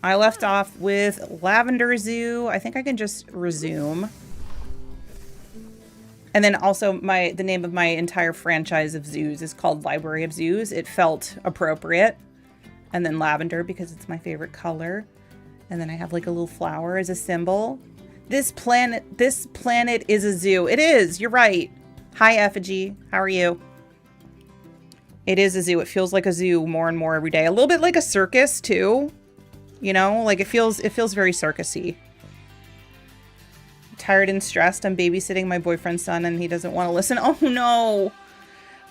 I left off with Lavender Zoo. I think I can just resume. And then also the name of my entire franchise of zoos is called Library of Zoos. It felt appropriate. And then lavender because it's my favorite color. And then I have like a little flower as a symbol. This planet is a zoo. It is, you're right. Hi, Effigy. How are you? It is a zoo. It feels like a zoo more and more every day. A little bit like a circus too. You know, like it feels very circusy. Tired and stressed. I'm babysitting my boyfriend's son and he doesn't want to listen. Oh no.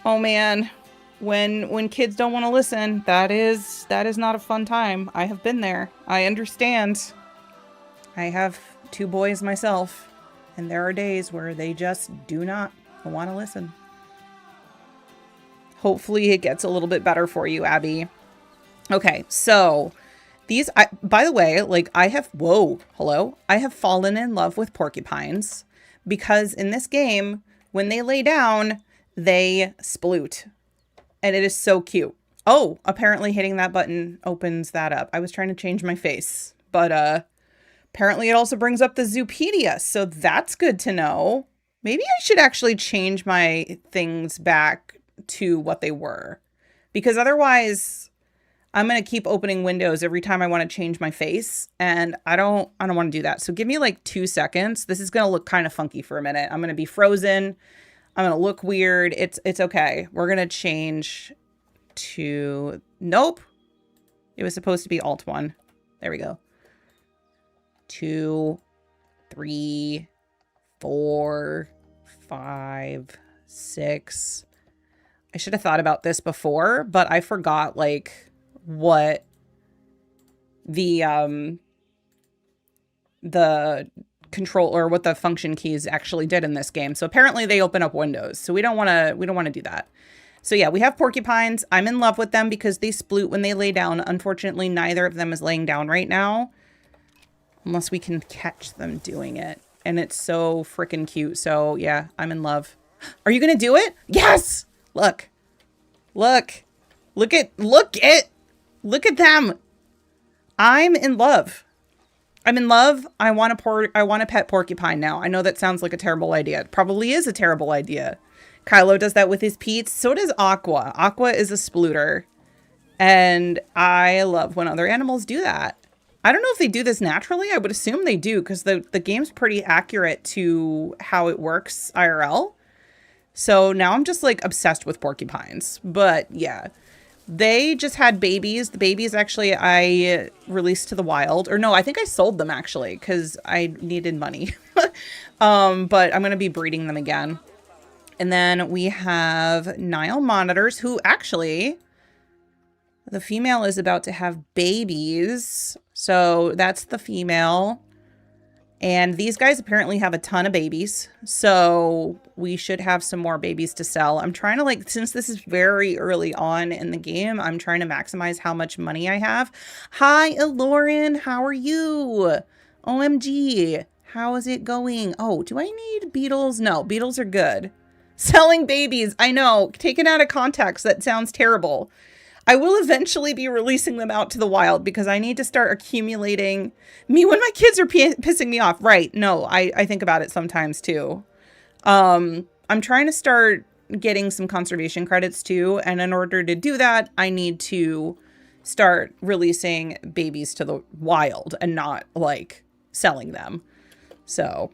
Oh man. When kids don't want to listen, that is not a fun time. I have been there. I understand. I have 2 boys myself, and there are days where they just do not want to listen. Hopefully it gets a little bit better for you, Abby. Okay, so by the way, like I have fallen in love with porcupines because in this game, when they lay down, they sploot. And it is so cute. Oh, apparently hitting that button opens that up. I was trying to change my face, but apparently it also brings up the Zoopedia. So that's good to know. Maybe I should actually change my things back to what they were, because otherwise I'm going to keep opening windows every time I want to change my face. And I don't want to do that. So give me like 2 seconds. This is going to look kind of funky for a minute. I'm going to be frozen. I'm going to look weird. It's okay. We're going to change to... Nope. It was supposed to be Alt 1. There we go. 2, 3, 4, 5, 6. I should have thought about this before, but I forgot, like, what the control or what the function keys actually did in this game. So apparently they open up windows. So we don't want to do that. So yeah, we have porcupines. I'm in love with them because they sploot when they lay down. Unfortunately, neither of them is laying down right now, unless we can catch them doing it. And it's so freaking cute. So yeah, I'm in love. Are you going to do it? Yes. Look at them. I'm in love. I want a pet porcupine now. I know that sounds like a terrible idea. It probably is a terrible idea. Kylo does that with his Pete's. So does Aqua. Aqua is a splooter. And I love when other animals do that. I don't know if they do this naturally. I would assume they do because the game's pretty accurate to how it works IRL. So now I'm just like obsessed with porcupines. But yeah. They just had babies. The babies actually I released to the wild. Or no, I think I sold them actually because I needed money. But I'm going to be breeding them again. And then we have Nile monitors who actually, the female is about to have babies. So that's the female. And these guys apparently have a ton of babies. So we should have some more babies to sell. I'm trying to since this is very early on in the game, I'm trying to maximize how much money I have. Hi, Aloran. How are you? OMG. How is it going? Oh, do I need beetles? No, beetles are good. Selling babies. I know. Taken out of context, that sounds terrible. I will eventually be releasing them out to the wild because I need to start accumulating me when my kids are pissing me off. Right. No, I think about it sometimes too. I'm trying to start getting some conservation credits too. And in order to do that, I need to start releasing babies to the wild and not like selling them. So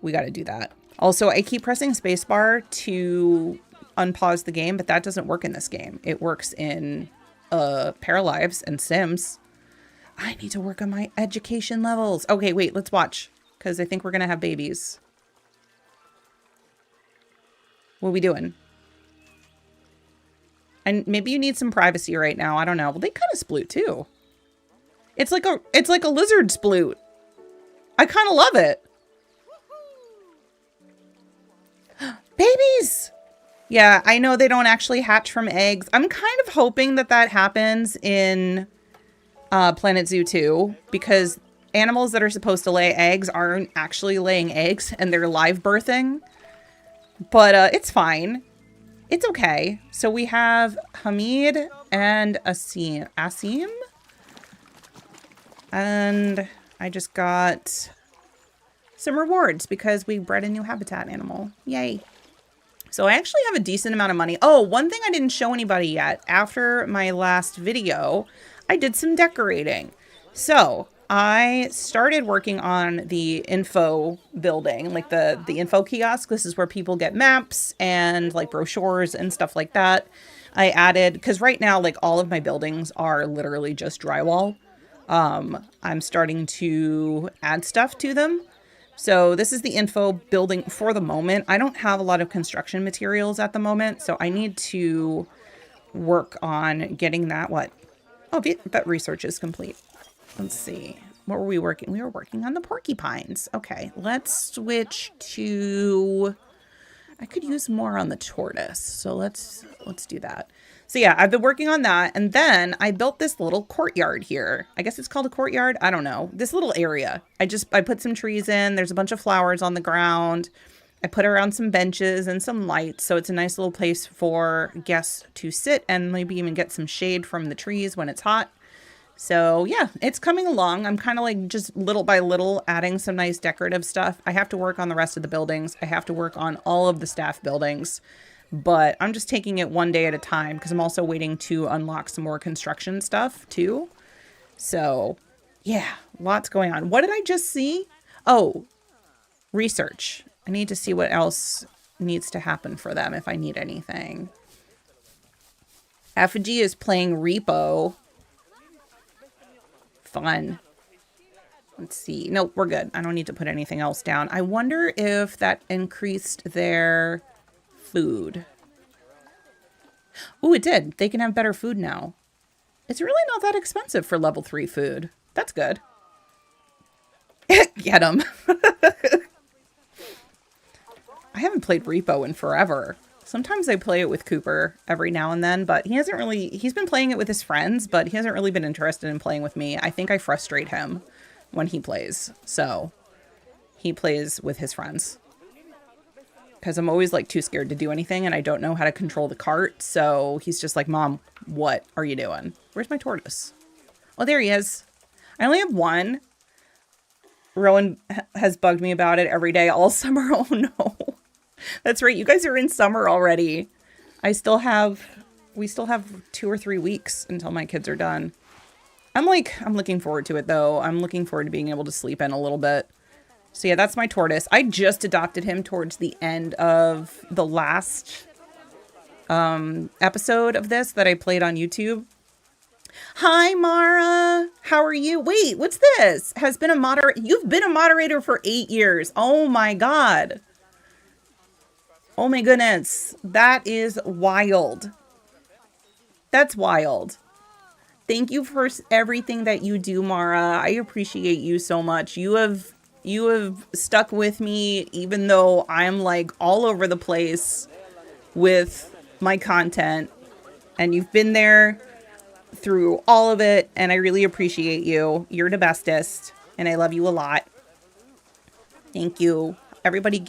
we got to do that. Also, I keep pressing spacebar to unpause the game, but that doesn't work in this game. It works in Paralives and Sims. I need to work on my education levels. Okay, wait, let's watch because I think we're gonna have babies. What are we doing? And maybe you need some privacy right now. I don't know. Well, they kind of sploot too. It's like a lizard sploot. I kind of love it. Babies. Yeah, I know they don't actually hatch from eggs. I'm kind of hoping that happens in Planet Zoo 2 because animals that are supposed to lay eggs aren't actually laying eggs and they're live birthing. But it's fine. It's okay. So we have Hamid and Asim. And I just got some rewards because we bred a new habitat animal. Yay. So I actually have a decent amount of money. Oh, one thing I didn't show anybody yet. After my last video, I did some decorating. So I started working on the info building, like the info kiosk. This is where people get maps and like brochures and stuff like that. I added, because right now, like all of my buildings are literally just drywall. I'm starting to add stuff to them. So this is the info building for the moment. I don't have a lot of construction materials at the moment, so I need to work on getting that. What? Oh, that research is complete. Let's see. What were we working? We were working on the porcupines. Okay, let's switch to... I could use more on the tortoise, so let's do that. So yeah, I've been working on that, and then I built this little courtyard here. I guess it's called a courtyard. I don't know. This little area. I put some trees in. There's a bunch of flowers on the ground. I put around some benches and some lights, so it's a nice little place for guests to sit and maybe even get some shade from the trees when it's hot. So yeah, it's coming along. I'm kind of like just little by little adding some nice decorative stuff. I have to work on the rest of the buildings. I have to work on all of the staff buildings. But I'm just taking it one day at a time because I'm also waiting to unlock some more construction stuff too. So yeah, lots going on. What did I just see? Oh, research. I need to see what else needs to happen for them if I need anything. Effigy is playing Repo. Fun. Let's see. No, we're good. I don't need to put anything else down. I wonder if that increased their... food. Oh, it did. They can have better food now. It's really not that expensive for level 3 food. That's good. Get them. I haven't played Repo in forever. Sometimes I play it with Cooper every now and then, but he's been playing it with his friends, but he hasn't really been interested in playing with me. I think I frustrate him when he plays. So he plays with his friends. Because I'm always like too scared to do anything and I don't know how to control the cart. So he's just like, Mom, what are you doing? Where's my tortoise? Oh, there he is. I only have one. Rowan has bugged me about it every day all summer. Oh no. That's right. You guys are in summer already. We still have 2 or 3 weeks until my kids are done. I'm looking forward to it though. I'm looking forward to being able to sleep in a little bit. So yeah, that's my tortoise. I just adopted him towards the end of the last episode of this that I played on YouTube. Hi, Mara. How are you? Wait, what's this? You've been a moderator for 8 years. Oh my God. Oh my goodness. That is wild. That's wild. Thank you for everything that you do, Mara. I appreciate you so much. You have stuck with me even though I'm like all over the place with my content, and you've been there through all of it, and I really appreciate you. You're the bestest, and I love you a lot. Thank you. Everybody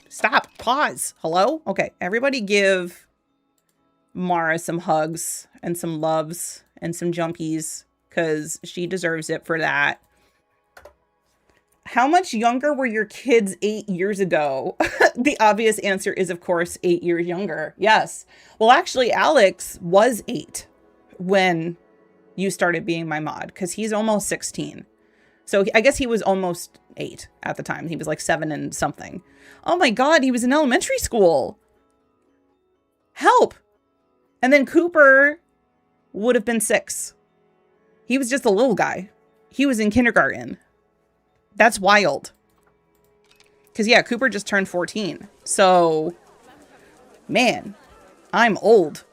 stop. Pause. Hello? Okay. Everybody give Mara some hugs and some loves and some jumpies because she deserves it for that. How much younger were your kids 8 years ago? The obvious answer is, of course, 8 years younger. Yes. Well, actually, Alex was 8 when you started being my mod because he's almost 16. So I guess he was almost 8 at the time. He was like 7 and something. Oh my God, he was in elementary school. Help. And then Cooper would have been 6. He was just a little guy. He was in kindergarten. That's wild. Because, yeah, Cooper just turned 14. So, man, I'm old.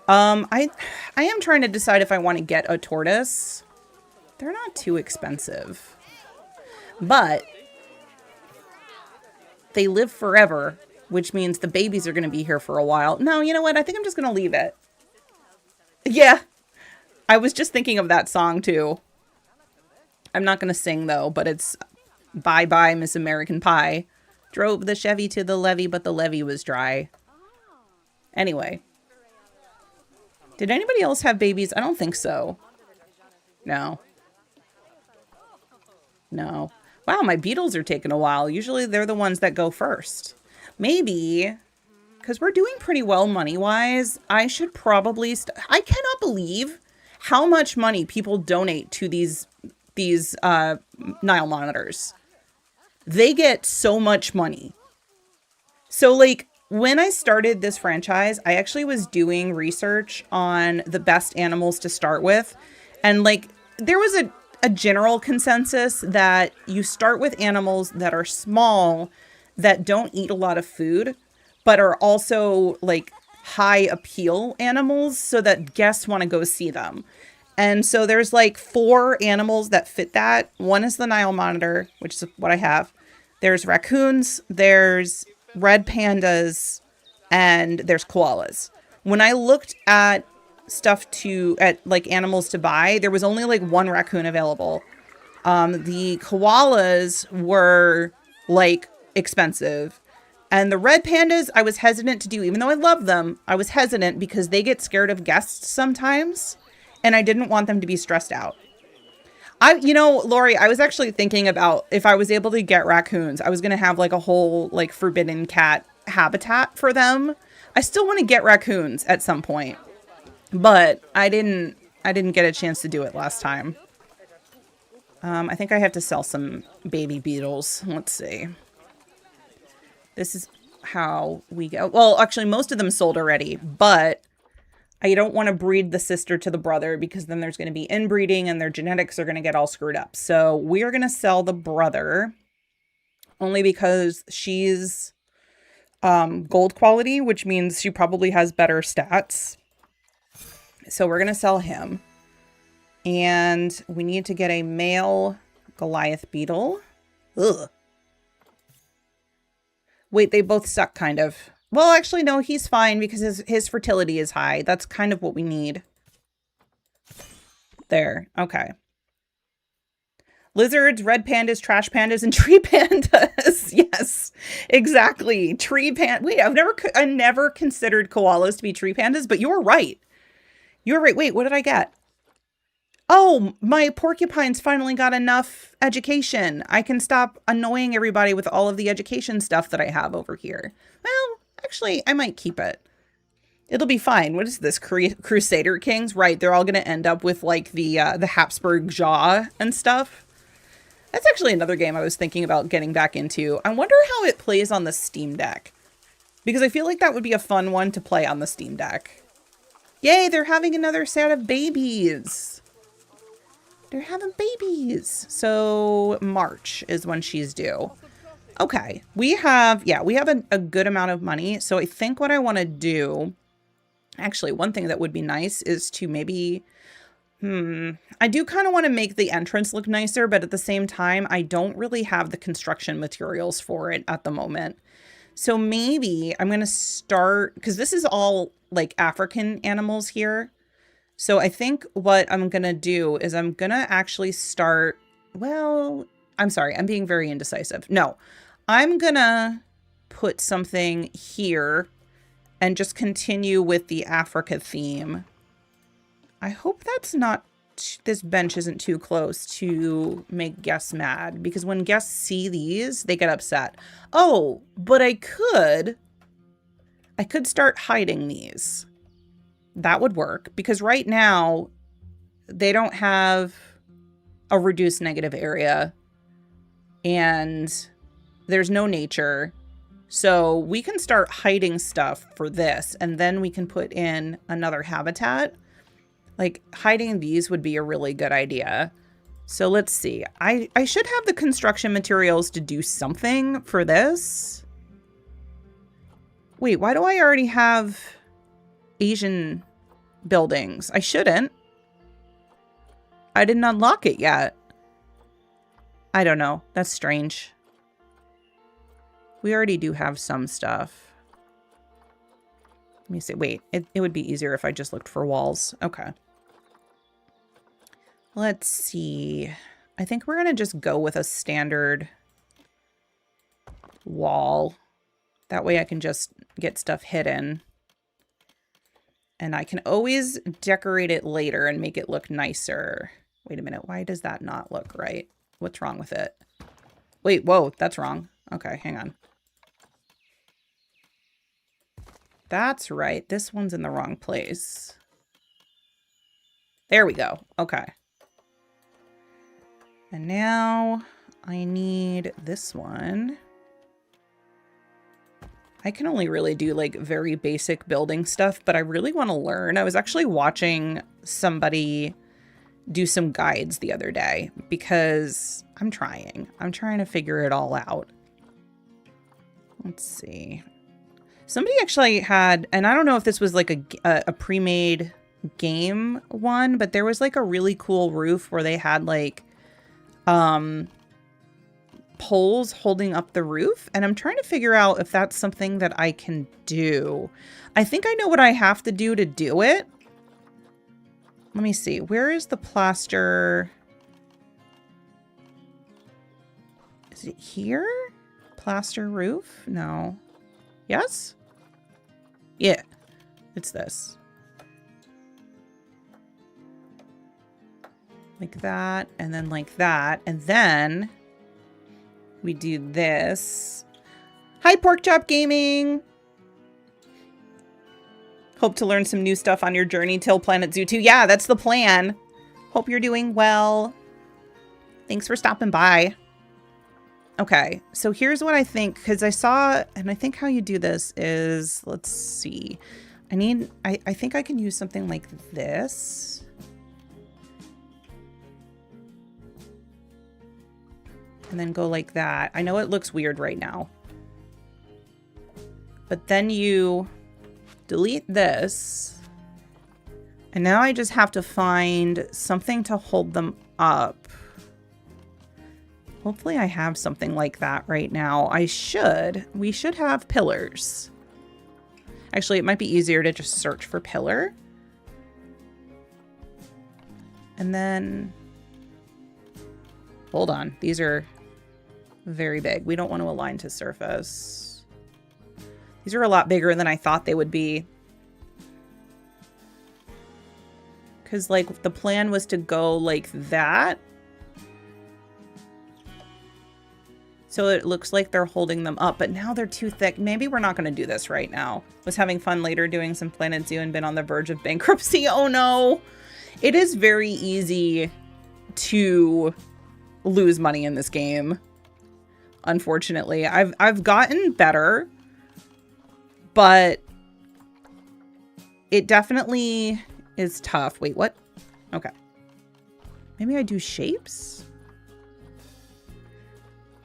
I am trying to decide if I want to get a tortoise. They're not too expensive. But they live forever, which means the babies are going to be here for a while. No, you know what? I think I'm just going to leave it. Yeah. I was just thinking of that song, too. I'm not going to sing, though, but it's Bye Bye, Miss American Pie. Drove the Chevy to the levee, but the levee was dry. Anyway. Did anybody else have babies? I don't think so. No. No. Wow, my beetles are taking a while. Usually they're the ones that go first. Maybe, because we're doing pretty well money-wise, I should probably... I cannot believe how much money people donate to these Nile monitors. They get so much money. So, like, when I started this franchise, I actually was doing research on the best animals to start with. And, like, there was a general consensus that you start with animals that are small, that don't eat a lot of food, but are also, like, high appeal animals so that guests want to go see them. And so there's, like, 4 animals that fit that. One is the Nile monitor, which is what I have. There's raccoons, there's red pandas, and there's koalas. When I looked at like animals to buy, there was only like 1 raccoon available. The koalas were like expensive, and the red pandas I was hesitant to do. Even though I love them, I was hesitant because they get scared of guests sometimes, and I didn't want them to be stressed out. Lori, I was actually thinking about if I was able to get raccoons, I was going to have like a whole like forbidden cat habitat for them. I still want to get raccoons at some point, but I didn't get a chance to do it last time. I think I have to sell some baby beetles. Let's see. This is how we go. Well, actually most of them sold already, but I don't want to breed the sister to the brother because then there's going to be inbreeding and their genetics are going to get all screwed up. So we are going to sell the brother only because she's gold quality, which means she probably has better stats. So we're going to sell him. And we need to get a male Goliath beetle. Ugh. Wait, they both suck kind of. Well, actually, no, he's fine because his fertility is high. That's kind of what we need. There. Okay. Lizards, red pandas, trash pandas, and tree pandas. Yes, exactly. Tree panda. Wait, I never considered koalas to be tree pandas, but you're right. You're right. Wait, what did I get? Oh, my porcupines finally got enough education. I can stop annoying everybody with all of the education stuff that I have over here. Well, actually, I might keep it. It'll be fine. What is this? Crusader Kings? Right, they're all going to end up with, like, the Habsburg jaw and stuff. That's actually another game I was thinking about getting back into. I wonder how it plays on the Steam Deck. Because I feel like that would be a fun one to play on the Steam Deck. Yay, they're having another set of babies. They're having babies. So March is when she's due. Okay, we have a good amount of money. So I think what I want to do, actually, one thing that would be nice is to maybe, I do kind of want to make the entrance look nicer, but at the same time, I don't really have the construction materials for it at the moment. So maybe I'm going to start, because this is all like African animals here. So I think what I'm going to do is I'm going to actually start, well, I'm sorry, I'm being very indecisive. No, I'm going to put something here and just continue with the Africa theme. I hope that's not, this bench isn't too close to make guests mad, because when guests see these, they get upset. Oh, but I could start hiding these. That would work, because right now they don't have a reduced negative area and there's no nature. So we can start hiding stuff for this, and then we can put in another habitat. Like, hiding these would be a really good idea. So let's see. I should have the construction materials to do something for this. Wait, why do I already have Asian buildings? I shouldn't. I didn't unlock it yet. I don't know. That's strange. We already do have some stuff. Let me see. Wait, it would be easier if I just looked for walls. Okay. Let's see. I think we're going to just go with a standard wall. That way I can just get stuff hidden. And I can always decorate it later and make it look nicer. Wait a minute. Why does that not look right? What's wrong with it? Wait, whoa, that's wrong. Okay, hang on. That's right. This one's in the wrong place. There we go. Okay. And now I need this one. I can only really do like very basic building stuff, but I really want to learn. I was actually watching somebody do some guides the other day because I'm trying to figure it all out. Let's see. Somebody actually had, and I don't know if this was like a pre-made game one, but there was like a really cool roof where they had like poles holding up the roof, and I'm trying to figure out if that's something that I can do. I think I know what I have to do it. Let me see. Where is the plaster? Is it here? Plaster roof? No. Yes? Yeah. It's this. Like that, and then like that, and then we do this. Hi, Porkchop Gaming! Hope to learn some new stuff on your journey till Planet Zoo 2. Yeah, that's the plan. Hope you're doing well. Thanks for stopping by. Okay, so here's what I think, because I saw, and I think how you do this is, let's see. I think I can use something like this. And then go like that. I know it looks weird right now. But then you delete this. And now I just have to find something to hold them up. Hopefully I have something like that right now. We should have pillars. Actually, it might be easier to just search for pillar. And then, hold on. These are very big. We don't want to align to surface. These are a lot bigger than I thought they would be. Because, like, the plan was to go like that. So it looks like they're holding them up, but now they're too thick. Maybe we're not going to do this right now. Was having fun later doing some Planet Zoo and been on the verge of bankruptcy. Oh no. It is very easy to lose money in this game. Unfortunately, I've gotten better, but it definitely is tough. Wait, what? Okay. Maybe I do shapes?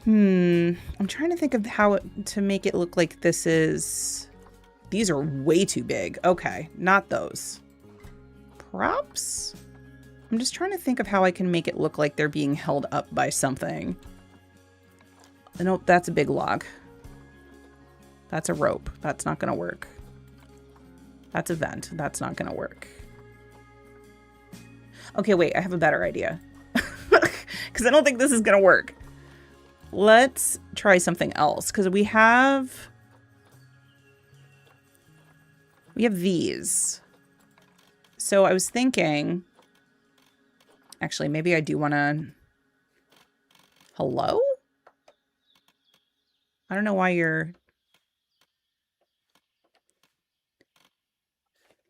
I'm trying to think of how to make it look like this is... These are way too big. Okay, not those. Props? I'm just trying to think of how I can make it look like they're being held up by something. Nope, that's a big log. That's a rope. That's not going to work. That's a vent. That's not going to work. Okay, wait, I have a better idea. Because I don't think this is going to work. Let's try something else, because we have these. So I was thinking, actually, maybe I do want to, hello? I don't know why you're,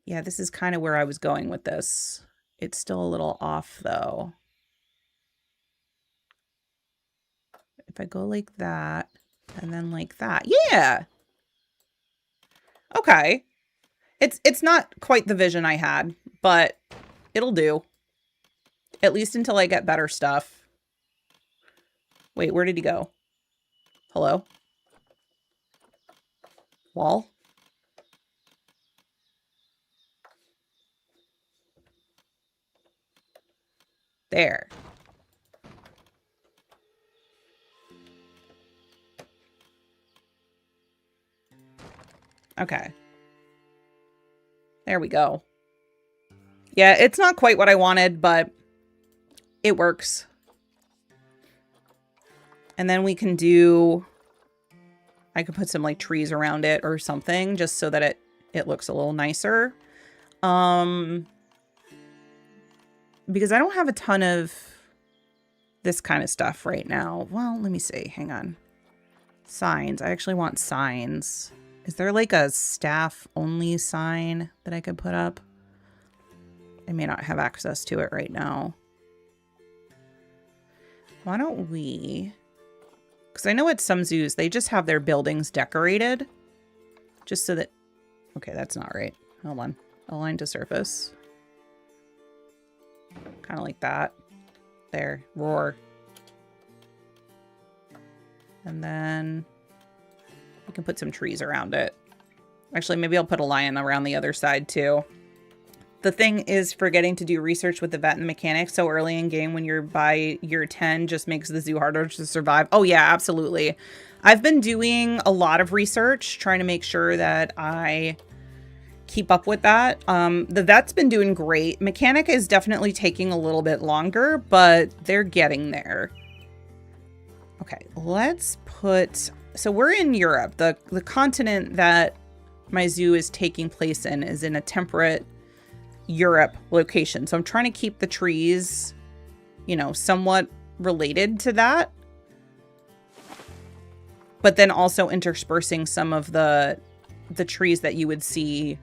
yeah, this is kind of where I was going with this. It's still a little off though. If I go like that, and then like that. Yeah! Okay. It's not quite the vision I had, but it'll do. At least until I get better stuff. Wait, where did he go? Hello? Wall? There. Okay. There we go. Yeah, it's not quite what I wanted, but it works. And then we can do... I could put some like trees around it or something just so that it looks a little nicer. because I don't have a ton of this kind of stuff right now. Well, let me see. Hang on. Signs. I actually want signs. Is there like a staff only sign that I could put up? I may not have access to it right now. Why don't we... Because I know at some zoos, they just have their buildings decorated. Just so that... Okay, that's not right. Hold on. Align to surface. Kind of like that. There. Roar. And then we can put some trees around it. Actually, maybe I'll put a lion around the other side too. The thing is, forgetting to do research with the vet and the mechanic so early in game when you're by year 10 just makes the zoo harder to survive. Oh yeah, absolutely. I've been doing a lot of research, trying to make sure that I keep up with that. The vet's been doing great. Mechanic is definitely taking a little bit longer, but they're getting there. Okay, let's put... So we're in Europe. The continent that my zoo is taking place in is in a temperate Europe location. So I'm trying to keep the trees, you know, somewhat related to that. But then also interspersing some of the trees that you would see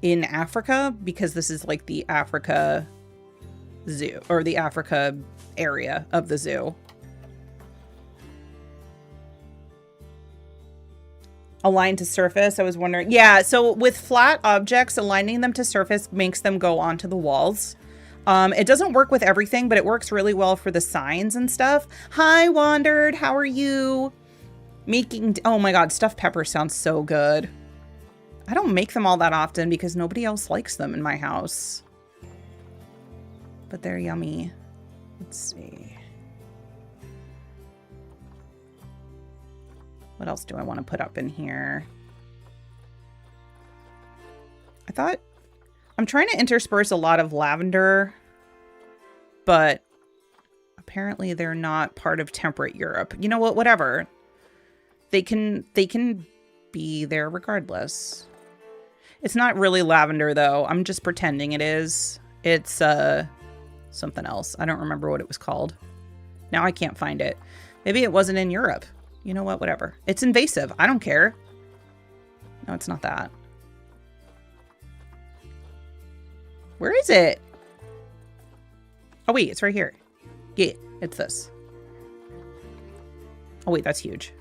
in Africa, because this is like the Africa zoo, or the Africa area of the zoo. Align to surface, I was wondering. Yeah, so with flat objects, aligning them to surface makes them go onto the walls. It doesn't work with everything, but it works really well for the signs and stuff. Hi, Wandered. How are you? Making... Oh my god, stuffed pepper sounds so good. I don't make them all that often because nobody else likes them in my house. But they're yummy. Let's see. What else do I want to put up in here? I thought... I'm trying to intersperse a lot of lavender, but apparently they're not part of temperate Europe. You know what? Whatever. They can be there regardless. It's not really lavender, though. I'm just pretending it is. It's something else. I don't remember what it was called. Now I can't find it. Maybe it wasn't in Europe. You know what? Whatever. It's invasive. I don't care. No, it's not that. Where is it? Oh, wait. It's right here. Yeah, it's this. Oh, wait. That's huge.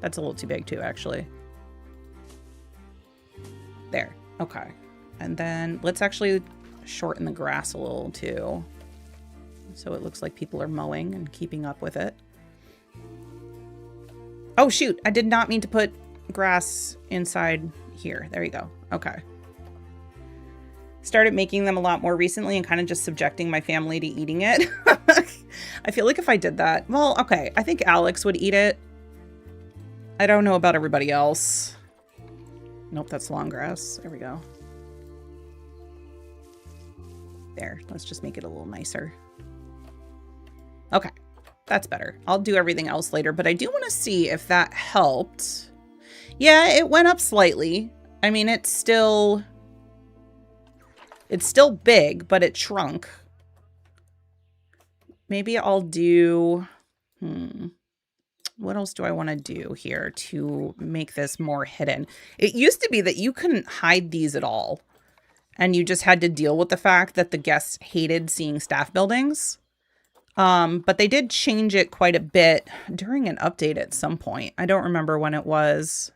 That's a little too big, too, actually. There. Okay. And then let's actually shorten the grass a little, too. So it looks like people are mowing and keeping up with it. Oh, shoot. I did not mean to put grass inside here. There you go. Okay. Started making them a lot more recently and kind of just subjecting my family to eating it. I feel like if I did that... Well, okay. I think Alex would eat it. I don't know about everybody else. Nope, that's long grass. There we go. There. Let's just make it a little nicer. Okay. That's better. I'll do everything else later, but I do want to see if that helped. Yeah, it went up slightly. I mean, it's still big, but it shrunk. Maybe I'll do... What else do I want to do here to make this more hidden? It used to be that you couldn't hide these at all. And you just had to deal with the fact that the guests hated seeing staff buildings. But they did change it quite a bit during an update at some point. I don't remember when it was.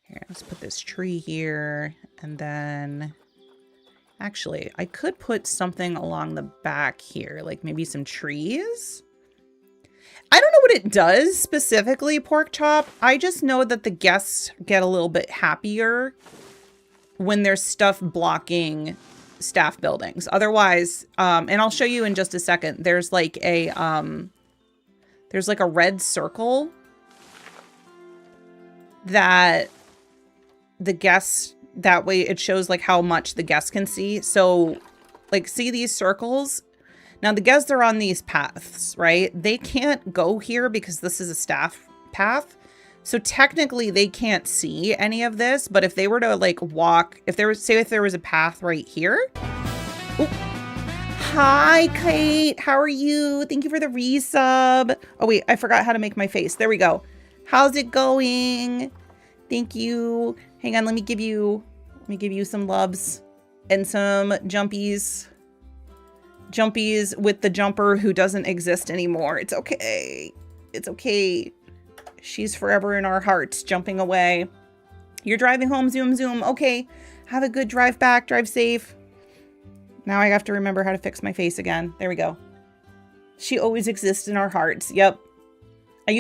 Here, let's put this tree here. And then... Actually, I could put something along the back here, like maybe some trees. I don't know what it does specifically, Pork Chop. I just know that the guests get a little bit happier when there's stuff blocking staff buildings. Otherwise, and I'll show you in just a second, there's like a red circle that the guests... That way it shows like how much the guests can see. So like, see these circles? Now the guests are on these paths, right? They can't go here because this is a staff path. So technically they can't see any of this, but if they were to like walk, if there was, say if there was a path right here. Ooh. Hi, Kate. How are you? Thank you for the resub. Oh wait, I forgot how to make my face. There we go. How's it going? Thank you. Hang on, let me give you some loves and some jumpies. Jumpies with the jumper who doesn't exist anymore. It's okay. It's okay. She's forever in our hearts, jumping away. You're driving home, zoom, zoom. Okay, have a good drive back, drive safe. Now I have to remember how to fix my face again. There we go. She always exists in our hearts. Yep. I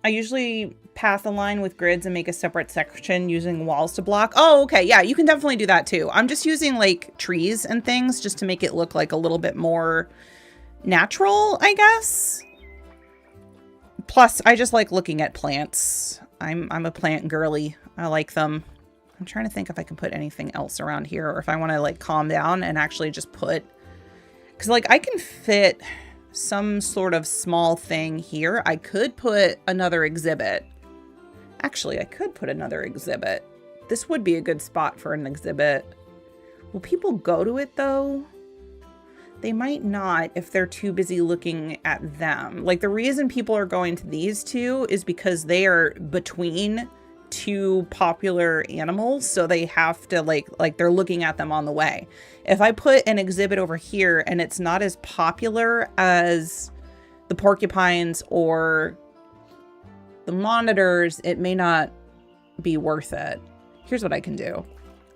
usually path a line with grids and make a separate section using walls to block. Oh, okay. Yeah, you can definitely do that too. I'm just using like trees and things just to make it look like a little bit more natural, I guess. Plus, I just like looking at plants. I'm a plant girly. I like them. I'm trying to think if I can put anything else around here or if I want to like calm down and actually just put, because like I can fit some sort of small thing here. I could put another exhibit. Actually, I could put another exhibit. This would be a good spot for an exhibit. Will people go to it though? They might not if they're too busy looking at them. Like the reason people are going to these two is because they are between two popular animals. So they have to like they're looking at them on the way. If I put an exhibit over here and it's not as popular as the porcupines or the monitors, it may not be worth it. Here's what I can do.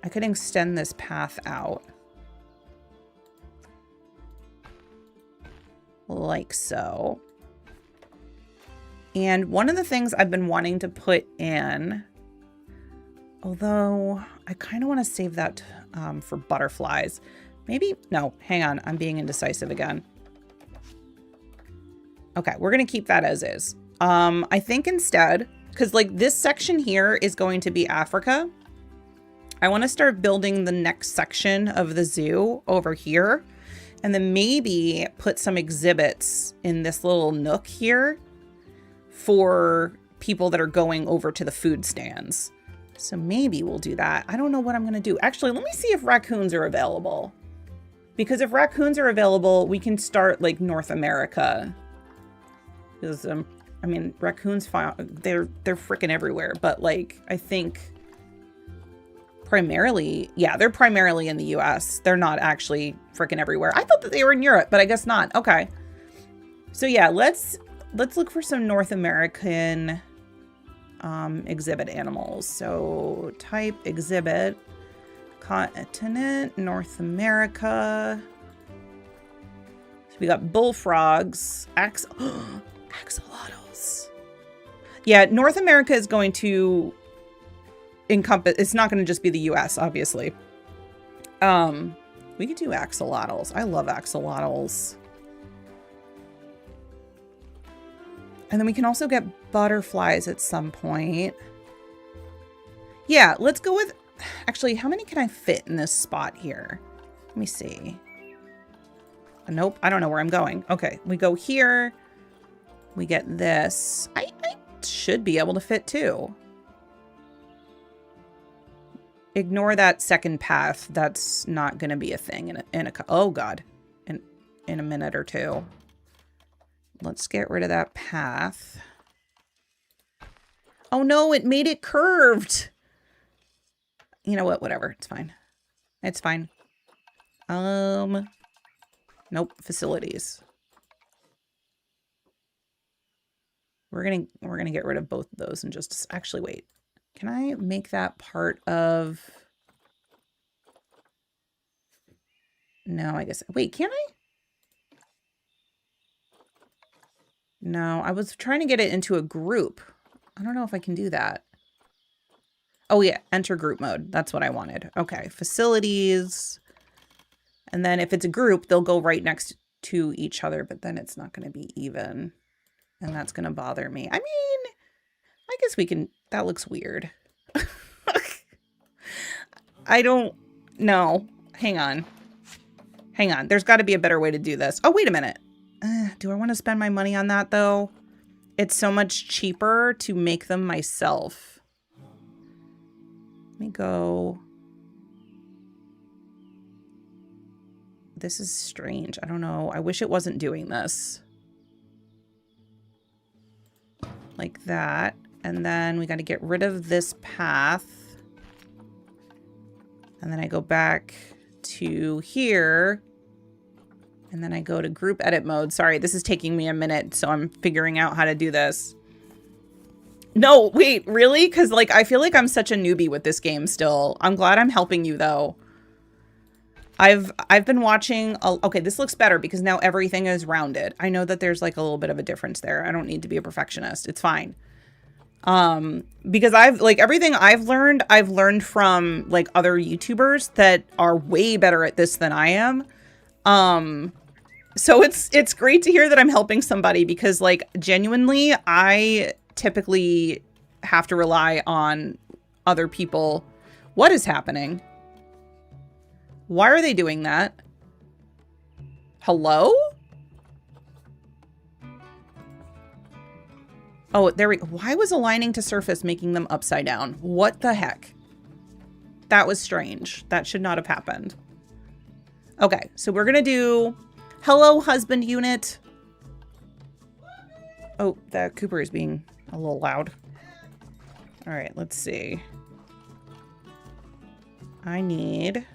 I could extend this path out. Like so. And one of the things I've been wanting to put in, although I kind of want to save that for butterflies. Maybe, no, hang on. I'm being indecisive again. Okay, we're going to keep that as is. I think instead, because like this section here is going to be Africa. I want to start building the next section of the zoo over here. And then maybe put some exhibits in this little nook here for people that are going over to the food stands. So maybe we'll do that. I don't know what I'm going to do. Actually, let me see if raccoons are available. Because if raccoons are available, we can start like North America. Because, I mean, raccoons, they're freaking everywhere. But like, I think primarily, yeah, they're primarily in the US. They're not actually freaking everywhere. I thought that they were in Europe, but I guess not. Okay. So yeah, let's look for some North American exhibit animals. So type exhibit, continent, North America. So we got bullfrogs, axolotls. Yeah, North America is going to encompass, it's not going to just be the US, obviously. We could do axolotls. I love axolotls. And then we can also get butterflies at some point. Yeah, let's go with, actually, how many can I fit in this spot here? Let me see. Nope, I don't know where I'm going. Okay, we go here. We get this. I should be able to fit two. Ignore that second path. That's not going to be a thing in a oh god, in a minute or two. Let's get rid of that path. Oh no, it made it curved. You know what? Whatever. It's fine. It's fine. Nope. Facilities. We're gonna get rid of both of those and just actually wait. Can I make that part of? No, I guess. Wait, can I? No, I was trying to get it into a group. I don't know if I can do that. Oh yeah, enter group mode. That's what I wanted. Okay, facilities. And then if it's a group, they'll go right next to each other, but then it's not going to be even. And that's going to bother me. I mean, I guess we can, that looks weird. I don't know. Hang on. Hang on. There's got to be a better way to do this. Oh, wait a minute. Do I want to spend my money on that though? It's so much cheaper to make them myself. Let me go. This is strange. I don't know. I wish it wasn't doing this. Like that. And then we got to get rid of this path. And then I go back to here. And then I go to group edit mode. Sorry, this is taking me a minute, so I'm figuring out how to do this. No, wait, really? Because, like, I feel like I'm such a newbie with this game still. I'm glad I'm helping you, though. I've been watching... Okay, this looks better because now everything is rounded. I know that there's, like, a little bit of a difference there. I don't need to be a perfectionist. It's fine. Because everything I've learned from, like, other YouTubers that are way better at this than I am. So it's great to hear that I'm helping somebody because, like, genuinely, I typically have to rely on other people. What is happening? Why are they doing that? Hello? Oh, there we go. Why was aligning to surface making them upside down? What the heck? That was strange. That should not have happened. Okay, so we're gonna do hello husband unit. Oh, the Cooper is being a little loud. All right, let's see. I need,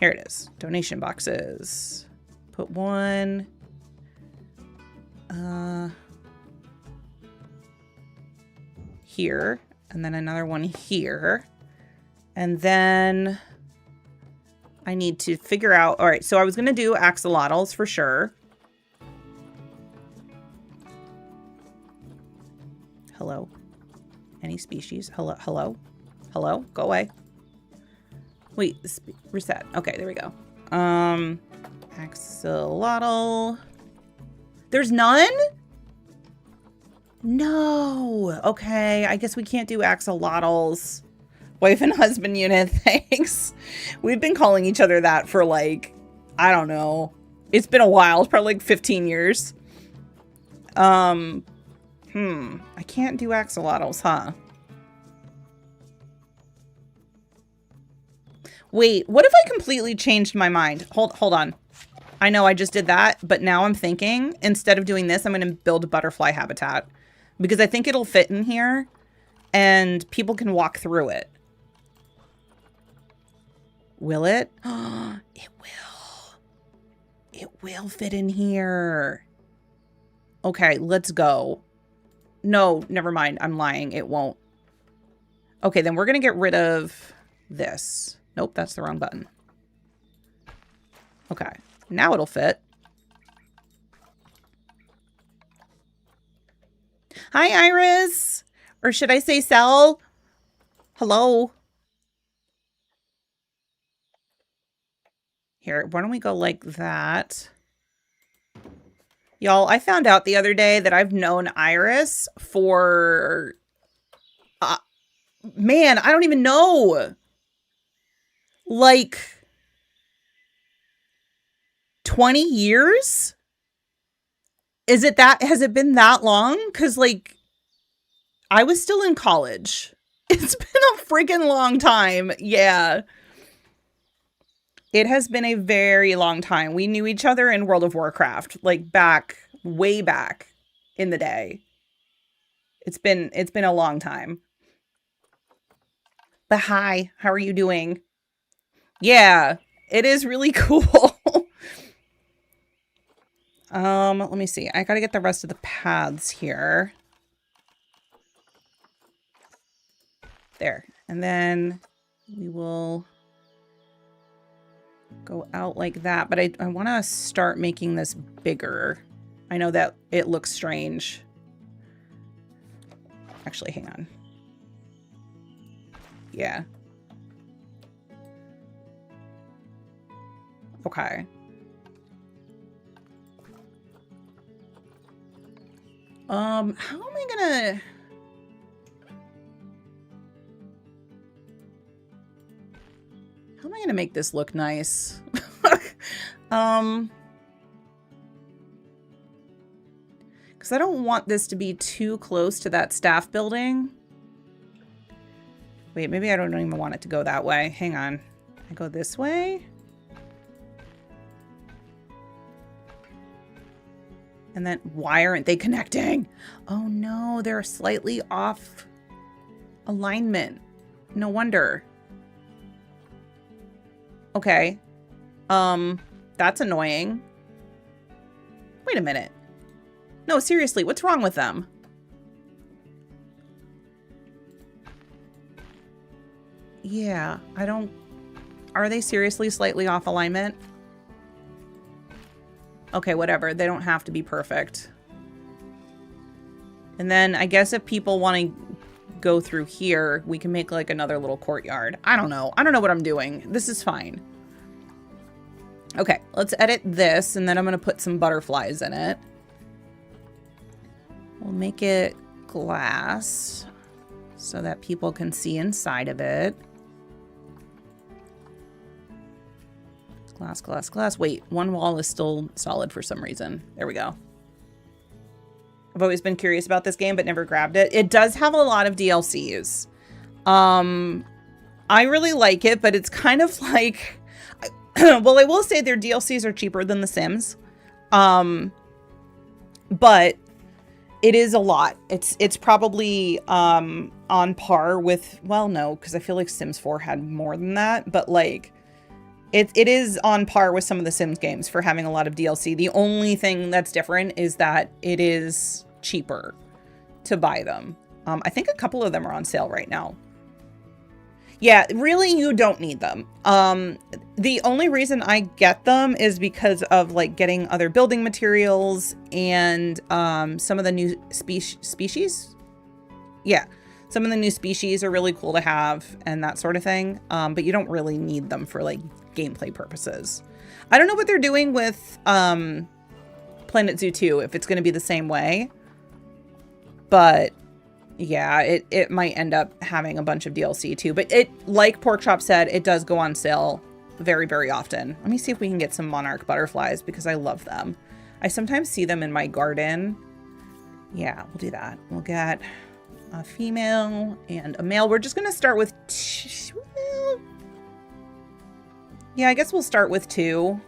here it is, donation boxes. Put one, here, and then another one here. And then I need to figure out, all right, so I was going to do axolotls for sure. Hello. Any species? Hello, hello, hello, go away. Wait, reset. Okay, there we go. Axolotl. There's none? No. Okay, I guess we can't do axolotls. Wife and husband unit, thanks. We've been calling each other that for like, I don't know. It's been a while. It's probably like 15 years. I can't do axolotls, huh? Wait, what if I completely changed my mind? Hold on. I know I just did that, but now I'm thinking, instead of doing this, I'm going to build a butterfly habitat. Because I think it'll fit in here, and people can walk through it. Will it? It will. It will fit in here. Okay, let's go. No, never mind. I'm lying. It won't. Okay, then we're going to get rid of this. Nope, that's the wrong button. Okay, now it'll fit. Hi, Iris. Or should I say Sel? Hello. Here, why don't we go like that? Y'all, I found out the other day that I've known Iris for... man, I don't even know. Like... 20 years? Is it that? Has it been that long? Because, like, I was still in college. It's been a freaking long time. Yeah. It has been a very long time. We knew each other in World of Warcraft, like back, way back in the day. It's been a long time. But hi, how are you doing? Yeah, it is really cool. Let me see. I gotta get the rest of the paths here. There. And then we will go out like that. But I want to start making this bigger. I know that it looks strange. Actually, hang on. Yeah. Okay. How am I gonna... How am I gonna make this look nice? Because I don't want this to be too close to that staff building. Wait, maybe I don't even want it to go that way. Hang on. I go this way. And then, why aren't they connecting? Oh no, they're slightly off alignment. No wonder. Okay. That's annoying. Wait a minute. No, seriously, what's wrong with them? Yeah, I don't... Are they seriously slightly off alignment? Okay, whatever. They don't have to be perfect. And then I guess if people want to go through here, we can make like another little courtyard. I don't know. I don't know what I'm doing. This is fine. Okay, let's edit this, and then I'm going to put some butterflies in it. We'll make it glass so that people can see inside of it. Glass, glass, glass. Wait, one wall is still solid for some reason. There we go. I've always been curious about this game, but never grabbed it. It does have a lot of DLCs. I really like it, but it's kind of like... well, I will say their DLCs are cheaper than The Sims. But it is a lot. It's probably on par with... Well, no, because I feel like Sims 4 had more than that. But, like... It is on par with some of the Sims games for having a lot of DLC. The only thing that's different is that it is cheaper to buy them. I think a couple of them are on sale right now. Yeah, really, you don't need them. The only reason I get them is because of like getting other building materials and some of the new species. Yeah, some of the new species are really cool to have and that sort of thing. But you don't really need them for like gameplay purposes. I don't know what they're doing with Planet Zoo 2, if it's going to be the same way. But yeah, it might end up having a bunch of DLC too. But it, like Porkchop said, it does go on sale very, very often. Let me see if we can get some monarch butterflies because I love them. I sometimes see them in my garden. Yeah, we'll do that. We'll get a female and a male. We're just going to start with two. Yeah, I guess we'll start with 2.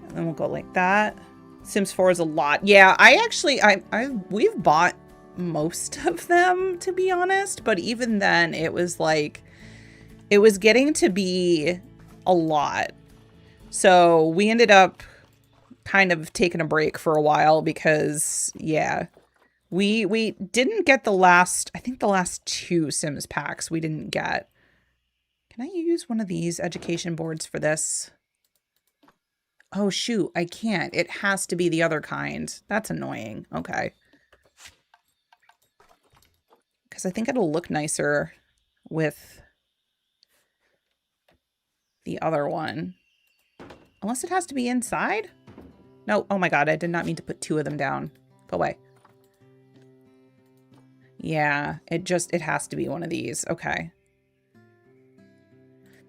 And then we'll go like that. Sims 4 is a lot. Yeah, we've bought most of them, to be honest. But even then, it was like, it was getting to be a lot. So we ended up kind of taking a break for a while because, yeah. We didn't get the last, I think the last 2 Sims packs we didn't get. Can I use one of these education boards for this? Oh, shoot, I can't. It has to be the other kind. That's annoying. Okay. Because I think it'll look nicer with the other one. Unless it has to be inside? No, oh my god, I did not mean to put 2 of them down. Go away. Yeah, it has to be one of these. Okay.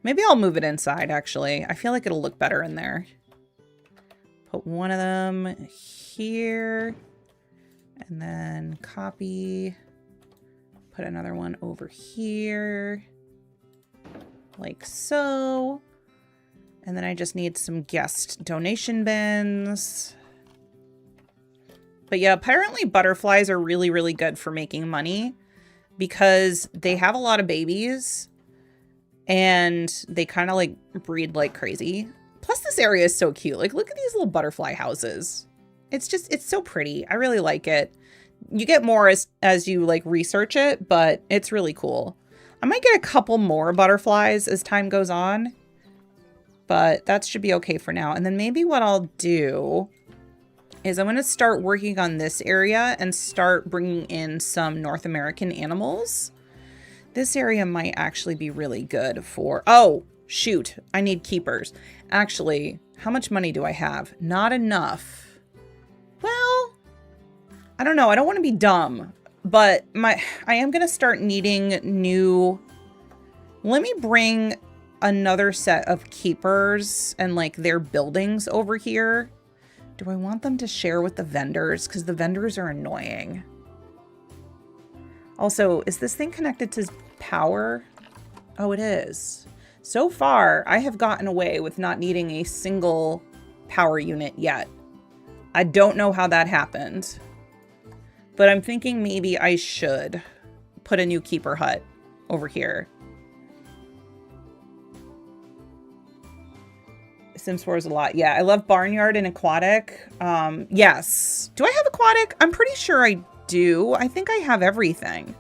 Maybe I'll move it inside, actually. I feel like it'll look better in there. Put one of them here. And then copy. Put another one over here. Like so. And then I just need some guest donation bins. But yeah, apparently butterflies are really, really good for making money because they have a lot of babies and they kind of like breed like crazy. Plus this area is so cute. Like, look at these little butterfly houses. It's so pretty. I really like it. You get more as you like research it, but it's really cool. I might get a couple more butterflies as time goes on, but that should be okay for now. And then maybe what I'll do is I'm going to start working on this area and start bringing in some North American animals. This area might actually be really good for... Oh, shoot. I need keepers. Actually, how much money do I have? Not enough. Well, I don't know. I don't want to be dumb, but I am going to start needing new... Let me bring another set of keepers and like their buildings over here. Do I want them to share with the vendors? Because the vendors are annoying. Also, is this thing connected to power? Oh, it is. So far, I have gotten away with not needing a single power unit yet. I don't know how that happened. But I'm thinking maybe I should put a new keeper hut over here. Sims 4 is a lot. Yeah, I love Barnyard and Aquatic. Yes. Do I have Aquatic? I'm pretty sure I do. I think I have everything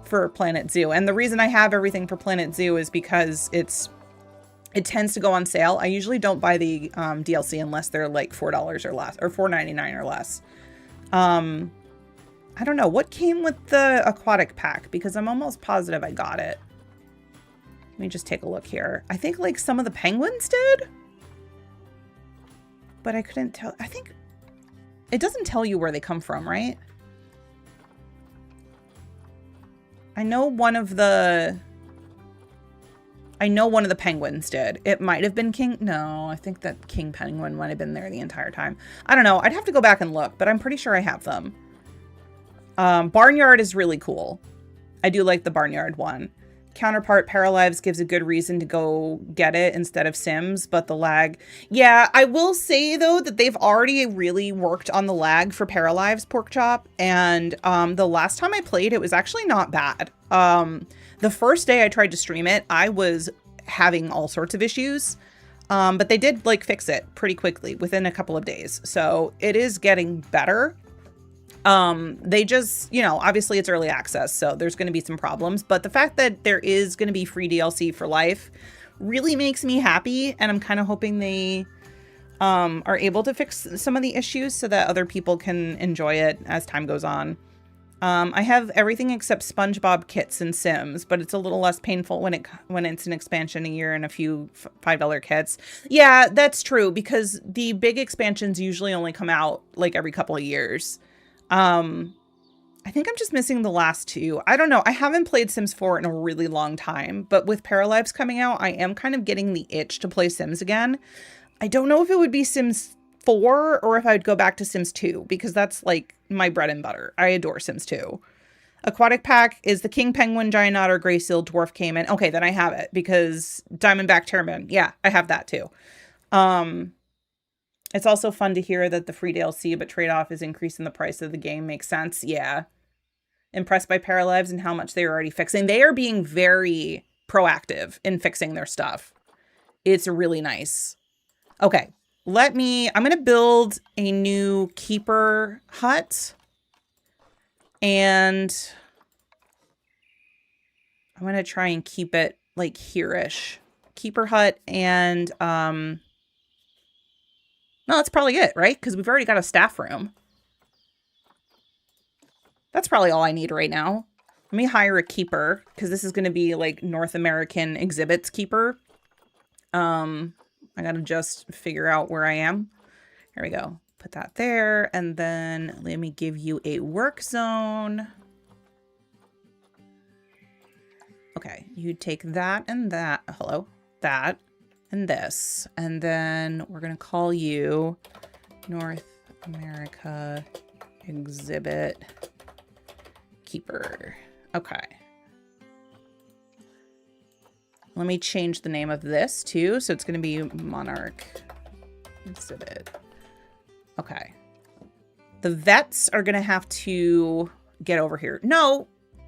for Planet Zoo. And the reason I have everything for Planet Zoo is because it tends to go on sale. I usually don't buy the DLC unless they're like $4 or less, or $4.99 or less. I don't know. What came with the Aquatic pack? Because I'm almost positive I got it. Let me just take a look here. I think like some of the penguins did. But I couldn't tell. I think it doesn't tell you where they come from, right? I know one of the penguins did. It might have been King. No, I think that King Penguin might have been there the entire time. I don't know. I'd have to go back and look, but I'm pretty sure I have them. Barnyard is really cool. I do like the Barnyard one. Counterpart Paralives gives a good reason to go get it instead of Sims, but the lag. Yeah, I will say, though, that they've already really worked on the lag for Paralives, Porkchop, and the last time I played, it was actually not bad. The first day I tried to stream it, I was having all sorts of issues, but they did, like, fix it pretty quickly within a couple of days, so it is getting better. They just, you know, obviously it's early access, so there's going to be some problems, but the fact that there is going to be free DLC for life really makes me happy, and I'm kind of hoping they are able to fix some of the issues so that other people can enjoy it as time goes on. I have everything except SpongeBob kits and Sims, but it's a little less painful when it's an expansion a year and a few $5 kits. Yeah, that's true, because the big expansions usually only come out like every couple of years. I think I'm just missing the last two. I don't know. I haven't played Sims 4 in a really long time, but with Paralives coming out, I am kind of getting the itch to play Sims again. I don't know if it would be Sims 4 or if I'd go back to Sims 2, because that's like my bread and butter. I adore Sims 2. Aquatic Pack is the King Penguin, Giant Otter, Gray Seal, Dwarf Cayman. Okay, then I have it, because Diamondback Terman. Yeah, I have that too. It's also fun to hear that the free DLC, but trade-off is increasing the price of the game. Makes sense. Yeah. Impressed by Paralives and how much they're already fixing. They are being very proactive in fixing their stuff. It's really nice. Okay. I'm going to build a new keeper hut. And I'm going to try and keep it like here-ish. Keeper hut and, no, that's probably it, right? Because we've already got a staff room. That's probably all I need right now. Let me hire a keeper, because this is going to be like North American exhibits keeper. I got to just figure out where I am. Here we go. Put that there. And then let me give you a work zone. Okay, you take that and that. Hello, that. And this, and then we're gonna call you North America Exhibit Keeper. Okay. Let me change the name of this too, so it's gonna be Monarch Exhibit. Okay. The vets are gonna have to get over here. No.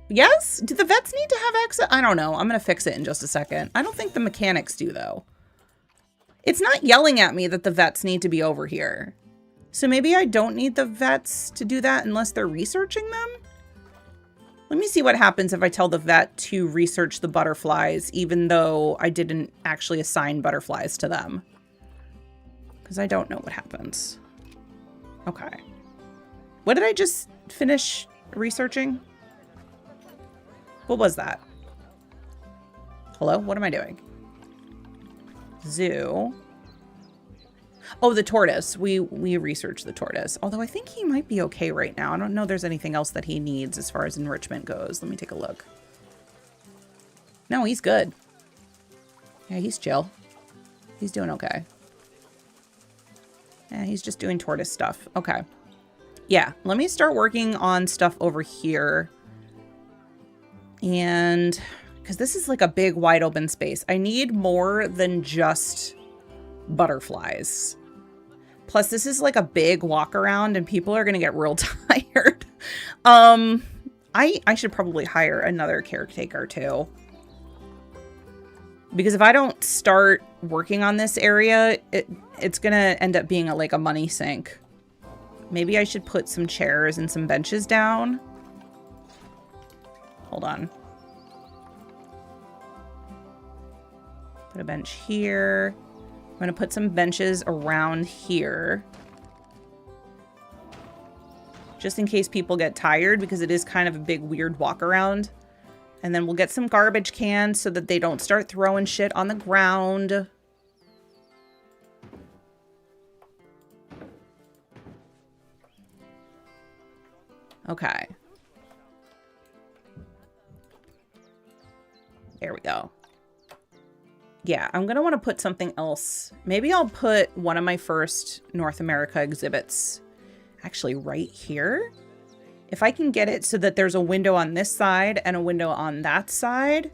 Yes? Do the vets need to have access? I don't know. I'm gonna fix it in just a second. I don't think the mechanics do, though. It's not yelling at me that the vets need to be over here. So maybe I don't need the vets to do that unless they're researching them? Let me see what happens if I tell the vet to research the butterflies, even though I didn't actually assign butterflies to them. Because I don't know what happens. Okay. What did I just finish researching? What was that? Hello? What am I doing? Zoo. Oh, the tortoise. We researched the tortoise. Although I think he might be okay right now. I don't know if there's anything else that he needs as far as enrichment goes. Let me take a look. No, he's good. Yeah, he's chill. He's doing okay. Yeah, he's just doing tortoise stuff. Okay. Yeah, let me start working on stuff over here. And because this is like a big wide open space, I need more than just butterflies. Plus, this is like a big walk around and people are going to get real tired. I should probably hire another caretaker too. Because if I don't start working on this area, it's going to end up being like a money sink. Maybe I should put some chairs and some benches down. Hold on. Put a bench here. I'm going to put some benches around here. Just in case people get tired, because it is kind of a big, weird walk around. And then we'll get some garbage cans so that they don't start throwing shit on the ground. Okay. There we go. Yeah, I'm going to want to put something else. Maybe I'll put one of my first North America exhibits actually right here. If I can get it so that there's a window on this side and a window on that side,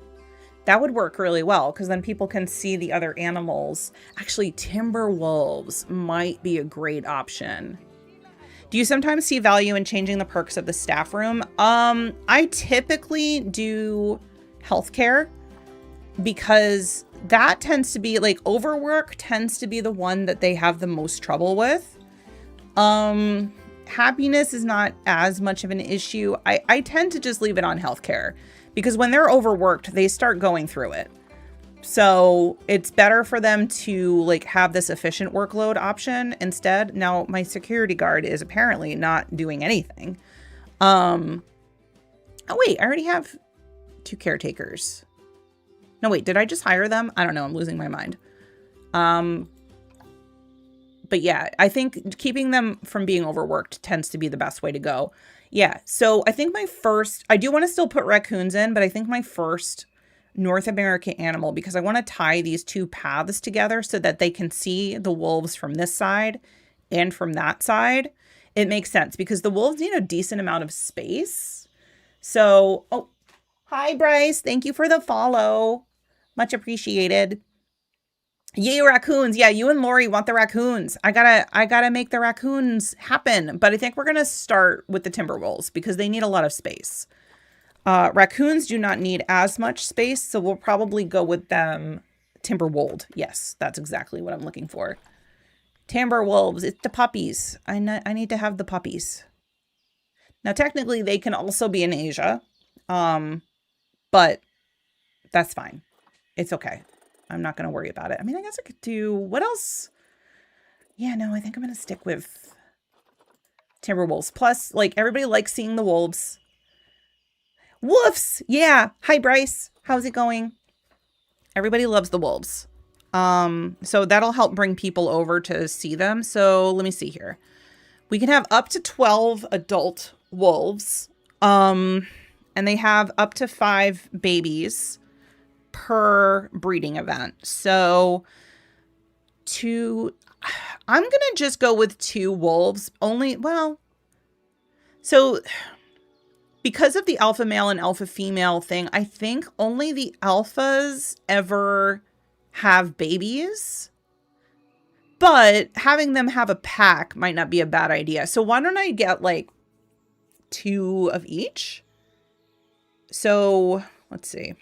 that would work really well because then people can see the other animals. Actually, timber wolves might be a great option. Do you sometimes see value in changing the perks of the staff room? I typically do healthcare because that tends to be like overwork tends to be the one that they have the most trouble with. Happiness is not as much of an issue. I tend to just leave it on healthcare because when they're overworked, they start going through it. So it's better for them to like have this efficient workload option instead. Now my security guard is apparently not doing anything. Oh wait, I already have 2 caretakers. No, wait, did I just hire them? I don't know. I'm losing my mind. But yeah, I think keeping them from being overworked tends to be the best way to go. Yeah, so I think I do want to still put raccoons in, but I think my first North American animal, because I want to tie these 2 paths together so that they can see the wolves from this side and from that side. It makes sense because the wolves need a decent amount of space. So, oh, hi, Bryce. Thank you for the follow. Much appreciated. Yay, raccoons. Yeah, you and Lori want the raccoons. I gotta make the raccoons happen. But I think we're gonna start with the timber wolves because they need a lot of space. Raccoons do not need as much space, so we'll probably go with them. Timberwold. Yes, that's exactly what I'm looking for. Timber wolves. It's the puppies. I need to have the puppies. Now, technically, they can also be in Asia, but that's fine. It's okay. I'm not going to worry about it. I mean, I guess I could do... What else? Yeah, no, I think I'm going to stick with Timberwolves. Plus, like, everybody likes seeing the wolves. Woofs! Yeah. Hi, Bryce. How's it going? Everybody loves the wolves. So that'll help bring people over to see them. So let me see here. We can have up to 12 adult wolves. And they have up to 5 babies per breeding event. So I'm going to just go with 2 wolves only. Well, so because of the alpha male and alpha female thing, I think only the alphas ever have babies, but having them have a pack might not be a bad idea. So why don't I get like 2 of each? So let's see.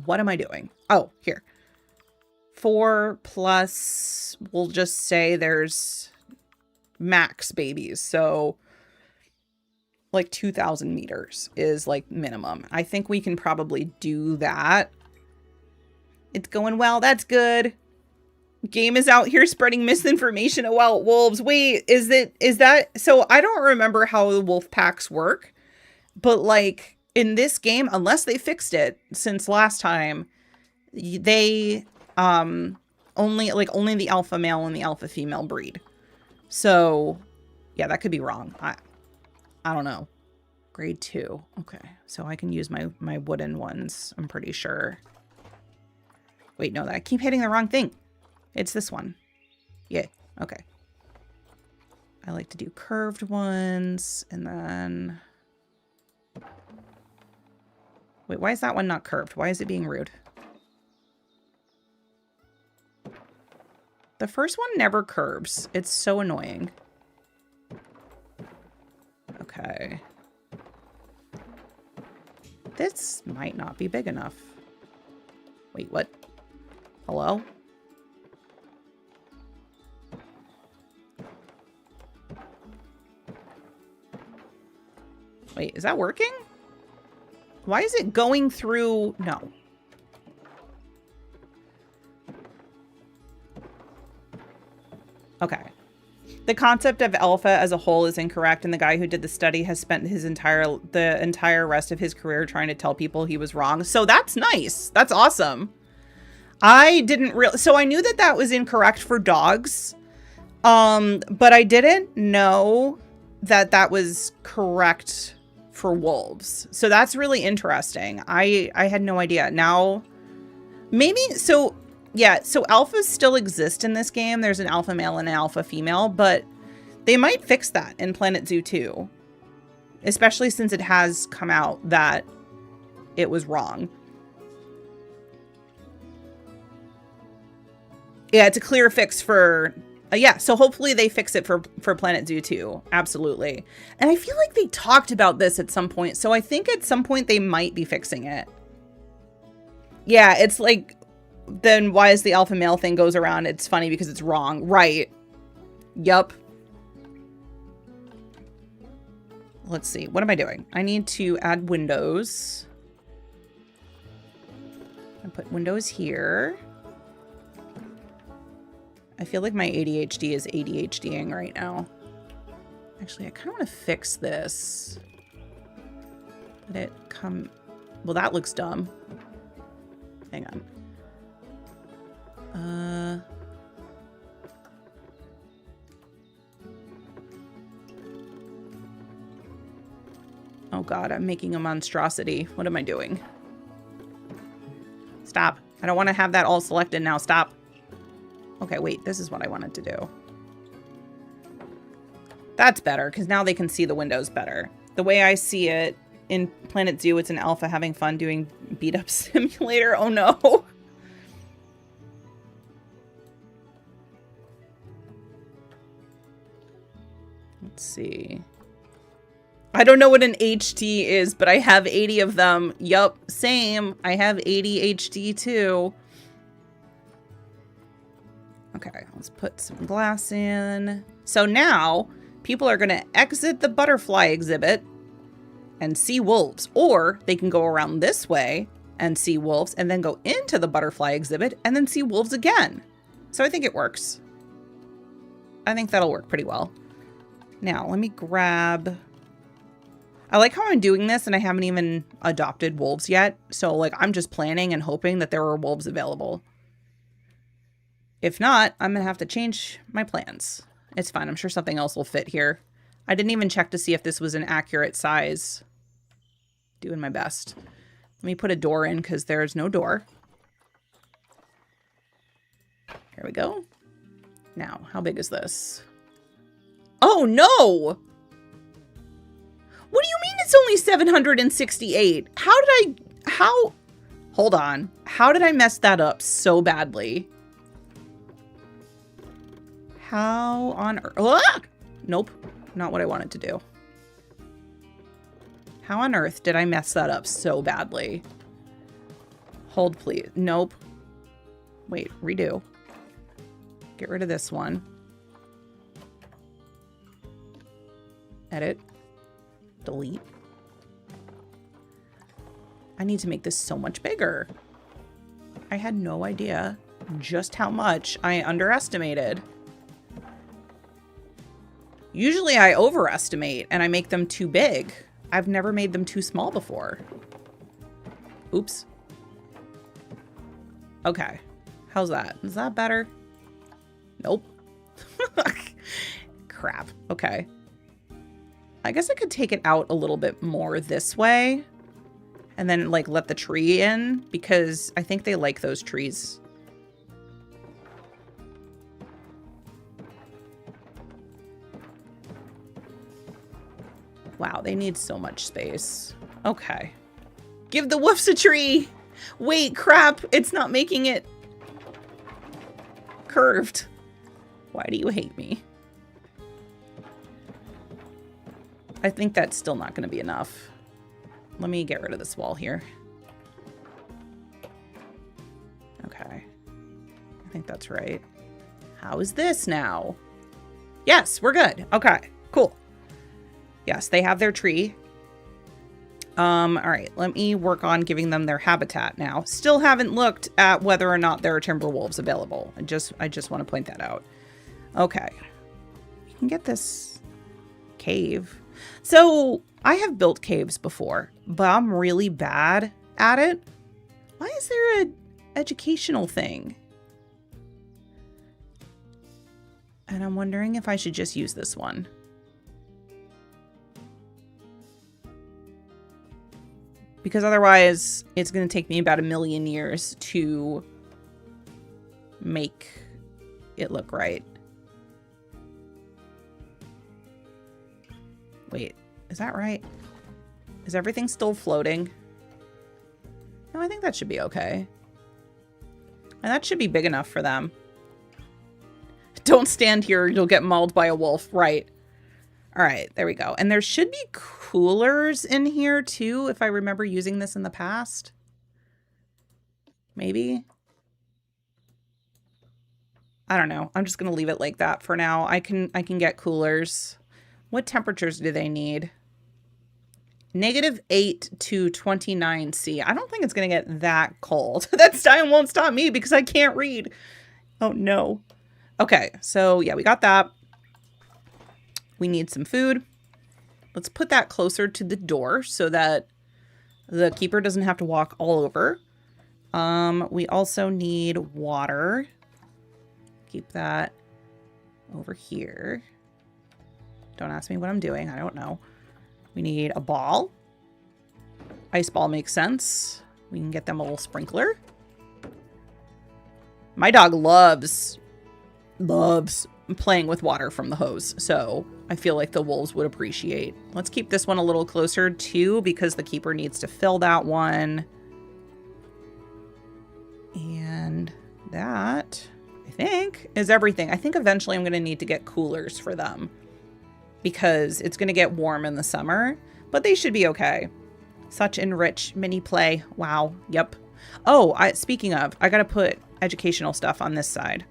What am I doing? Oh, here. 4 plus, we'll just say there's max babies. So like 2,000 meters is like minimum. I think we can probably do that. It's going well. That's good. Game is out here spreading misinformation about wolves. Wait, is that? So I don't remember how the wolf packs work, but like in this game, unless they fixed it since last time, they only the alpha male and the alpha female breed. So yeah, that could be wrong. I don't know. Grade 2. Okay. So I can use my wooden ones, I'm pretty sure. Wait, no, I keep hitting the wrong thing. It's this one. Yeah, okay. I like to do curved ones, and then... Wait, why is that one not curved? Why is it being rude? The first one never curves. It's so annoying. Okay. This might not be big enough. Wait, what? Hello? Wait, is that working? Why is it going through? No. Okay. The concept of alpha as a whole is incorrect, and the guy who did the study has spent the entire rest of his career trying to tell people he was wrong. So that's nice. That's awesome. I didn't so I knew that that was incorrect for dogs. But I didn't know that that was correct for wolves. So that's really interesting. I had no idea. Now, maybe, so yeah, so alphas still exist in this game. There's an alpha male and an alpha female, but they might fix that in Planet Zoo 2. Especially since it has come out that it was wrong. Yeah, it's a clear fix for... yeah, so hopefully they fix it for Planet Zoo 2. Absolutely. And I feel like they talked about this at some point, so I think at some point they might be fixing it. Yeah, it's like, then why is the alpha male thing goes around? It's funny because it's wrong. Right. Yup. Let's see. What am I doing? I need to add windows. I put windows here. I feel like my ADHD is ADHDing right now. Actually, I kind of want to fix this. Let it come... Well, that looks dumb. Hang on. Oh God, I'm making a monstrosity. What am I doing? Stop. I don't want to have that all selected now. Stop. Okay, wait, this is what I wanted to do. That's better, because now they can see the windows better. The way I see it in Planet Zoo, it's an alpha having fun doing beat-up simulator. Oh no. Let's see. I don't know what an HT is, but I have 80 of them. Yup, same. I have ADHD too. Okay, let's put some glass in. So now people are going to exit the butterfly exhibit and see wolves, or they can go around this way and see wolves and then go into the butterfly exhibit and then see wolves again. So I think it works. I think that'll work pretty well. Now let me grab... I like how I'm doing this and I haven't even adopted wolves yet. So like I'm just planning and hoping that there are wolves available. If not, I'm going to have to change my plans. It's fine. I'm sure something else will fit here. I didn't even check to see if this was an accurate size. Doing my best. Let me put a door in because there's no door. Here we go. Now, how big is this? Oh, no! What do you mean it's only 768? Hold on. How did I mess that up so badly? How on earth? Ah! Nope. Not what I wanted to do. How on earth did I mess that up so badly? Hold, please. Nope. Wait, redo. Get rid of this one. Edit. Delete. I need to make this so much bigger. I had no idea just how much I underestimated. Usually I overestimate and I make them too big. I've never made them too small before. Oops. Okay. How's that? Is that better? Nope. Crap. Okay. I guess I could take it out a little bit more this way and then like let the tree in because I think they like those trees Wow, they need so much space. Okay. Give the wolves a tree. Wait, crap. It's not making it curved. Why do you hate me? I think that's still not going to be enough. Let me get rid of this wall here. Okay. I think that's right. How is this now? Yes, we're good. Okay, cool. Yes, they have their tree. All right, let me work on giving them their habitat now. Still haven't looked at whether or not there are timber wolves available. I just want to point that out. Okay. We can get this cave. So I have built caves before, but I'm really bad at it. Why is there an educational thing? And I'm wondering if I should just use this one. Because otherwise, it's going to take me about 1,000,000 years to make it look right. Wait, is that right? Is everything still floating? No, I think that should be okay. And that should be big enough for them. Don't stand here, you'll get mauled by a wolf. Right. All right, there we go. And there should be coolers in here too, if I remember using this in the past. Maybe. I don't know. I'm just going to leave it like that for now. I can get coolers. What temperatures do they need? -8 to 29°C. I don't think it's going to get that cold. That sign won't stop me because I can't read. Oh, no. Okay, so yeah, we got that. We need some food. Let's put that closer to the door so that the keeper doesn't have to walk all over. We also need water. Keep that over here. Don't ask me what I'm doing. I don't know. We need a ball. Ice ball makes sense. We can get them a little sprinkler. My dog loves playing with water from the hose, so I feel like the wolves would appreciate. Let's keep this one a little closer too, because the keeper needs to fill that one. And that, I think, is everything. I think eventually I'm going to need to get coolers for them because it's going to get warm in the summer, but they should be okay. Such enrich mini play. Wow. Yep. Oh, speaking of, I got to put educational stuff on this side.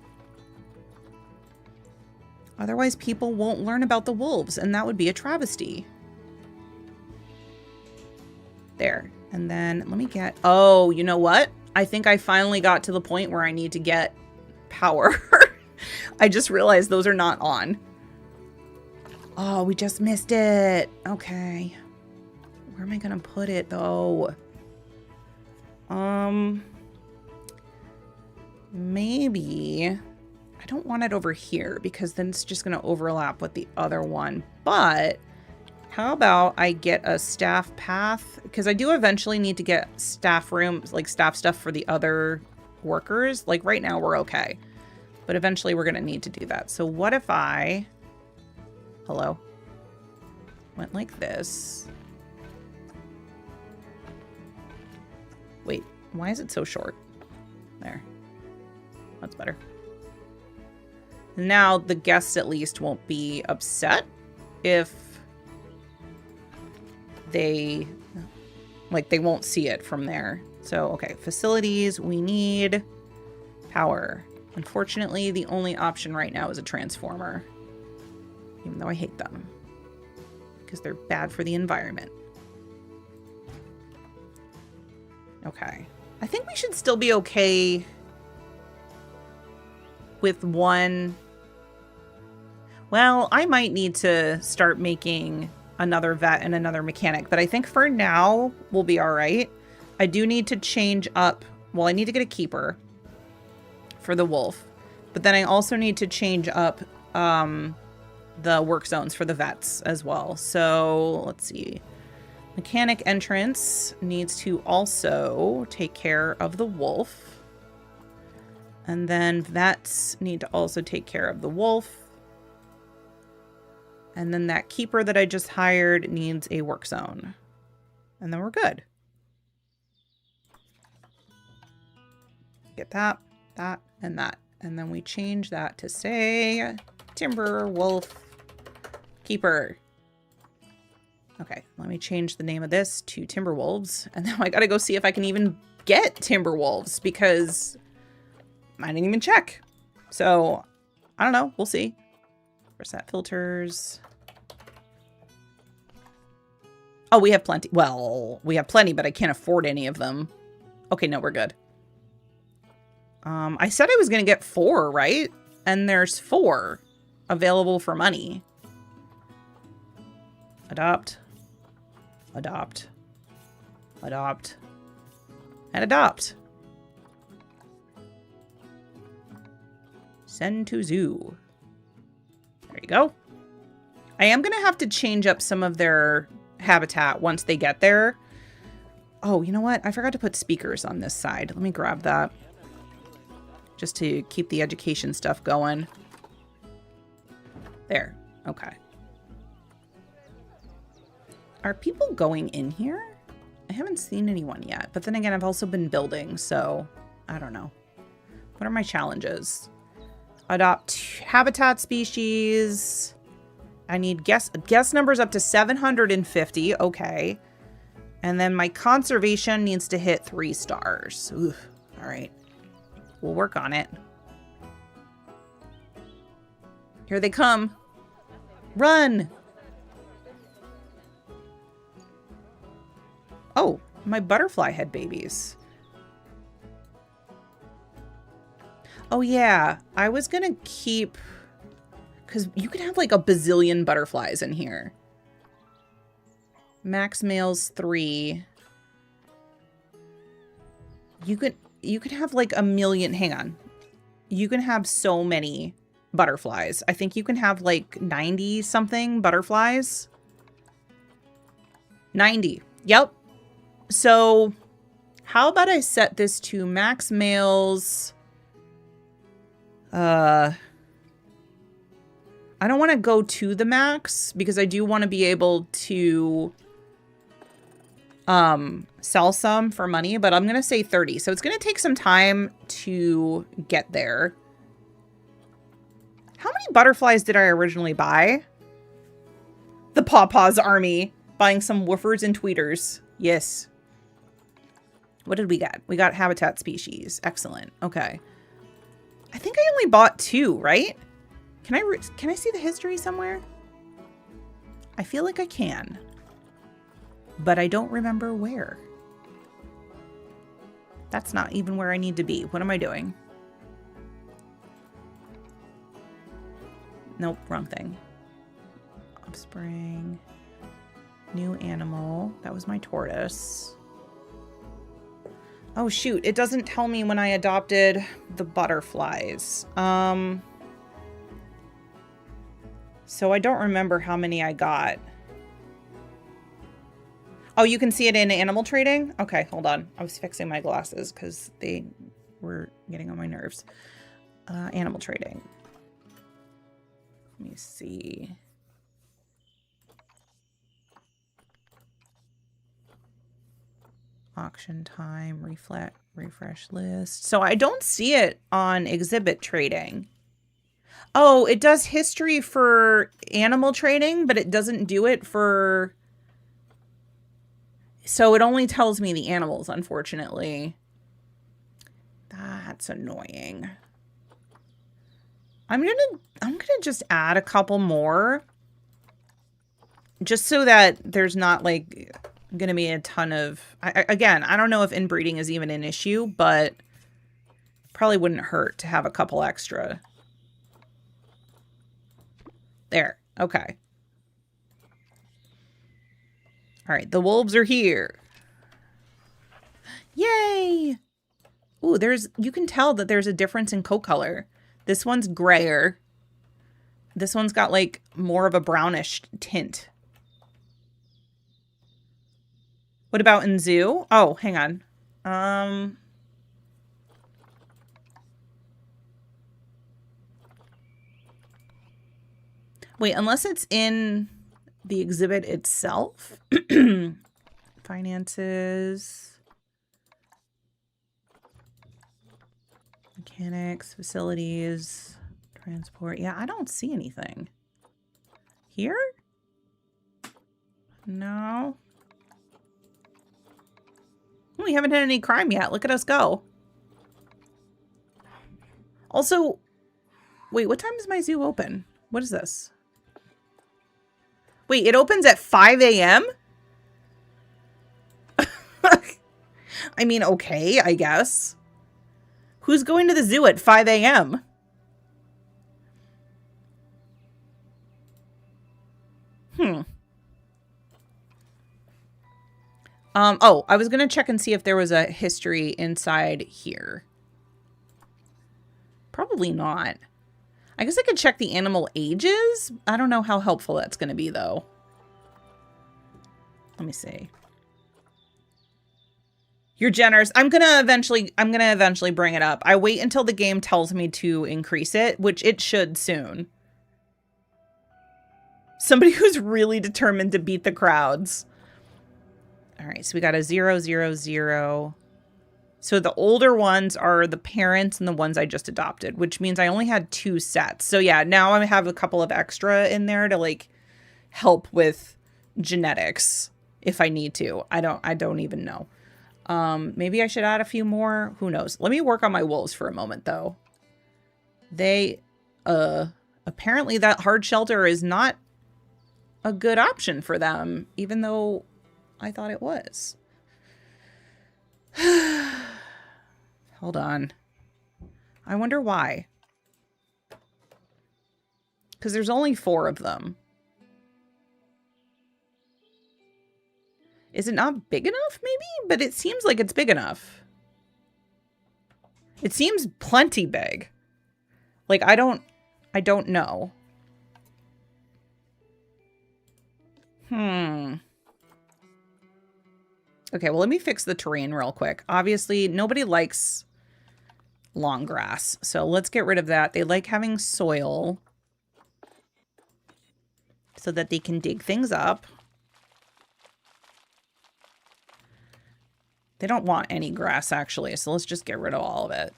Otherwise, people won't learn about the wolves, and that would be a travesty. There. And then let me get... Oh, you know what? I think I finally got to the point where I need to get power. I just realized those are not on. Oh, we just missed it. Okay. Where am I going to put it, though? Maybe... I don't want it over here because then it's just going to overlap with the other one. But how about I get a staff path? Because I do eventually need to get staff rooms, like staff stuff for the other workers. Like right now we're okay. But eventually we're going to need to do that. So what if I... Hello? Went like this. Wait, why is it so short? There. That's better. Now the guests at least won't be upset if they won't see it from there. So, okay, facilities, we need power. Unfortunately, the only option right now is a transformer, even though I hate them because they're bad for the environment. Okay, I think we should still be okay with one. Well, I might need to start making another vet and another mechanic, but I think for now we'll be all right. I do need to change up. Well, I need to get a keeper for the wolf, but then I also need to change up the work zones for the vets as well. So let's see. Mechanic entrance needs to also take care of the wolf. And then vets need to also take care of the wolf. And then that keeper that I just hired needs a work zone. And then we're good. Get that, that, and that. And then we change that to say Timber Wolf Keeper. Okay, let me change the name of this to Timberwolves. And now I gotta go see if I can even get Timberwolves because I didn't even check. So, I don't know. We'll see. Reset filters. Oh, we have plenty. Well, we have plenty, but I can't afford any of them. Okay, no, we're good. I said I was going to get 4, right? And there's 4 available for money. Adopt. Adopt. Adopt. And adopt. Send to zoo. There you go. I am going to have to change up some of their habitat once they get there. Oh, you know what? I forgot to put speakers on this side. Let me grab that. Just to keep the education stuff going. There. Okay. Are people going in here? I haven't seen anyone yet. But then again, I've also been building, so I don't know. What are my challenges? Adopt habitat species. I need guess numbers up to 750. Okay. And then my conservation needs to hit 3 stars. Ooh, all right. We'll work on it. Here they come. Run! Oh, my butterfly had babies. Oh yeah, I was gonna keep... Because you could have like a bazillion butterflies in here. Max males 3. You could have like a million. Hang on. You can have so many butterflies. I think you can have like 90 something butterflies. 90. Yep. So how about I set this to max males? I don't want to go to the max because I do want to be able to sell some for money, but I'm going to say 30. So it's going to take some time to get there. How many butterflies did I originally buy? The Pawpaws Army. Buying some woofers and tweeters. Yes. What did we get? We got habitat species. Excellent. Okay. I think I only bought 2, right? Can I see the history somewhere? I feel like I can. But I don't remember where. That's not even where I need to be. What am I doing? Nope, wrong thing. Offspring. New animal. That was my tortoise. Oh shoot, it doesn't tell me when I adopted the butterflies. So I don't remember how many I got. Oh, you can see it in animal trading? Okay, hold on. I was fixing my glasses because they were getting on my nerves. Animal trading. Let me see. Auction time, refresh list. So I don't see it on exhibit trading. Oh, it does history for animal trading, but it doesn't do it for... So it only tells me the animals, unfortunately. That's annoying. I'm gonna just add a couple more. Just so that there's not like gonna be a ton of... Again, I don't know if inbreeding is even an issue, but probably wouldn't hurt to have a couple extra. There. Okay. All right, the wolves are here. Yay! Ooh, you can tell that there's a difference in coat color. This one's grayer. This one's got like more of a brownish tint. What about in zoo? Oh, hang on. Wait, unless it's in the exhibit itself. Finances. Mechanics, facilities, transport. Yeah, I don't see anything. Here? No. We haven't had any crime yet. Look at us go. Also, wait, what time is my zoo open? What is this? Wait, it opens at 5 a.m.? I mean, okay, I guess. Who's going to the zoo at 5 a.m.? Oh, I was going to check and see if there was a history inside here. Probably not. I guess I could check the animal ages. I don't know how helpful that's going to be, though. Let me see. You're generous. I'm gonna eventually bring it up. I wait until the game tells me to increase it, which it should soon. Somebody who's really determined to beat the crowds. All right, so we got a 0, 0, 0. So the older ones are the parents and the ones I just adopted, which means I only had 2 sets. So yeah, now I have a couple of extra in there to like help with genetics if I need to. I don't even know. Maybe I should add a few more. Who knows? Let me work on my wolves for a moment, though. They, apparently that hard shelter is not a good option for them, even though I thought it was. Hold on. I wonder why. Because there's only 4 of them. Is it not big enough, maybe? But it seems like it's big enough. It seems plenty big. Like, I don't know. Okay, well, let me fix the terrain real quick. Obviously, nobody likes long grass, so let's get rid of that. They like having soil so that they can dig things up. They don't want any grass, actually, so let's just get rid of all of it.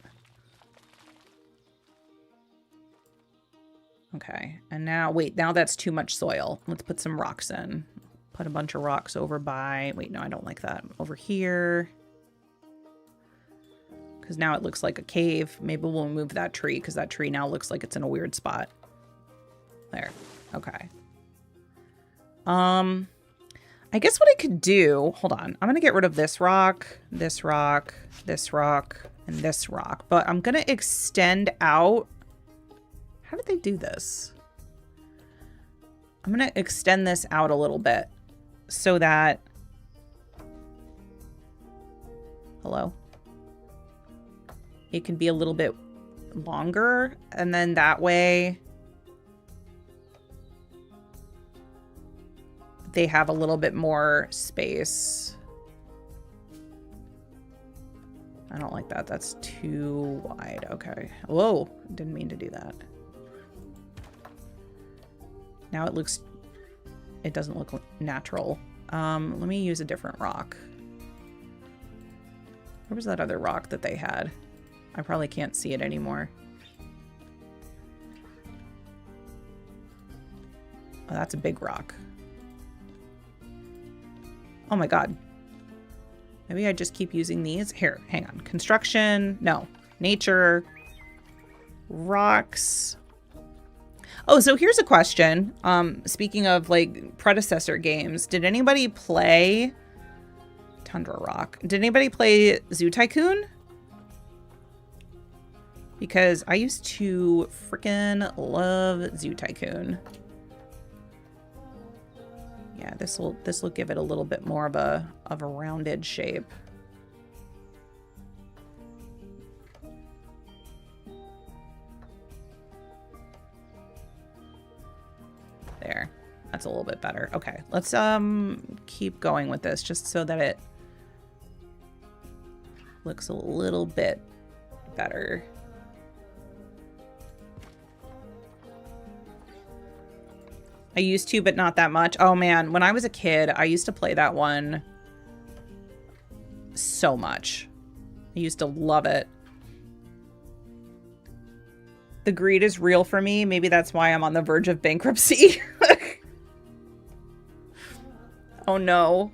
Okay, and now, wait, now that's too much soil. Let's put some rocks in. Put a bunch of rocks over by... Wait, no, I don't like that. Over here. Because now it looks like a cave. Maybe we'll move that tree, because that tree now looks like it's in a weird spot. There. Okay. I guess what I could do... Hold on. I'm going to get rid of this rock, this rock, this rock, and this rock. But I'm going to extend out... How did they do this? I'm going to extend this out a little bit so that... Hello? It can be a little bit longer, and then that way they have a little bit more space. I don't like that. That's too wide. Okay. Whoa. Didn't mean to do that. Now it looks... It doesn't look natural. Let me use a different rock. Where was that other rock that they had? I probably can't see it anymore. Oh, that's a big rock. Oh my god. Maybe I just keep using these. Here, hang on. Construction. No. Nature. Rocks. Oh, so here's a question. Speaking of, like, predecessor games, did anybody play... Tundra Rock. Did anybody play Zoo Tycoon? Because I used to freaking love Zoo Tycoon. Yeah, this will give it a little bit more of a rounded shape. There. That's a little bit better. Okay, let's keep going with this just so that it looks a little bit better. I used to, but not that much. Oh man, when I was a kid, I used to play that one so much. I used to love it. The greed is real for me. Maybe that's why I'm on the verge of bankruptcy. Oh no.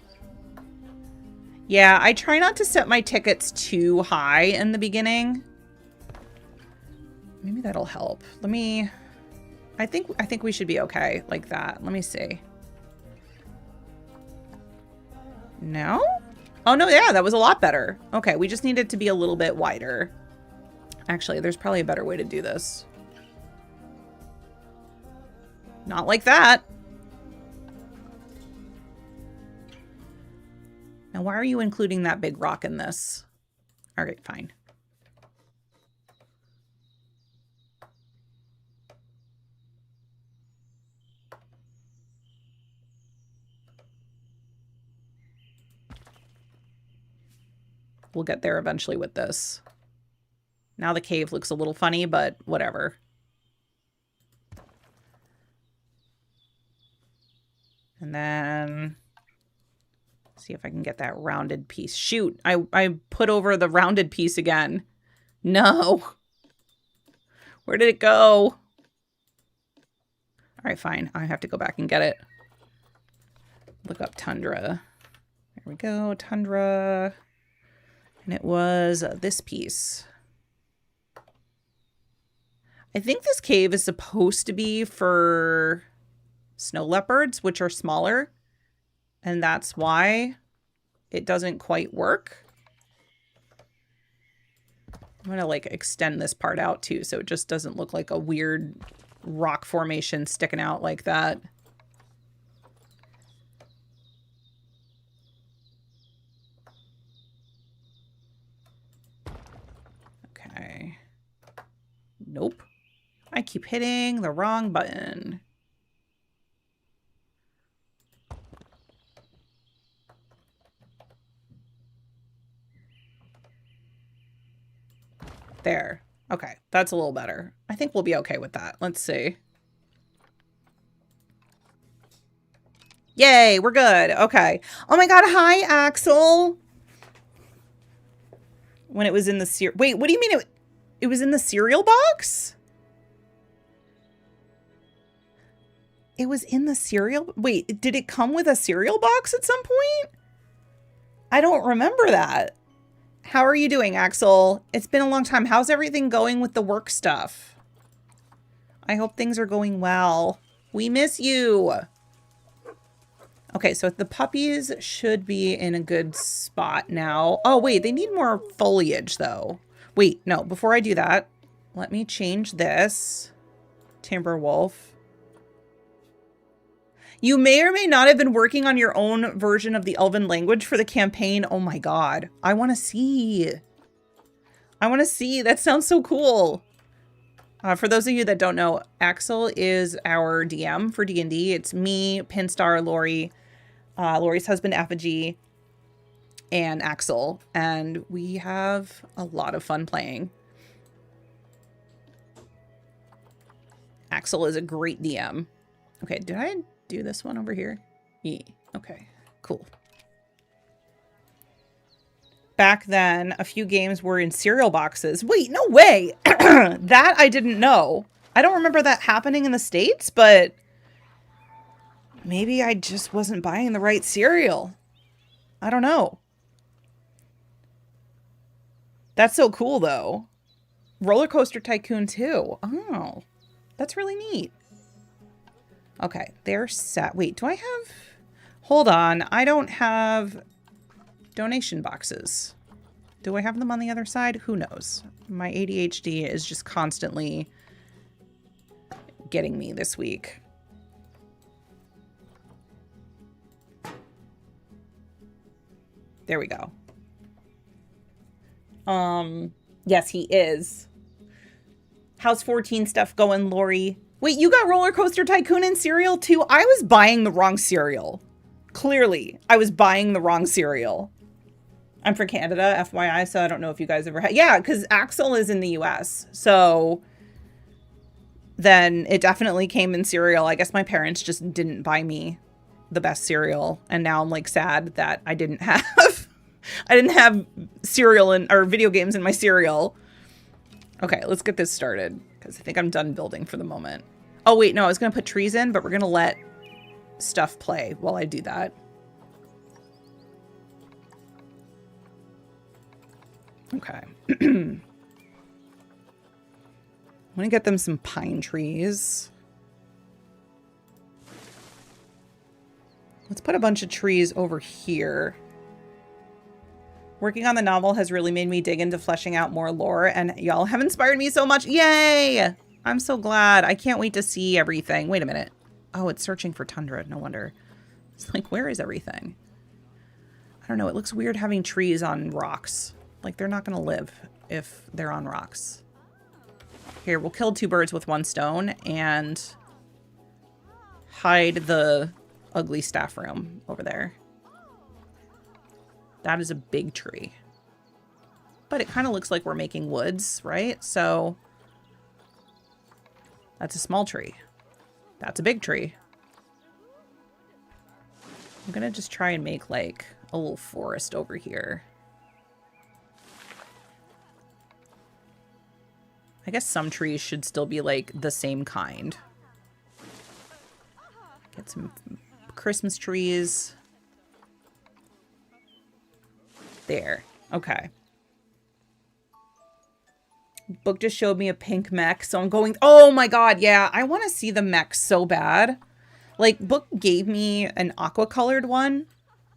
Yeah, I try not to set my tickets too high in the beginning. Maybe that'll help. Let me... I think we should be okay like that. Let me see. No? Oh, no, yeah, that was a lot better. Okay, we just need it to be a little bit wider. Actually, there's probably a better way to do this. Not like that. Now, why are you including that big rock in this? All right, fine. We'll get there eventually with this. Now the cave looks a little funny, but whatever. And then see if I can get that rounded piece. Shoot, I put over the rounded piece again. No. Where did it go? All right, fine. I have to go back and get it. Look up Tundra. There we go, Tundra. And it was this piece. I think this cave is supposed to be for snow leopards, which are smaller. And that's why it doesn't quite work. I'm going to like extend this part out too, so it just doesn't look like a weird rock formation sticking out like that. Okay. Nope. I keep hitting the wrong button. There. Okay, that's a little better. I think we'll be okay with that. Let's see. Yay, we're good. Okay. Oh my god, hi, Axel. When it was in the wait, what do you mean it was in the cereal box? It was in the cereal? Wait, did it come with a cereal box at some point? I don't remember that. How are you doing, Axel? It's been a long time. How's everything going with the work stuff? I hope things are going well. We miss you. Okay, so the puppies should be in a good spot now. Oh, wait, they need more foliage, though. Wait, no, before I do that, let me change this. Timberwolf. You may or may not have been working on your own version of the Elven language for the campaign. Oh my god. I want to see. I want to see. That sounds so cool. For those of you that don't know, Axel is our DM for D&D. It's me, Pinstar, Lori, Lori's husband, Effigy, and Axel. And we have a lot of fun playing. Axel is a great DM. Okay, did I do this one over here? Yeah. Okay, cool. Back then, a few games were in cereal boxes. Wait, no way. That I didn't know. I don't remember that happening in the States, but maybe I just wasn't buying the right cereal. I don't know. That's so cool, though. Roller Coaster Tycoon 2. Oh, that's really neat. Okay, they're set. Wait, do I have... Hold on. I don't have donation boxes. Do I have them on the other side? Who knows? My ADHD is just constantly getting me this week. There we go. Yes, he is. How's 14 stuff going, Lori? Wait, you got Roller Coaster Tycoon and cereal too? I was buying the wrong cereal. Clearly, I was buying the wrong cereal. I'm from Canada, FYI, so I don't know if you guys ever had... Yeah, because Axel is in the US, so... then it definitely came in cereal. I guess my parents just didn't buy me the best cereal, and now I'm like sad that I didn't have I didn't have cereal or video games in my cereal. Okay, let's get this started because I think I'm done building for the moment. Oh wait, no, I was gonna put trees in, but we're gonna let stuff play while I do that. Okay. I'm gonna get them some pine trees. Let's put a bunch of trees over here. Working on the novel has really made me dig into fleshing out more lore, and y'all have inspired me so much. Yay! I'm so glad. I can't wait to see everything. Wait a minute. Oh, it's searching for tundra. No wonder. It's like, where is everything? I don't know. It looks weird having trees on rocks. Like, they're not going to live if they're on rocks. Here, we'll kill 2 birds with 1 stone and hide the ugly staff room over there. That is a big tree. But it kind of looks like we're making woods, right? So that's a small tree. That's a big tree. I'm going to just try and make like a little forest over here. I guess some trees should still be like the same kind. Get some Christmas trees. There. Okay. Book just showed me a pink mech, so I'm going... Oh my god, yeah. I want to see the mech so bad. Like, Book gave me an aqua-colored one,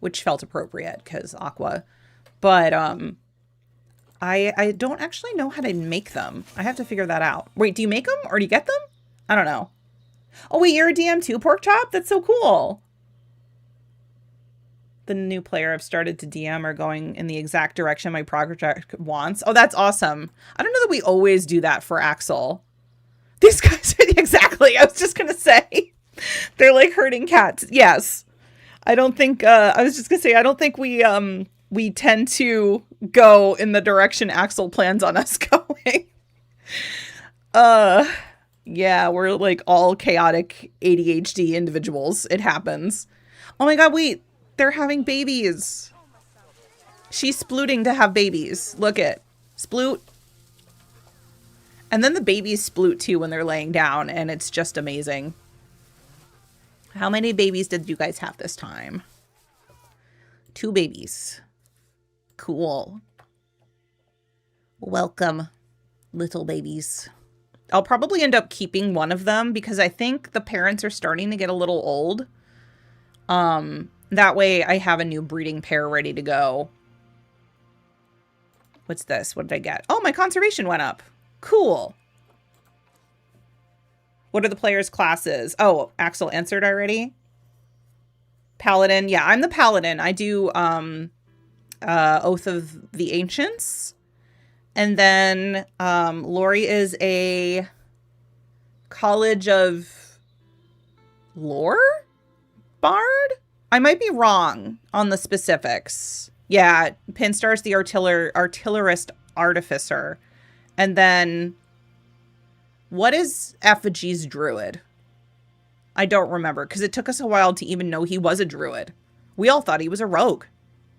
which felt appropriate, because aqua. But, I don't actually know how to make them. I have to figure that out. Wait, do you make them, or do you get them? I don't know. Oh, wait, you're a DM too, Pork Chop? That's so cool. The new player I've started to DM are going in the exact direction my project wants. Oh, that's awesome. I don't know that we always do that for Axel. These guys, exactly. I was just going to say, they're like herding cats. Yes. I don't think, I was just going to say, I don't think we tend to go in the direction Axel plans on us going. Yeah, we're like all chaotic ADHD individuals. It happens. Oh my god, wait. They're having babies. She's splooting to have babies. Look it. Sploot. And then the babies sploot too when they're laying down, and it's just amazing. How many babies did you guys have this time? 2 babies. Cool. Welcome, little babies. I'll probably end up keeping one of them because I think the parents are starting to get a little old. That way I have a new breeding pair ready to go. What's this? What did I get? Oh, my conservation went up. Cool. What are the players' classes? Oh, Axel answered already. Paladin. Yeah, I'm the Paladin. I do Oath of the Ancients. And then Lori is a College of Lore bard? I might be wrong on the specifics. Yeah, Pinstar's the artillerist artificer. And then what is Effigy's druid? I don't remember because it took us a while to even know he was a druid. We all thought he was a rogue.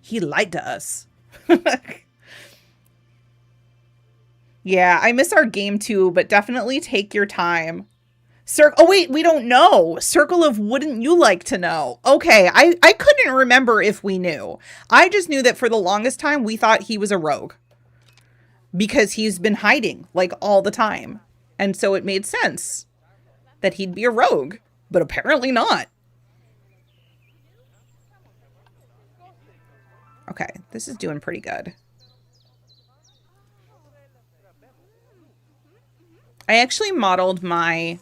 He lied to us. Yeah, I miss our game too, but definitely take your time. Oh, wait, we don't know. Circle of wouldn't you like to know? Okay, I couldn't remember if we knew. I just knew that for the longest time, we thought he was a rogue. Because he's been hiding, like, all the time. And so it made sense that he'd be a rogue. But apparently not. Okay, this is doing pretty good. I actually modeled my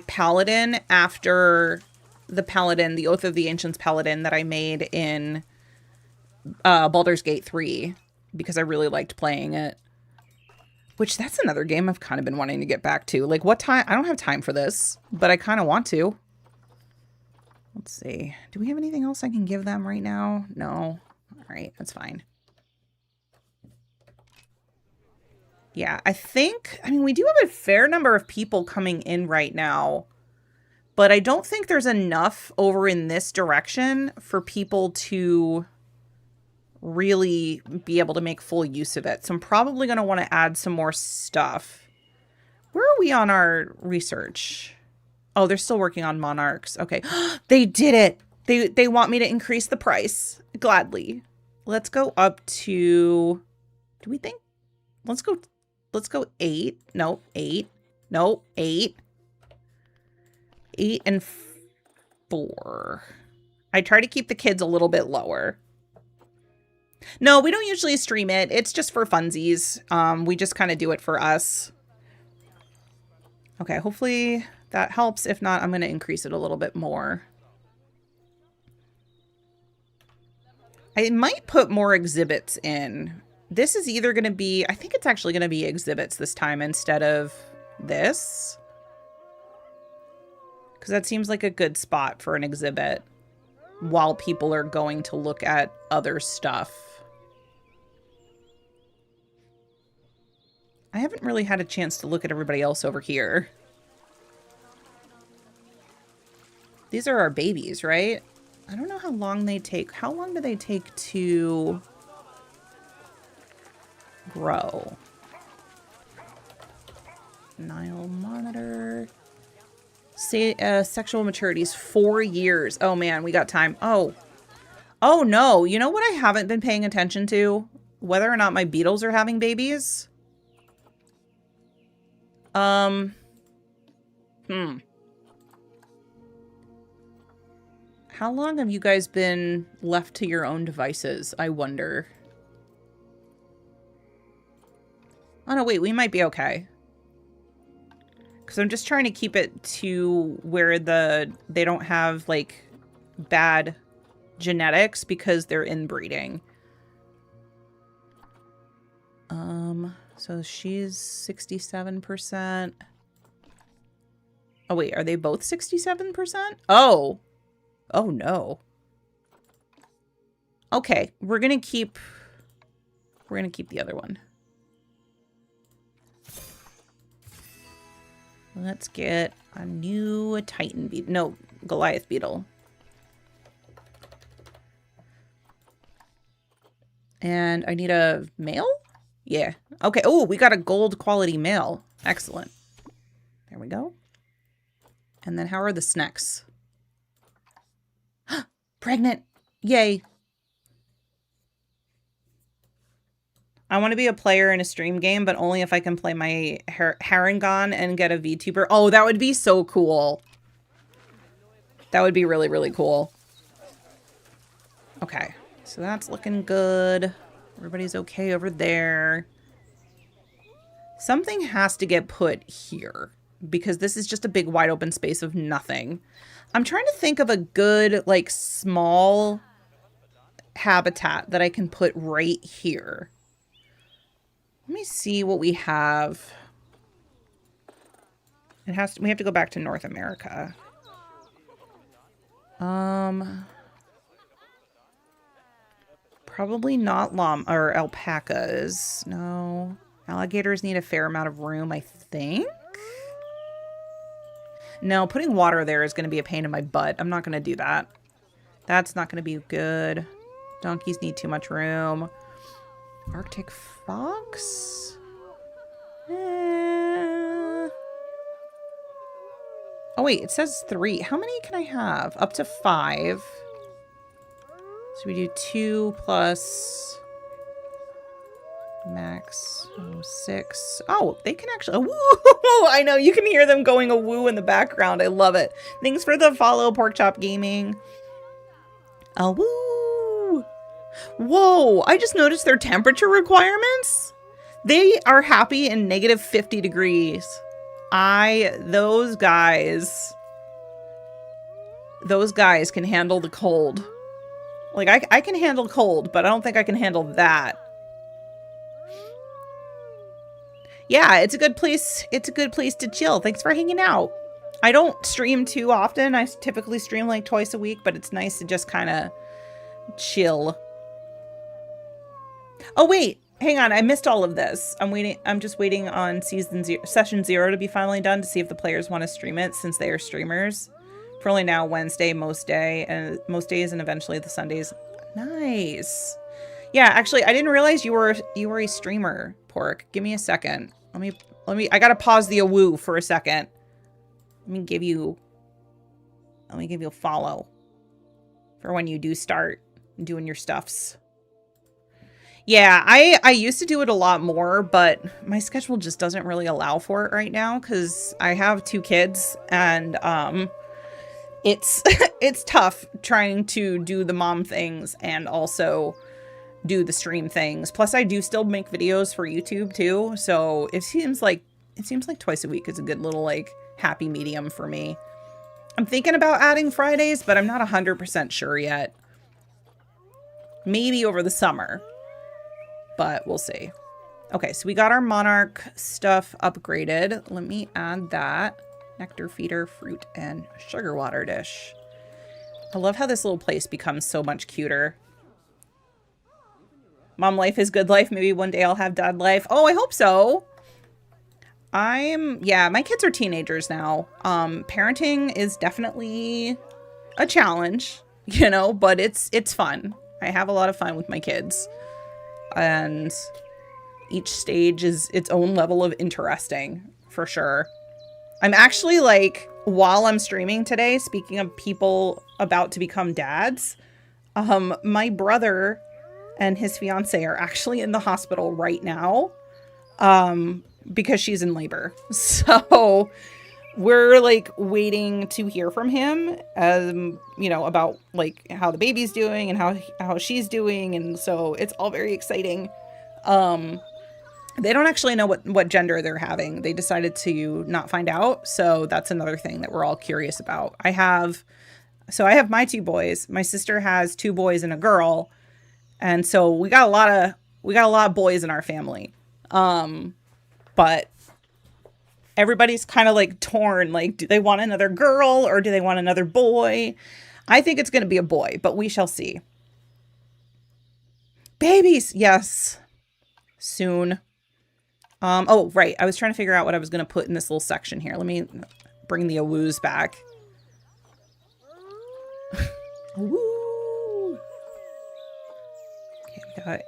paladin after the paladin, the Oath of the Ancients paladin that I made in Baldur's Gate 3 because I really liked playing it. Which, that's another game I've kind of been wanting to get back to. Like, what time? I don't have time for this, but I kind of want to. Let's see. Do we have anything else I can give them right now? No. All right, that's fine. Yeah, I mean, we do have a fair number of people coming in right now, but I don't think there's enough over in this direction for people to really be able to make full use of it. So I'm probably going to want to add some more stuff. Where are we on our research? Oh, they're still working on monarchs. Okay. They did it. They want me to increase the price. Gladly. Let's go up to, do we think? Let's go 8. No, 8. No, 8. 8 and 4. I try to keep the kids a little bit lower. No, we don't usually stream it. It's just for funsies. We just kind of do it for us. Okay, hopefully that helps. If not, I'm going to increase it a little bit more. I might put more exhibits in. This is either going to be, I think it's actually going to be exhibits this time instead of this. Because that seems like a good spot for an exhibit while people are going to look at other stuff. I haven't really had a chance to look at everybody else over here. These are our babies, right? I don't know how long they take. How long do they take to grow? Nile monitor. Say, sexual maturity is 4 years. Oh man, we got time. Oh no. You know what I haven't been paying attention to? Whether or not my beetles are having babies. How long have you guys been left to your own devices, I wonder? Oh no, wait, we might be okay. Because I'm just trying to keep it to where they don't have, like, bad genetics because they're inbreeding. So she's 67%. Oh, wait, are they both 67%? Oh. Oh, no. Okay, we're gonna keep the other one. Let's get a new Titan beetle. No, Goliath beetle. And I need a male? Yeah. Okay. Oh, we got a gold quality male. Excellent. There we go. And then how are the snacks? Pregnant. Yay. I want to be a player in a stream game, but only if I can play my Harengon and get a VTuber. Oh, that would be so cool. That would be really, really cool. Okay. So that's looking good. Everybody's okay over there. Something has to get put here because this is just a big wide open space of nothing. I'm trying to think of a good, like, small habitat that I can put right here. Let me see what we have. We have to go back to North America. Probably not llama or alpacas. No. Alligators need a fair amount of room, I think. No, putting water there is going to be a pain in my butt. I'm not going to do that. That's not going to be good. Donkeys need too much room. Arctic fox? Oh, wait, it says 3. How many can I have? Up to 5. So we do 2 plus max 6. Oh, they can actually. Oh, woo! I know you can hear them going a woo in the background. I love it. Thanks for the follow, Porkchop Gaming. A woo! Whoa! I just noticed their temperature requirements. They are happy in negative 50 degrees. Those guys can handle the cold. Like, I can handle cold, but I don't think I can handle that. Yeah, it's a good place. It's a good place to chill. Thanks for hanging out. I don't stream too often. I typically stream like twice a week, but it's nice to just kind of chill. Oh, wait. hang on, I missed all of this. I'm just waiting on session 0 to be finally done to see if the players want to stream it since they are streamers. For only now Wednesday, most days, and eventually the Sundays. Nice. Yeah, actually, I didn't realize you were a streamer, Pork. Give me a second. Let me. I gotta pause the awoo for a second. Let me give you a follow for when you do start doing your stuffs. Yeah, I used to do it a lot more, but my schedule just doesn't really allow for it right now because I have 2 kids and it's it's tough trying to do the mom things and also do the stream things. Plus I do still make videos for YouTube too, so it seems like twice a week is a good little like happy medium for me. I'm thinking about adding Fridays, but I'm not 100% sure yet. Maybe over the summer. But we'll see. Okay, so we got our Monarch stuff upgraded. Let me add that. Nectar feeder, fruit, and sugar water dish. I love how this little place becomes so much cuter. Mom life is good life. Maybe one day I'll have dad life. Oh, I hope so. Yeah, my kids are teenagers now. Parenting is definitely a challenge, you know, but it's fun. I have a lot of fun with my kids. And each stage is its own level of interesting, for sure. I'm actually like, while I'm streaming today, speaking of people about to become dads, my brother and his fiance are actually in the hospital right now, because she's in labor. So we're like waiting to hear from him, you know, about like how the baby's doing and how she's doing. And so it's all very exciting. They don't actually know what gender they're having. They decided to not find out. So that's another thing that we're all curious about. I have my 2 boys. My sister has 2 boys and a girl. And so we got a lot of boys in our family. But everybody's kind of like torn. Like, do they want another girl or do they want another boy? I think it's going to be a boy, but we shall see. Babies. Yes. Soon. Oh, right. I was trying to figure out what I was going to put in this little section here. Let me bring the awoos back. Awoo. Okay, we got,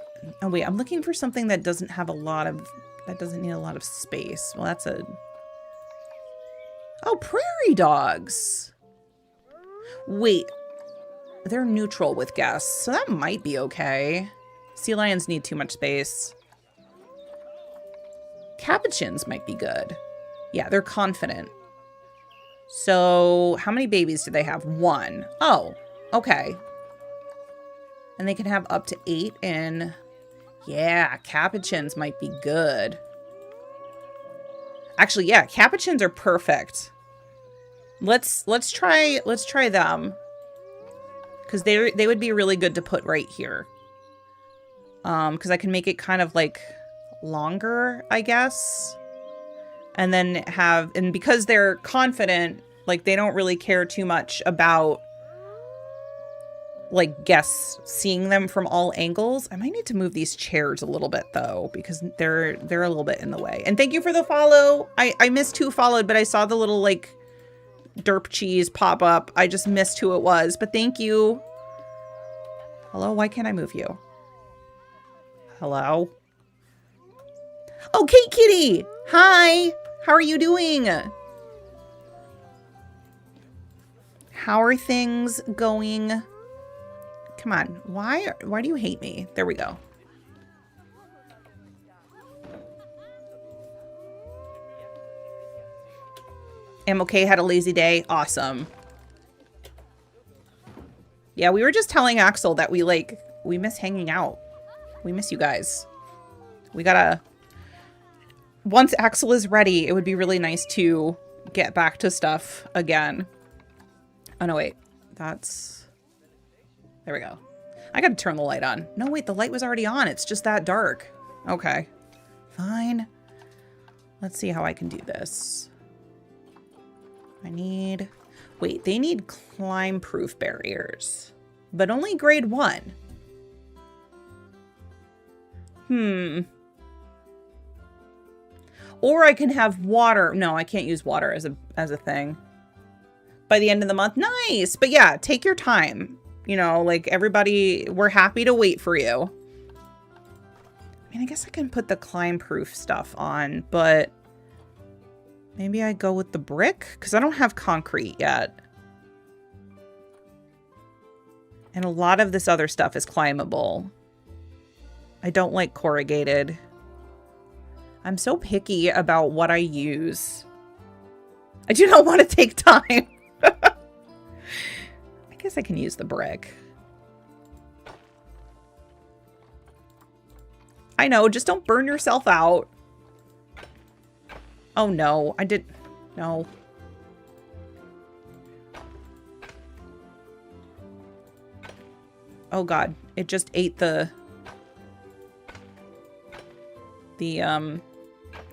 oh wait, I'm looking for something that doesn't need a lot of space. Well, that's oh, prairie dogs. Wait, they're neutral with guests, so that might be okay. Sea lions need too much space. Capuchins might be good. Yeah, they're confident. So how many babies do they have? 1. Oh, okay. And they can have up to 8 in. Yeah, capuchins might be good. Actually, yeah, capuchins are perfect. Let's try them. Because they would be really good to put right here. Because I can make it kind of like longer, I guess. And then and because they're confident, like they don't really care too much about like guests seeing them from all angles. I might need to move these chairs a little bit though, because they're a little bit in the way. And thank you for the follow. I missed who followed, but I saw the little like derp cheese pop up. I just missed who it was, but thank you. Hello, why can't I move you? Hello? Oh, Kate Kitty! Hi! How are you doing? How are things going? Come on. Why do you hate me? There we go. MOK had a lazy day. Awesome. Yeah, we were just telling Axel that we miss hanging out. We miss you guys. We gotta... Once Axel is ready, it would be really nice to get back to stuff again. Oh, no, wait. That's... There we go. I gotta turn the light on. No, wait, the light was already on. It's just that dark. Okay. Fine. Let's see how I can do this. Wait, they need climb-proof barriers. But only grade 1. Or I can have water. No, I can't use water as a thing. By the end of the month. Nice. But yeah, take your time. You know, like everybody, we're happy to wait for you. I mean, I guess I can put the climb proof stuff on, but maybe I go with the brick because I don't have concrete yet. And a lot of this other stuff is climbable. I don't like corrugated. I'm so picky about what I use. I do not want to take time. I guess I can use the brick. I know, just don't burn yourself out. Oh no, I did... No. Oh god, it just ate the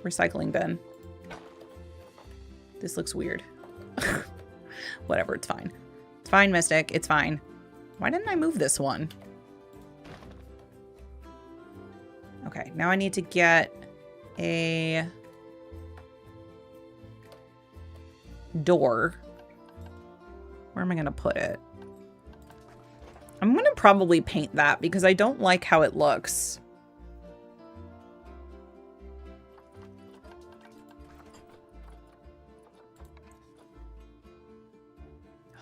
recycling bin. This looks weird. Whatever, it's fine. It's fine, Mystic, it's fine. Why didn't I move this one? Okay, now I need to get a door. Where am I gonna put it? I'm gonna probably paint that because I don't like how it looks.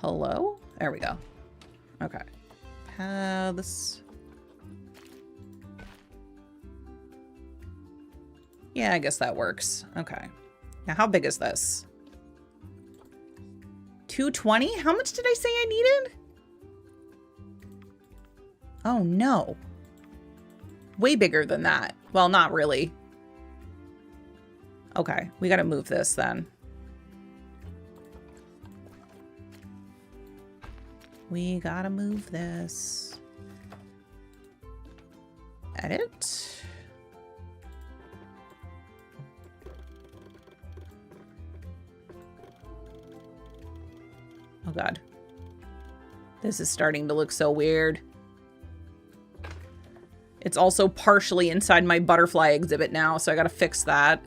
Hello? There we go. Okay. This... Yeah, I guess that works. Okay. Now, how big is this? 220? How much did I say I needed? Oh, no. Way bigger than that. Well, not really. Okay, we gotta move this then. We gotta move this. Edit. Oh god. This is starting to look so weird. It's also partially inside my butterfly exhibit now, so I gotta fix that.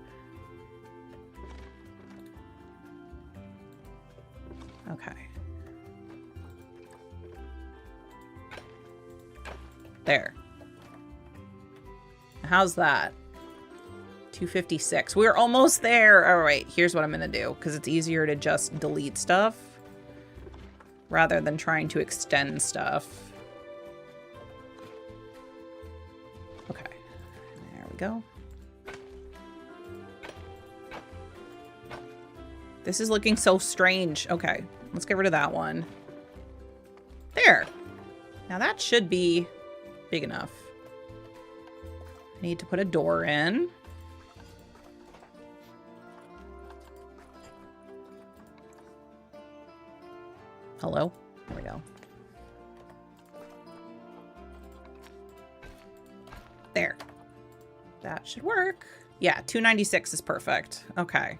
Okay. There. How's that? 256. We're almost there. All right, here's what I'm gonna do, because it's easier to just delete stuff rather than trying to extend stuff. Okay, there we go. This is looking so strange. Okay, let's get rid of that one. There. Now that should be big enough. I need to put a door in. Hello? There we go. There. That should work. Yeah, 296 is perfect. Okay.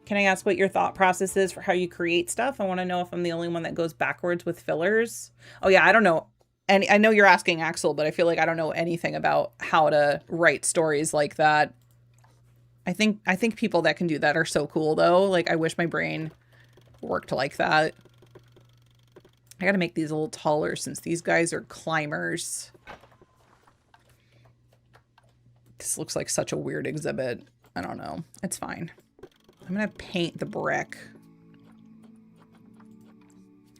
Can I ask what your thought process is for how you create stuff? I want to know if I'm the only one that goes backwards with fillers. Oh yeah, I don't know. And I know you're asking Axel, but I feel like I don't know anything about how to write stories like that. I think people that can do that are so cool though. Like I wish my brain worked like that. I gotta make these a little taller since these guys are climbers. This looks like such a weird exhibit. I don't know. It's fine. I'm gonna paint the brick.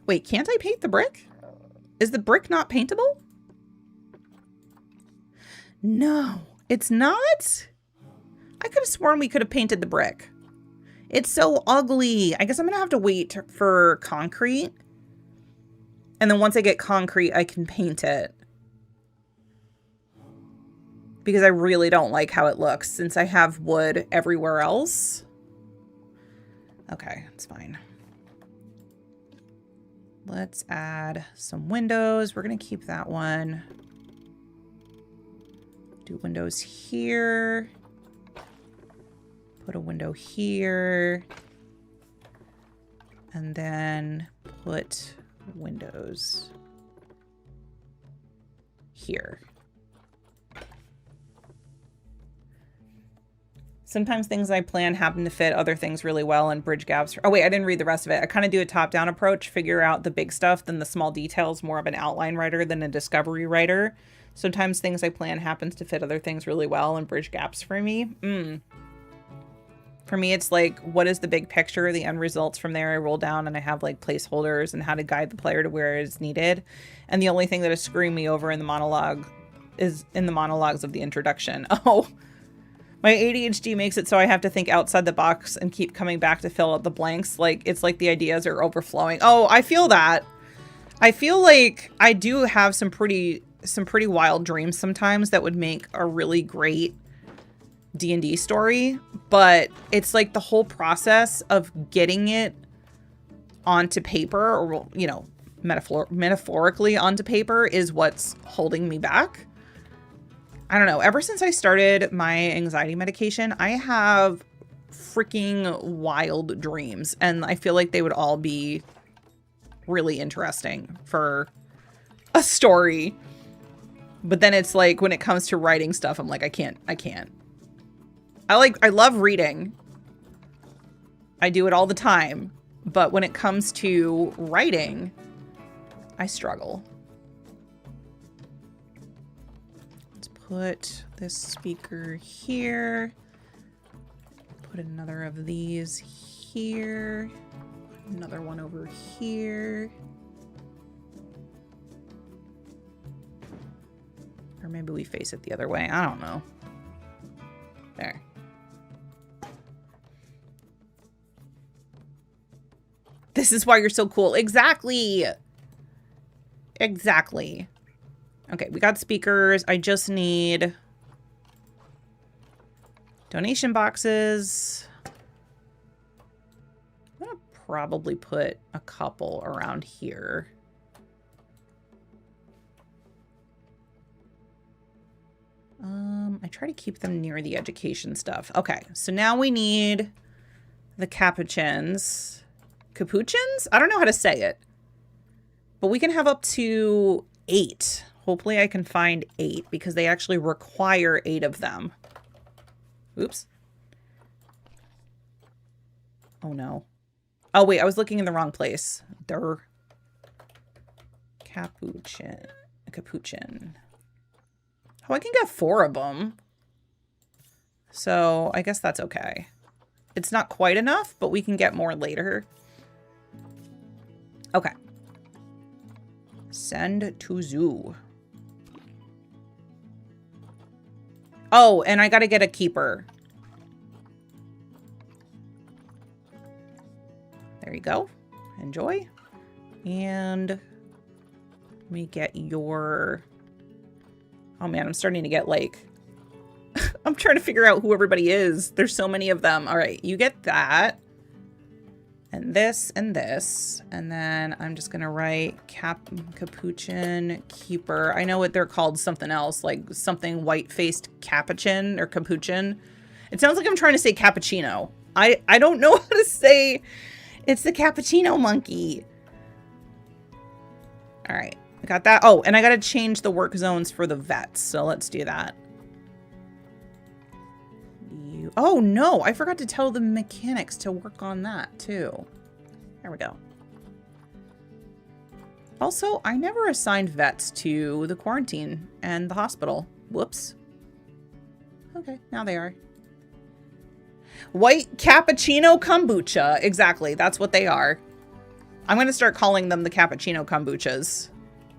Wait, can't I paint the brick? Is the brick not paintable? No, it's not? I could have sworn we could have painted the brick. It's so ugly. I guess I'm gonna have to wait for concrete. And then once I get concrete, I can paint it. Because I really don't like how it looks since I have wood everywhere else. Okay, it's fine. Let's add some windows. We're gonna keep that one. Do windows here. Put a window here. And then put windows here. Sometimes things I plan happen to fit other things really well and bridge gaps. Oh, wait, I didn't read the rest of it. I kind of do a top-down approach, figure out the big stuff, then the small details, more of an outline writer than a discovery writer. Sometimes things I plan happens to fit other things really well and bridge gaps for me. For me, it's like, what is the big picture? The end results from there I roll down and I have like placeholders and how to guide the player to where it is needed. And the only thing that is screwing me over in the monologue is in the monologues of the introduction. Oh, my ADHD makes it so I have to think outside the box and keep coming back to fill out the blanks. Like, it's like the ideas are overflowing. Oh, I feel that. I feel like I do have some pretty wild dreams sometimes that would make a really great D&D story, but it's like the whole process of getting it onto paper, or, you know, metaphorically onto paper, is what's holding me back. I don't know. Ever since I started my anxiety medication, I have freaking wild dreams, and I feel like they would all be really interesting for a story. But then it's like, when it comes to writing stuff, I'm like, I can't. I love reading. I do it all the time. But when it comes to writing, I struggle. Put this speaker here. Put another of these here. Another one over here. Or maybe we face it the other way. I don't know. There. This is why you're so cool. Exactly. Exactly. Okay, we got speakers. I just need donation boxes. I'm gonna probably put a couple around here. I try to keep them near the education stuff. Okay, so now we need the capuchins. Capuchins? I don't know how to say it. But we can have up to 8. Hopefully I can find 8 because they actually require 8 of them. Oops. Oh no. Oh wait, I was looking in the wrong place. Durr. Capuchin. Capuchin. Oh, I can get 4 of them. So I guess that's okay. It's not quite enough, but we can get more later. Okay. Send to zoo. Oh, and I gotta get a keeper. There you go. Enjoy. And let me get your... Oh man, I'm starting to get like... I'm trying to figure out who everybody is. There's so many of them. All right, you get that. And this and this. And then I'm just gonna write capuchin keeper. I know what they're called, something else, like something white-faced capuchin or capuchin. It sounds like I'm trying to say cappuccino. I don't know how to say. It's the cappuccino monkey. All right, I got that. Oh, and I gotta change the work zones for the vets. So let's do that. Oh no, I forgot to tell the mechanics to work on that too. There we go. Also, I never assigned vets to the quarantine and the hospital. Whoops. Okay, now they are. White cappuccino kombucha. Exactly, that's what they are. I'm going to start calling them the cappuccino kombuchas.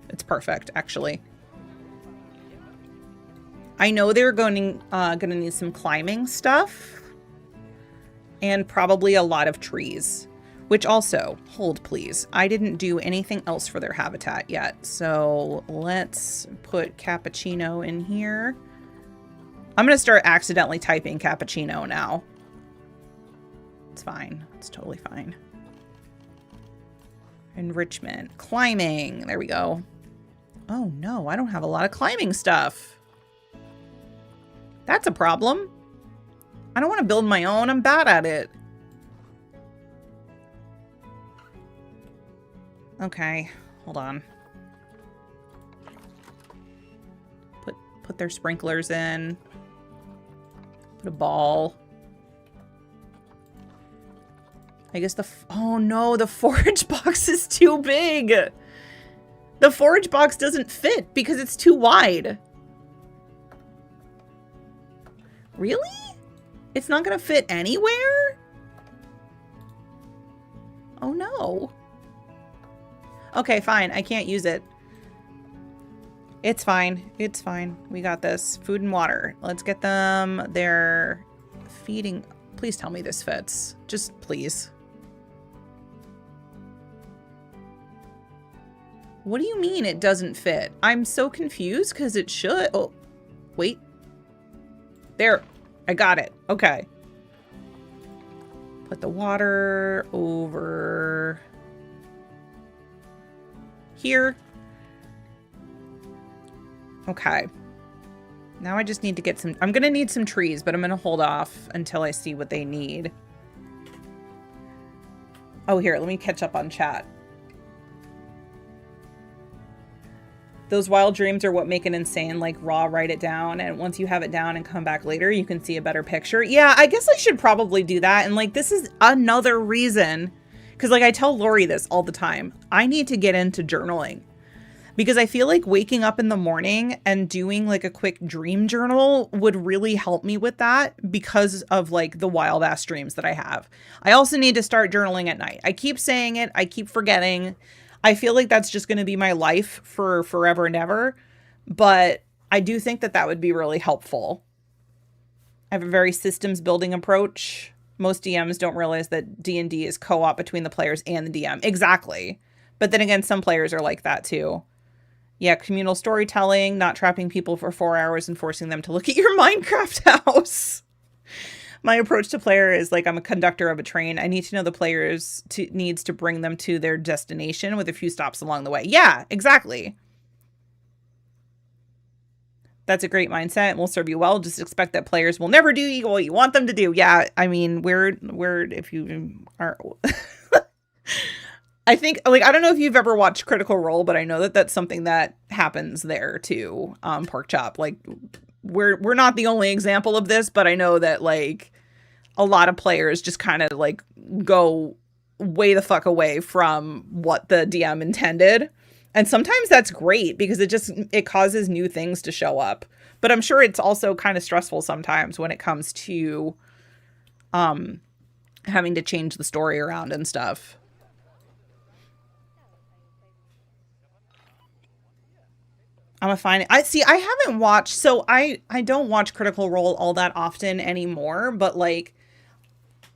It's perfect, actually. I know they're going to need some climbing stuff. And probably a lot of trees. Which also, hold please, I didn't do anything else for their habitat yet. So let's put cappuccino in here. I'm going to start accidentally typing cappuccino now. It's fine. It's totally fine. Enrichment. Climbing. There we go. Oh no, I don't have a lot of climbing stuff. That's a problem. I don't want to build my own. I'm bad at it. Okay, hold on. Put their sprinklers in. Put a ball. I guess oh no, the forage box is too big. The forage box doesn't fit because it's too wide. Really? It's not gonna fit anywhere? Oh no. Okay, fine. I can't use it. It's fine. It's fine. We got this. Food and water. Let's get them their feeding. Please tell me this fits. Just please. What do you mean it doesn't fit? I'm so confused because it should. Oh, wait. There. I got it. Okay. Put the water over here. Okay. Now I just need to get some... I'm going to need some trees, but I'm going to hold off until I see what they need. Oh, here. Let me catch up on chat. Those wild dreams are what make it insane. Like, raw, write it down. And once you have it down and come back later, you can see a better picture. Yeah, I guess I should probably do that. And, like, this is another reason. Because, like, I tell Lori this all the time. I need to get into journaling. Because I feel like waking up in the morning and doing, like, a quick dream journal would really help me with that because of, like, the wild-ass dreams that I have. I also need to start journaling at night. I keep saying it. I keep forgetting. I feel like that's just going to be my life for forever and ever. But I do think that that would be really helpful. I have a very systems building approach. Most DMs don't realize that D&D is co-op between the players and the DM. Exactly. But then again, some players are like that too. Yeah, communal storytelling, not trapping people for 4 hours and forcing them to look at your Minecraft house. My approach to player is like I'm a conductor of a train. I need to know the players needs to bring them to their destination with a few stops along the way. Yeah, exactly. That's a great mindset and will serve you well. Just expect that players will never do what you want them to do. Yeah, I mean, we're if you are... I think, like, I don't know if you've ever watched Critical Role, but I know that that's something that happens there too, Pork Chop. Like, we're not the only example of this, but I know that, like, a lot of players just kind of, like, go way the fuck away from what the DM intended. And sometimes that's great because it causes new things to show up. But I'm sure it's also kind of stressful sometimes when it comes to having to change the story around and stuff. I'm a fine. I haven't watched, so I don't watch Critical Role all that often anymore, but like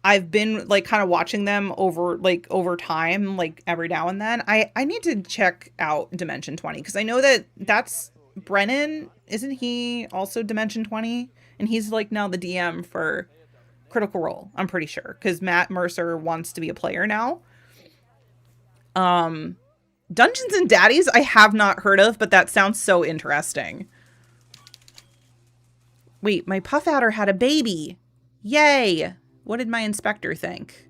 I've been like kind of watching them over time, like every now and then. I need to check out Dimension 20 because I know that's Brennan, isn't he also Dimension 20? And he's like now the DM for Critical Role, I'm pretty sure, because Matt Mercer wants to be a player now. Dungeons and Daddies I have not heard of, but that sounds so interesting. Wait, my Puff Adder had a baby. Yay! What did my inspector think?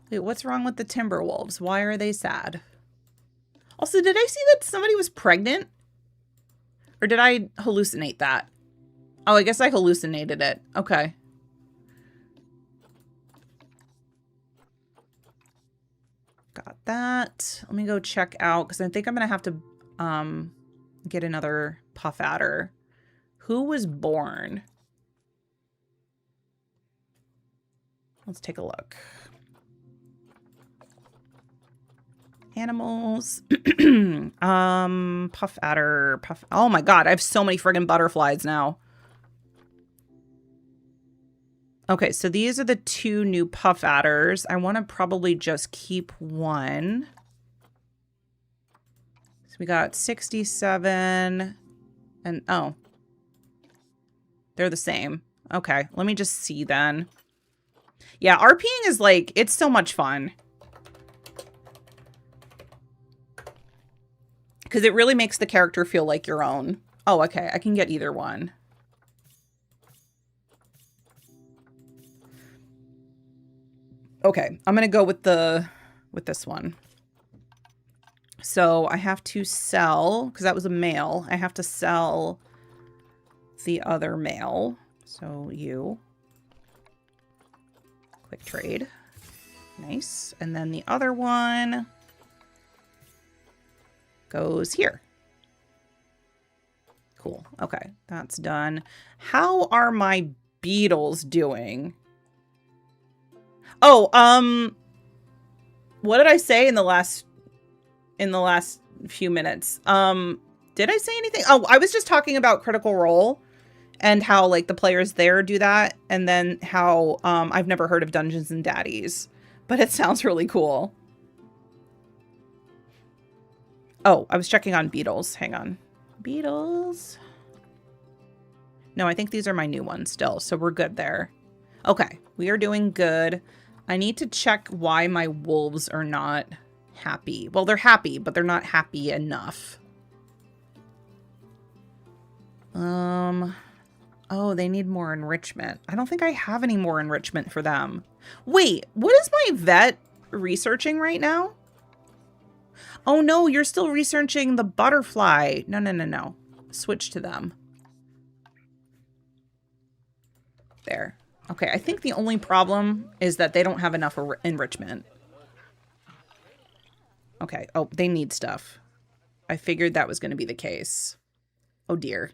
Wait, what's wrong with the Timberwolves? Why are they sad? Also, did I see that somebody was pregnant? Or did I hallucinate that? Oh, I guess I hallucinated it. Okay. Got that. Let me go check out, because I think I'm going to have to get another Puff Adder. Who was born? Let's take a look. Animals. Puff Adder. Oh my god, I have so many friggin' butterflies now. Okay, so these are the 2 new Puff Adders. I want to probably just keep one. So we got 67 and oh. They're the same. Okay, let me just see then. Yeah, RPing is like, it's so much fun. Because it really makes the character feel like your own. Oh, okay, I can get either one. Okay, I'm going to go with this one. So I have to sell, because that was a male, I have to sell the other male. So you. Quick trade. Nice. And then the other one goes here. Cool. Okay, that's done. How are my beetles doing? Oh, what did I say in the last few minutes? Did I say anything? Oh, I was just talking about Critical Role and how like the players there do that, and then how I've never heard of Dungeons and Daddies, but it sounds really cool. Oh, I was checking on beetles. Hang on. Beetles. No, I think these are my new ones still, so we're good there. Okay, we are doing good. I need to check why my wolves are not happy. Well, they're happy, but they're not happy enough. Oh, they need more enrichment. I don't think I have any more enrichment for them. Wait, what is my vet researching right now? Oh no, you're still researching the butterfly. No. Switch to them. There. Okay, I think the only problem is that they don't have enough enrichment. Okay. Oh, they need stuff. I figured that was going to be the case. Oh dear.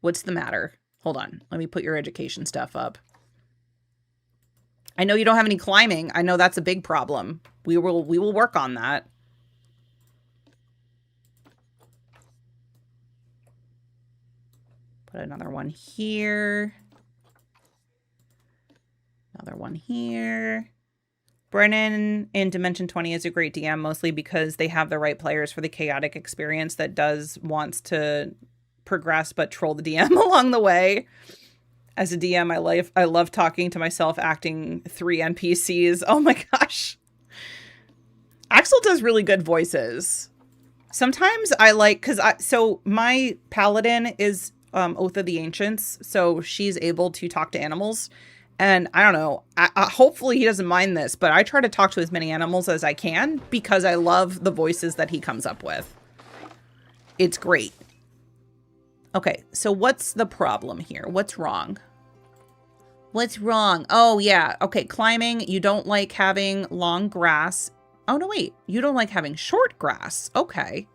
What's the matter? Hold on. Let me put your education stuff up. I know you don't have any climbing. I know that's a big problem. We will work on that. Put another one here. Another one here. Brennan in Dimension 20 is a great DM, mostly because they have the right players for the chaotic experience that wants to progress but troll the DM along the way. As a DM, I love talking to myself, acting 3 NPCs. Oh my gosh. Axel does really good voices. Sometimes I like, so my paladin is Oath of the Ancients, so she's able to talk to animals. And I don't know, hopefully he doesn't mind this, but I try to talk to as many animals as I can because I love the voices that he comes up with. It's great. Okay, so what's the problem here? What's wrong? What's wrong? Oh, yeah. Okay, climbing. You don't like having long grass. Oh, no, wait. You don't like having short grass. Okay.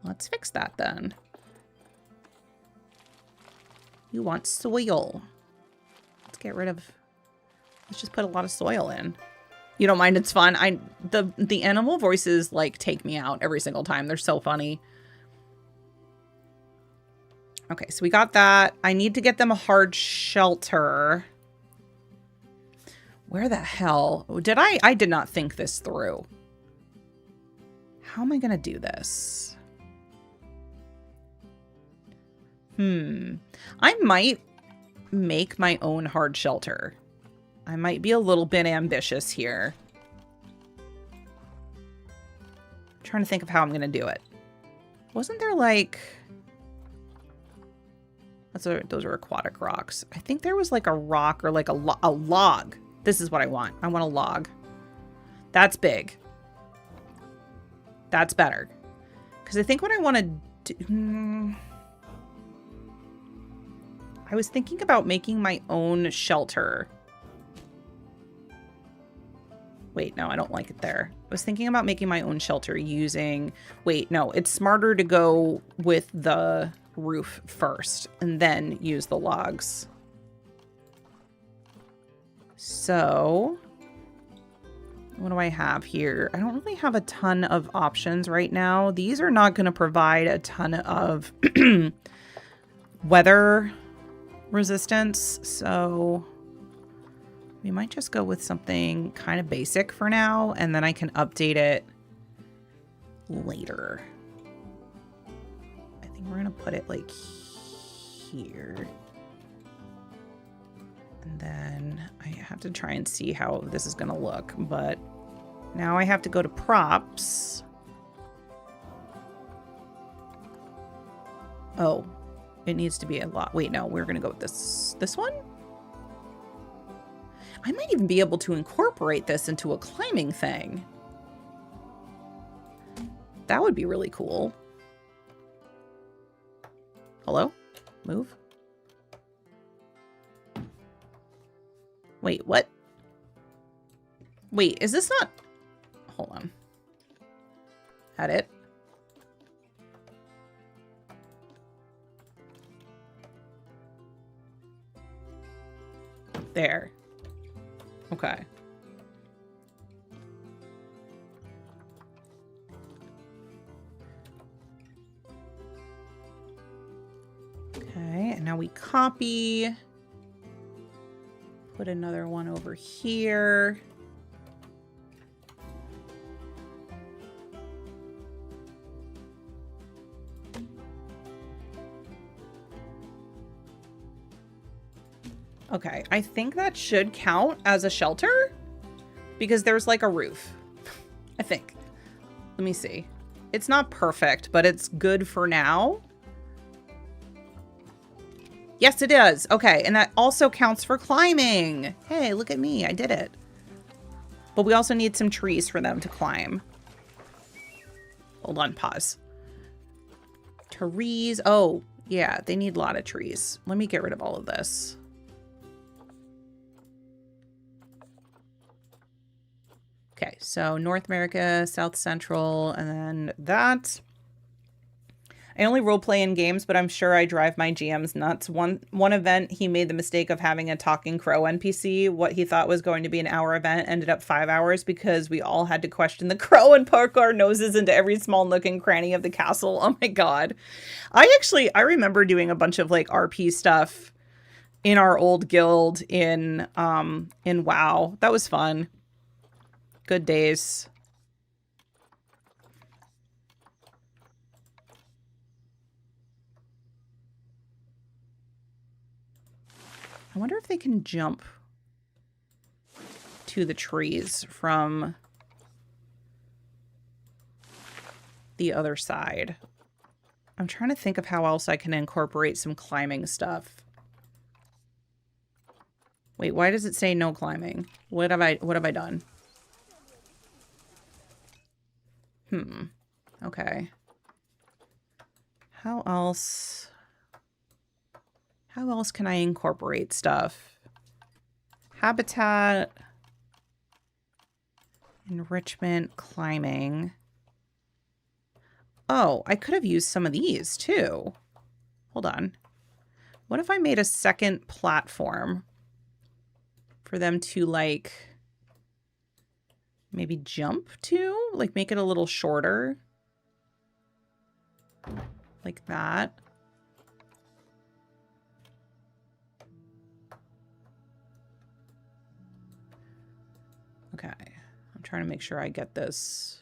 Let's fix that then. You want soil. Let's get rid of... Let's just put a lot of soil in. You don't mind? It's fun. The animal voices, like, take me out every single time. They're so funny. Okay, so we got that. I need to get them a hard shelter. Where the hell? Did I did not think this through. How am I going to do this? I might make my own hard shelter. I might be a little bit ambitious here. I'm trying to think of how I'm going to do it. Wasn't there like... Those are aquatic rocks. I think there was like a rock or like a log. This is what I want. I want a log. That's big. That's better. Because I think what I want to do... I was thinking about making my own shelter. Wait, no, I don't like it there. I was thinking about making my own shelter using... Wait, no, it's smarter to go with the roof first and then use the logs. So, what do I have here? I don't really have a ton of options right now. These are not going to provide a ton of weather resistance, so we might just go with something kind of basic for now, and then I can update it later. I think we're gonna put it like here, and then I have to try and see how this is gonna look, but now I have to go to props. Oh, it needs to be a lot. Wait, no, we're gonna go with this one. I might even be able to incorporate this into a climbing thing. That would be really cool. Hello? Move. Wait, what? Wait, is this not... Hold on. Edit. There. Okay. Okay, and now we copy. Put another one over here. Okay, I think that should count as a shelter because there's like a roof, I think. Let me see. It's not perfect, but it's good for now. Yes, it does. Okay, and that also counts for climbing. Hey, look at me. I did it. But we also need some trees for them to climb. Hold on, pause. Trees. Oh, yeah, they need a lot of trees. Let me get rid of all of this. Okay, so North America, South Central, and then that. I only roleplay in games, but I'm sure I drive my GMs nuts. One event, he made the mistake of having a talking crow NPC. What he thought was going to be an hour event ended up 5 hours because we all had to question the crow and poke our noses into every small nook and cranny of the castle. Oh my god. I remember doing a bunch of like RP stuff in our old guild in WoW. That was fun. Good days. I wonder if they can jump to the trees from the other side. I'm trying to think of how else I can incorporate some climbing stuff. Wait, why does it say no climbing? What have I done? Okay. How else can I incorporate stuff? Habitat, enrichment, climbing. Oh, I could have used some of these too. Hold on. What if I made a second platform for them to like maybe jump to? Like make it a little shorter. Like that. Okay. I'm trying to make sure I get this.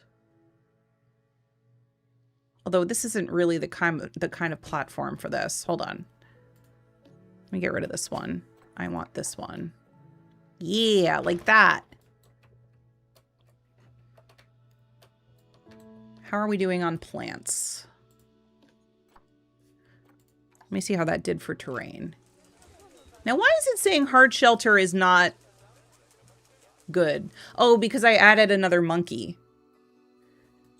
Although this isn't really the kind of platform for this. Hold on. Let me get rid of this one. I want this one. Yeah, like that. How are we doing on plants? Let me see how that did for terrain. Now, why is it saying hard shelter is not good? Oh, because I added another monkey.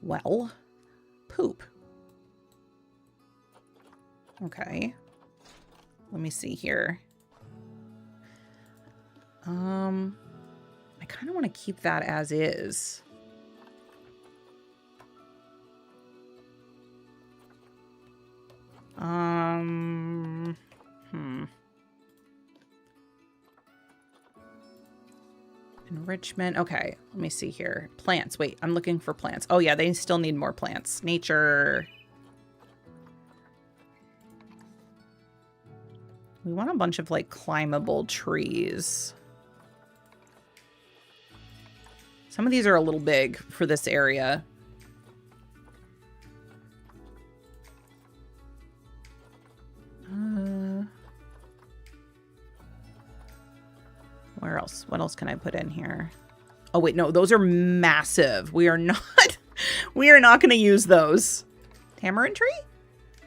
Well, poop. Okay. Let me see here. I kind of want to keep that as is. Enrichment. Okay, let me see here. Plants. Wait, I'm looking for plants. Oh yeah, they still need more plants. Nature. We want a bunch of like climbable trees. Some of these are a little big for this area. Where else? What else can I put in here? Oh wait, no, those are massive. We are not going to use those. Tamarind tree?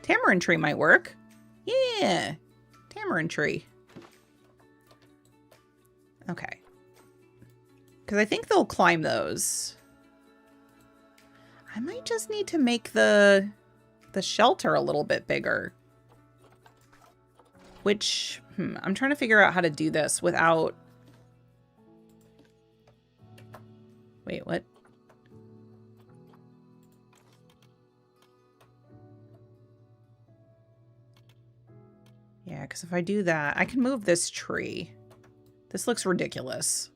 Tamarind tree might work. Yeah. Tamarind tree. Okay. Because I think they'll climb those. I might just need to make the shelter a little bit bigger. Which, I'm trying to figure out how to do this without Wait, what? Yeah, because if I do that, I can move this tree. This looks ridiculous.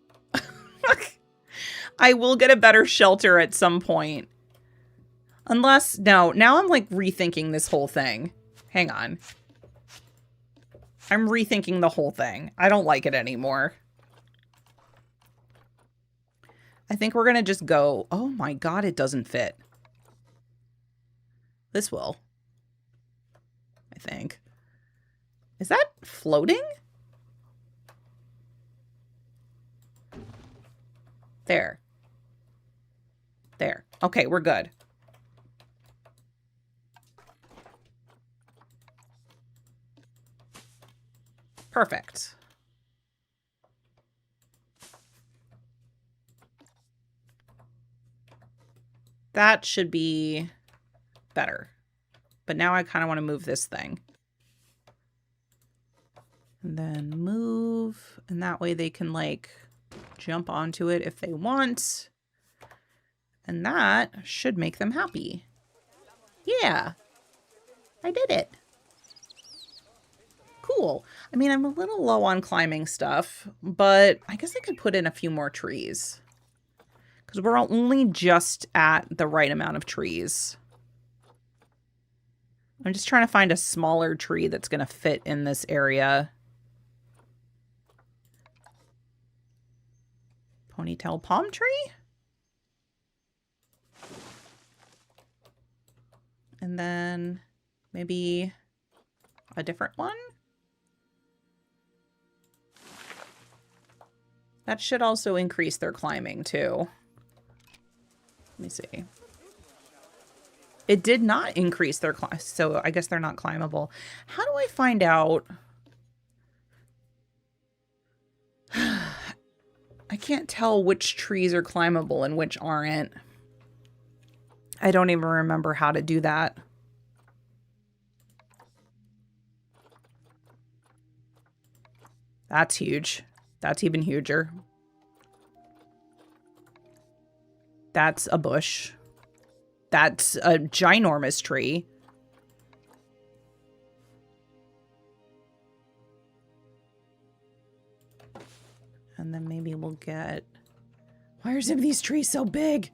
I will get a better shelter at some point. Unless, no, now I'm like rethinking this whole thing. Hang on. I'm rethinking the whole thing. I don't like it anymore. I think we're going to just go, oh my God, it doesn't fit. This will. I think. Is that floating? There. There. Okay, we're good. Perfect. That should be better. But now I kind of want to move this thing. And then move. And that way they can like jump onto it if they want. And that should make them happy. Yeah. I did it. Cool. I mean, I'm a little low on climbing stuff, but I guess I could put in a few more trees. Because we're only just at the right amount of trees. I'm just trying to find a smaller tree that's going to fit in this area. Ponytail palm tree? And then maybe a different one? That should also increase their climbing too. Let me see. It did not increase their climb, so I guess they're not climbable. How do I find out? I can't tell which trees are climbable and which aren't. I don't even remember how to do that. That's huge. That's even huger. That's a bush. That's a ginormous tree. And then maybe we'll get... Why are some of these trees so big?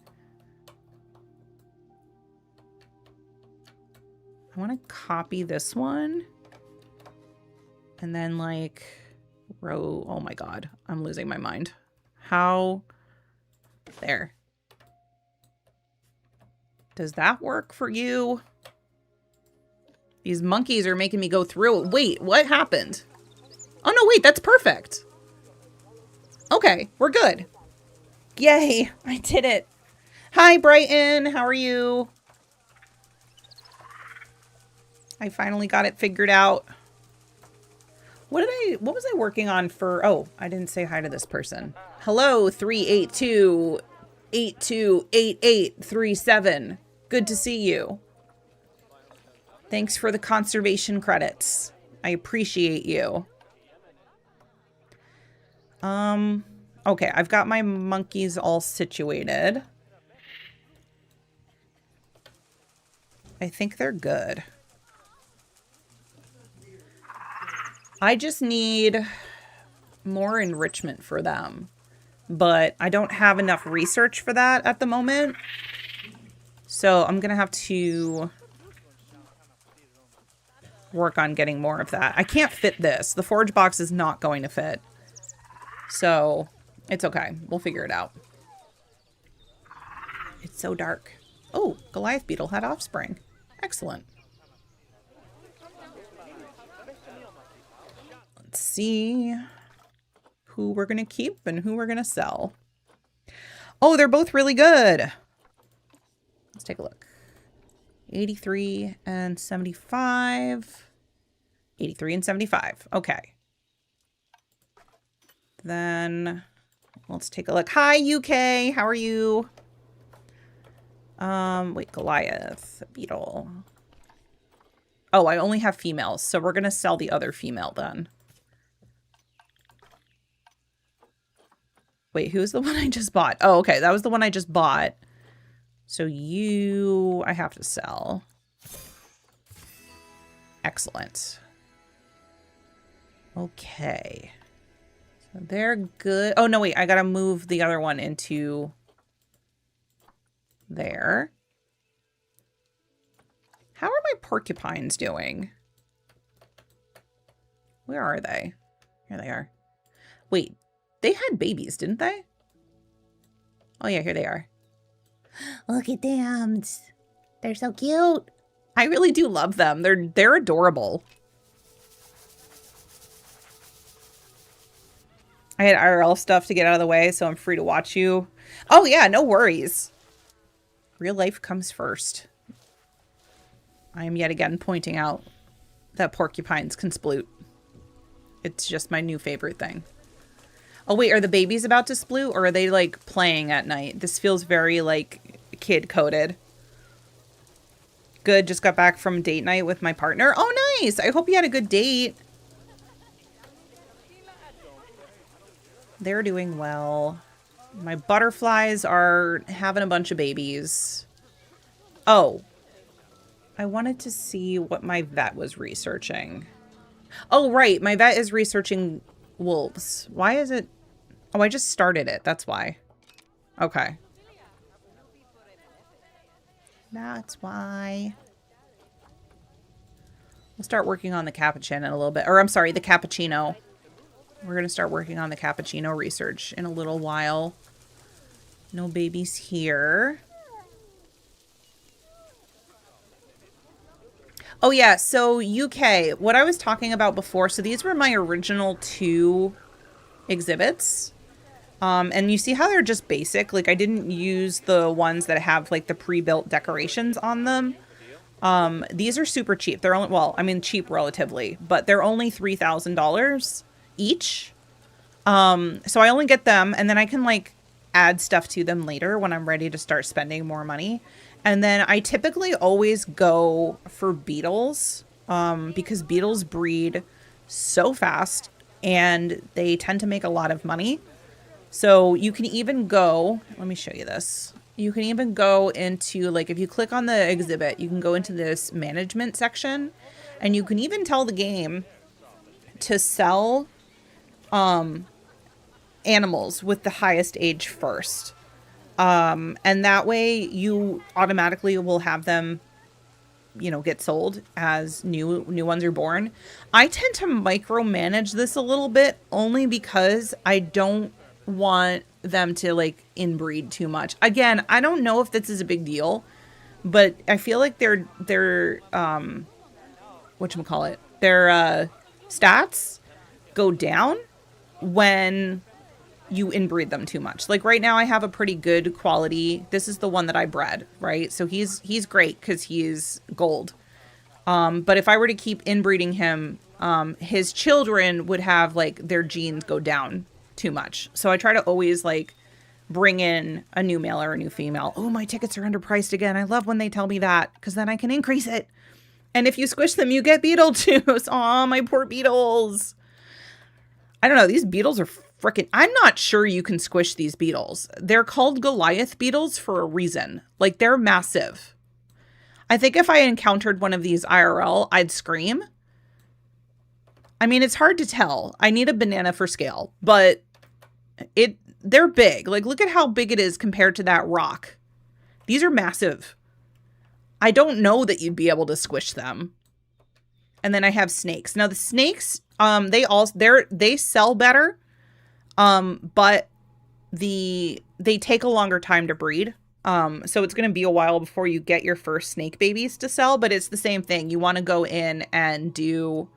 I want to copy this one. And then like... row... Oh my God. I'm losing my mind. How... There. Does that work for you? These monkeys are making me go through it. Wait, what happened? Oh no, wait, that's perfect. Okay, we're good. Yay, I did it. Hi, Brighton. How are you? I finally got it figured out. What was I working on for? Oh, I didn't say hi to this person. Hello, 382-828837. Good to see you. Thanks for the conservation credits. I appreciate you. Okay, I've got my monkeys all situated. I think they're good. I just need more enrichment for them, but I don't have enough research for that at the moment. So I'm going to have to work on getting more of that. I can't fit this. The forage box is not going to fit. So it's okay. We'll figure it out. It's so dark. Oh, Goliath beetle had offspring. Excellent. Let's see who we're going to keep and who we're going to sell. Oh, they're both really good. Let's take a look. 83 and 75. 83 and 75. Okay. Then let's take a look. Hi, UK. How are you? Wait, Goliath, beetle. Oh, I only have females, so we're going to sell the other female then. Wait, who's the one I just bought? Oh, okay. That was the one I just bought. So you, I have to sell. Excellent. Okay. So they're good. Oh, no, wait. I got to move the other one into there. How are my porcupines doing? Where are they? Here they are. Wait, they had babies, didn't they? Oh, yeah, here they are. Look at them. They're so cute. I really do love them. They're adorable. I had IRL stuff to get out of the way, so I'm free to watch you. Oh, yeah, no worries. Real life comes first. I am yet again pointing out that porcupines can sploot. It's just my new favorite thing. Oh, wait, are the babies about to sploot, or are they, like, playing at night? This feels very, like, kid-coded. Good, just got back from date night with my partner. Oh, nice! I hope you had a good date. They're doing well. My butterflies are having a bunch of babies. Oh. I wanted to see what my vet was researching. Oh, right. My vet is researching wolves. Why is it? Oh, I just started it. That's why. Okay. That's why. We'll start working on the capuchin in a little bit. Or I'm sorry, the cappuccino. We're going to start working on the cappuccino research in a little while. No babies here. Oh, yeah. So UK, what I was talking about before. So these were my original 2 exhibits. And you see how they're just basic. Like, I didn't use the ones that have, like, the pre-built decorations on them. These are super cheap. They're only, well, I mean, cheap relatively, but they're only $3,000 each. So I only get them, and then I can, like, add stuff to them later when I'm ready to start spending more money. And then I typically always go for beetles, because beetles breed so fast and they tend to make a lot of money. So you can even go, let me show you this. You can even go into, like, if you click on the exhibit, you can go into this management section, and you can even tell the game to sell animals with the highest age first. And that way you automatically will have them, you know, get sold as new ones are born. I tend to micromanage this a little bit only because I don't want them to, like, inbreed too much. Again, I don't know if this is a big deal, but I feel like their whatchamacallit, their stats go down when you inbreed them too much. Like right now I have a pretty good quality. This is the one that I bred, right? So he's great because he's gold. But if I were to keep inbreeding him, his children would have, like, their genes go down too much. So I try to always, like, bring in a new male or a new female. Oh, my tickets are underpriced again. I love when they tell me that, because then I can increase it. And if you squish them, you get Beetlejuice. Aw, my poor beetles. I don't know. These beetles are freaking... I'm not sure you can squish these beetles. They're called Goliath beetles for a reason. Like, they're massive. I think if I encountered one of these IRL, I'd scream. I mean, it's hard to tell. I need a banana for scale, but they're big. Like, look at how big it is compared to that rock. These are massive. I don't know that you'd be able to squish them. And then I have snakes. Now the snakes, they sell better, but they take a longer time to breed. So it's going to be a while before you get your first snake babies to sell, but it's the same thing. You want to go in and do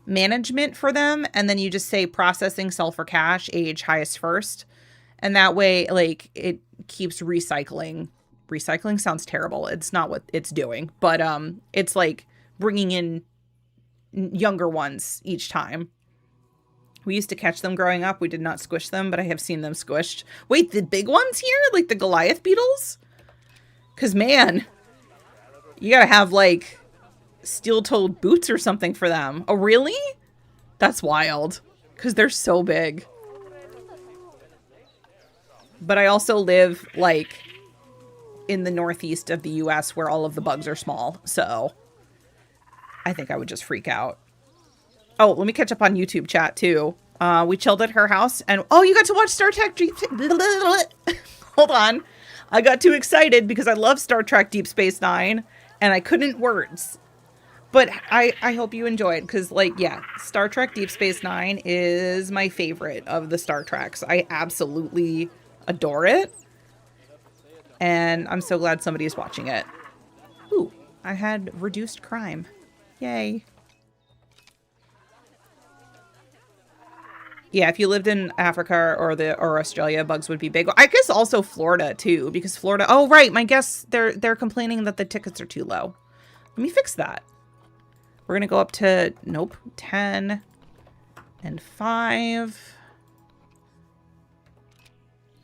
management for them, and then you just say processing, sell for cash, age highest first. And that way, like, it keeps recycling. Recycling sounds terrible. It's not what it's doing, but it's like bringing in younger ones each time. We used to catch them growing up. We did not squish them, but I have seen them squished. Wait, the big ones here? Like the Goliath beetles? Because, man, you gotta have, like, steel-toed boots or something for them. Oh, really? That's wild. Because they're so big. But I also live, like, in the northeast of the US where all of the bugs are small. So I think I would just freak out. Oh, let me catch up on YouTube chat, too. We chilled at her house. And, oh, you got to watch Star Trek Deep... Hold on. I got too excited because I love Star Trek Deep Space Nine. And I couldn't words. But I hope you enjoyed, because, like, yeah, Star Trek Deep Space Nine is my favorite of the Star Treks. I absolutely adore it. And I'm so glad somebody is watching it. Ooh, I had reduced crime. Yay. Yeah, if you lived in Africa or Australia, bugs would be big. I guess also Florida, too, because Florida... Oh, right, my guess, they're complaining that the tickets are too low. Let me fix that. We're going to go up to, nope, 10 and 5.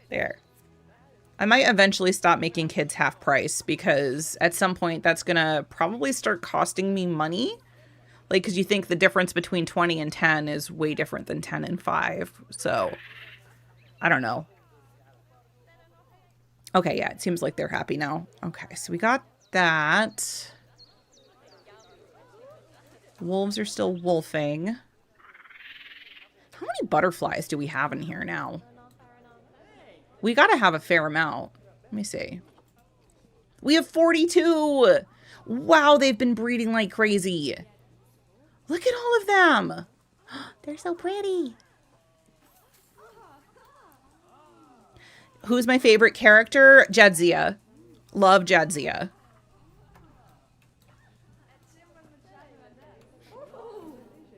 There. I might eventually stop making kids half price because at some point that's going to probably start costing me money. Like, because you think the difference between 20 and 10 is way different than 10 and 5. So, I don't know. Okay, yeah, it seems like they're happy now. Okay, so we got that. Wolves are still wolfing. How many butterflies do we have in here now? We gotta have a fair amount. Let me see. We have 42! Wow, they've been breeding like crazy. Look at all of them. They're so pretty. Who's my favorite character? Jadzia. Love Jadzia.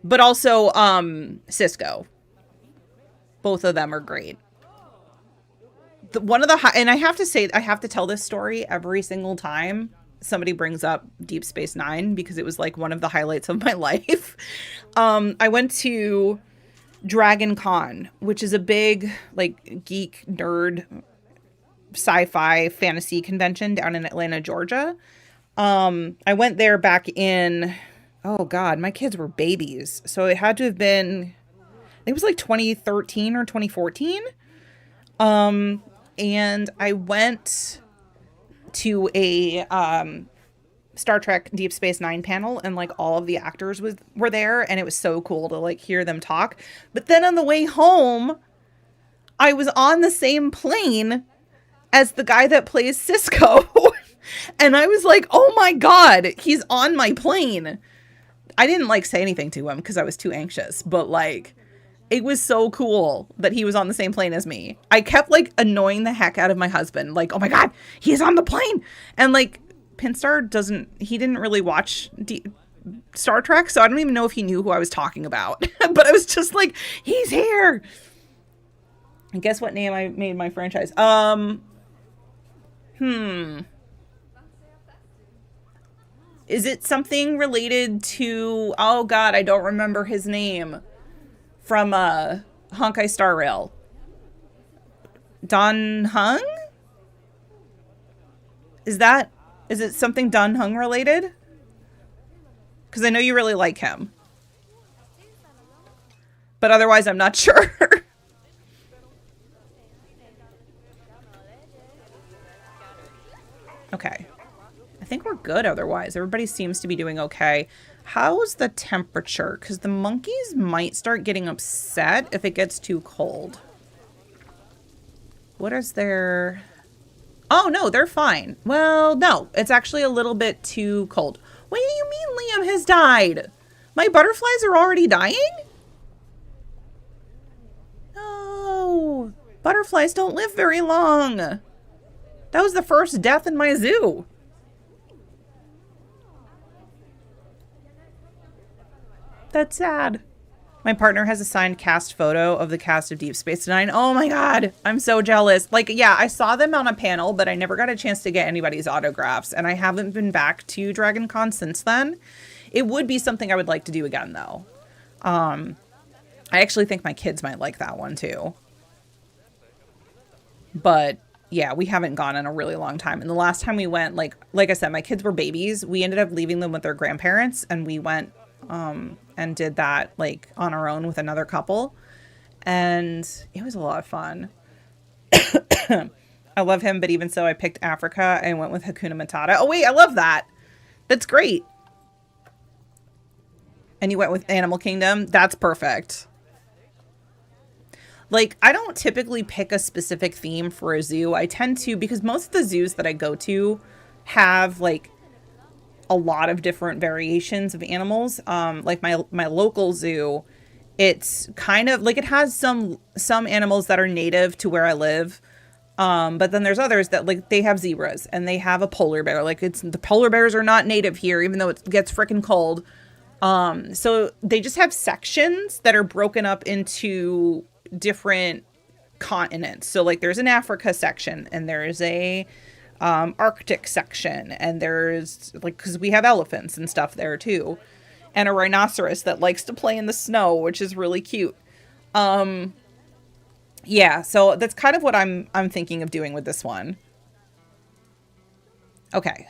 But also, Cisco. Both of them are great. And I have to say, I have to tell this story every single time somebody brings up Deep Space Nine, because it was like one of the highlights of my life. I went to Dragon Con, which is a big, like, geek, nerd, sci-fi fantasy convention down in Atlanta, Georgia. I went there back in... Oh, God, my kids were babies. So it had to have been, I think it was like 2013 or 2014. And I went to a Star Trek Deep Space Nine panel, and like all of the actors were there, and it was so cool to like hear them talk. But then on the way home, I was on the same plane as the guy that plays Cisco. And I was like, oh my God, he's on my plane. I didn't like say anything to him because I was too anxious, but like, it was so cool that he was on the same plane as me. I kept like annoying the heck out of my husband. Like, oh my God, he's on the plane. And like, Pinstar didn't really watch Star Trek. So I don't even know if he knew who I was talking about, but I was just like, he's here. And guess what name I made my franchise? Is it something related to, oh God, I don't remember his name, from Honkai Star Rail? Dan Heng? Is it something Dan Heng related? Because I know you really like him. But otherwise, I'm not sure. Okay. I think we're good otherwise. Everybody seems to be doing okay. How's the temperature? Because the monkeys might start getting upset if it gets too cold. What is their... Oh, no, they're fine. Well, no, it's actually a little bit too cold. What do you mean Liam has died? My butterflies are already dying? No. Butterflies don't live very long. That was the first death in my zoo. That's sad. My partner has a signed cast photo of the cast of Deep Space Nine. Oh my God, I'm so jealous. Like, yeah, I saw them on a panel, but I never got a chance to get anybody's autographs, and I haven't been back to Dragon Con since then. It would be something I would like to do again, though. I actually think my kids might like that one, too. But, yeah, we haven't gone in a really long time. And the last time we went, like I said, my kids were babies. We ended up leaving them with their grandparents, and we went... and did that like on our own with another couple, and it was a lot of fun. I love him, but even so, I picked Africa and went with Hakuna Matata. Oh, wait, I love that. That's great. And you went with Animal Kingdom? That's perfect. Like, I don't typically pick a specific theme for a zoo. I tend to, because most of the zoos that I go to have, like, a lot of different variations of animals. Like, my local zoo, it's kind of, like, it has some animals that are native to where I live. But then there's others that, like, they have zebras and they have a polar bear. Like, the polar bears are not native here, even though it gets freaking cold. So they just have sections that are broken up into different continents. So, like, there's an Africa section and there's a Arctic section, and there's, like, because we have elephants and stuff there too, and a rhinoceros that likes to play in the snow, which is really cute. Yeah, so that's kind of what I'm thinking of doing with this one. Okay.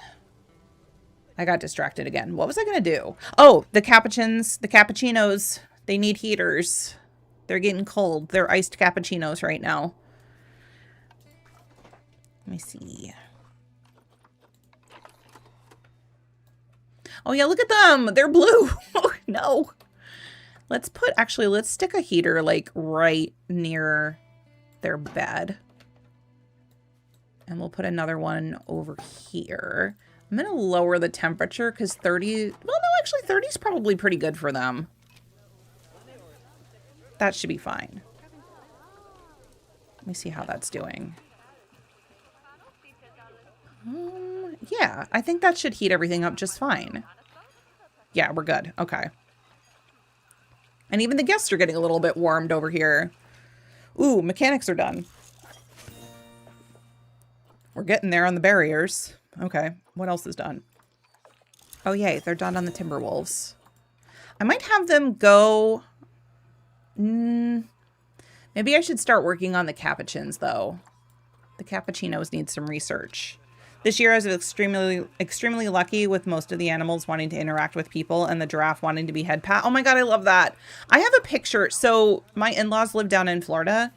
I got distracted again. What was I going to do? Oh, the cappuccinos, they need heaters. They're getting cold. They're iced cappuccinos right now. Let me see. Oh, yeah, look at them. They're blue. Oh, no. Let's stick a heater, like, right near their bed. And we'll put another one over here. I'm going to lower the temperature because 30... Well, no, actually, 30 is probably pretty good for them. That should be fine. Let me see how that's doing. Yeah, I think that should heat everything up just fine. Yeah, we're good. Okay. And even the guests are getting a little bit warmed over here. Ooh, mechanics are done. We're getting there on the barriers. Okay, what else is done? Oh, yay, they're done on the Timberwolves. I might have them go... maybe I should start working on the Capuchins, though. The Cappuccinos need some research. This year I was extremely lucky with most of the animals wanting to interact with people and the giraffe wanting to be head pat. Oh my god, I love that. I have a picture. So my in-laws live down in Florida,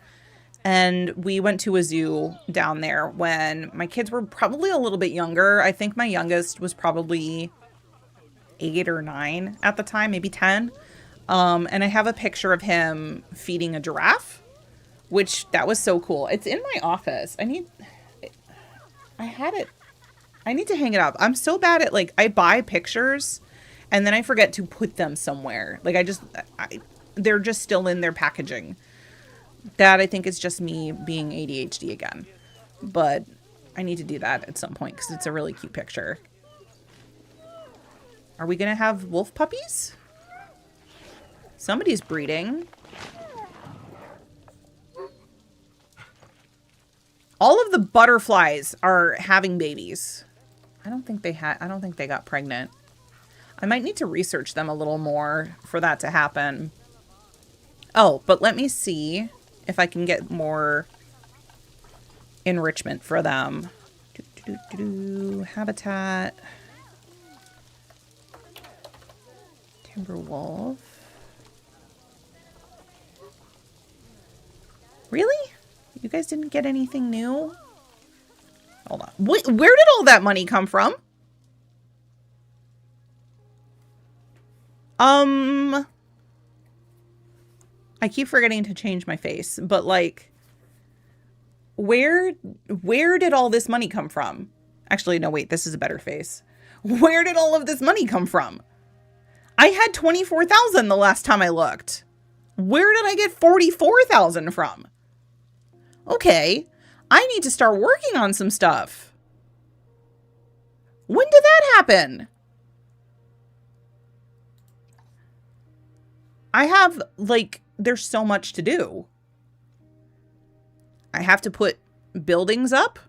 and we went to a zoo down there when my kids were probably a little bit younger. I think my youngest was probably 8 or 9 at the time, maybe 10. And I have a picture of him feeding a giraffe, which that was so cool. It's in my office. I need to hang it up. I'm so bad at, like, I buy pictures and then I forget to put them somewhere. Like, they're just still in their packaging. That, I think, is just me being ADHD again. But I need to do that at some point because it's a really cute picture. Are we going to have wolf puppies? Somebody's breeding. All of the butterflies are having babies. I don't think they got pregnant. I might need to research them a little more for that to happen. Oh, but let me see if I can get more enrichment for them. Habitat. Timberwolf. Really? You guys didn't get anything new? Hold on. Where did all that money come from? I keep forgetting to change my face, but, like, where did all this money come from? Actually, no, wait, this is a better face. Where did all of this money come from? I had 24,000 the last time I looked. Where did I get 44,000 from? Okay, I need to start working on some stuff. When did that happen? I have, like, there's so much to do. I have to put buildings up.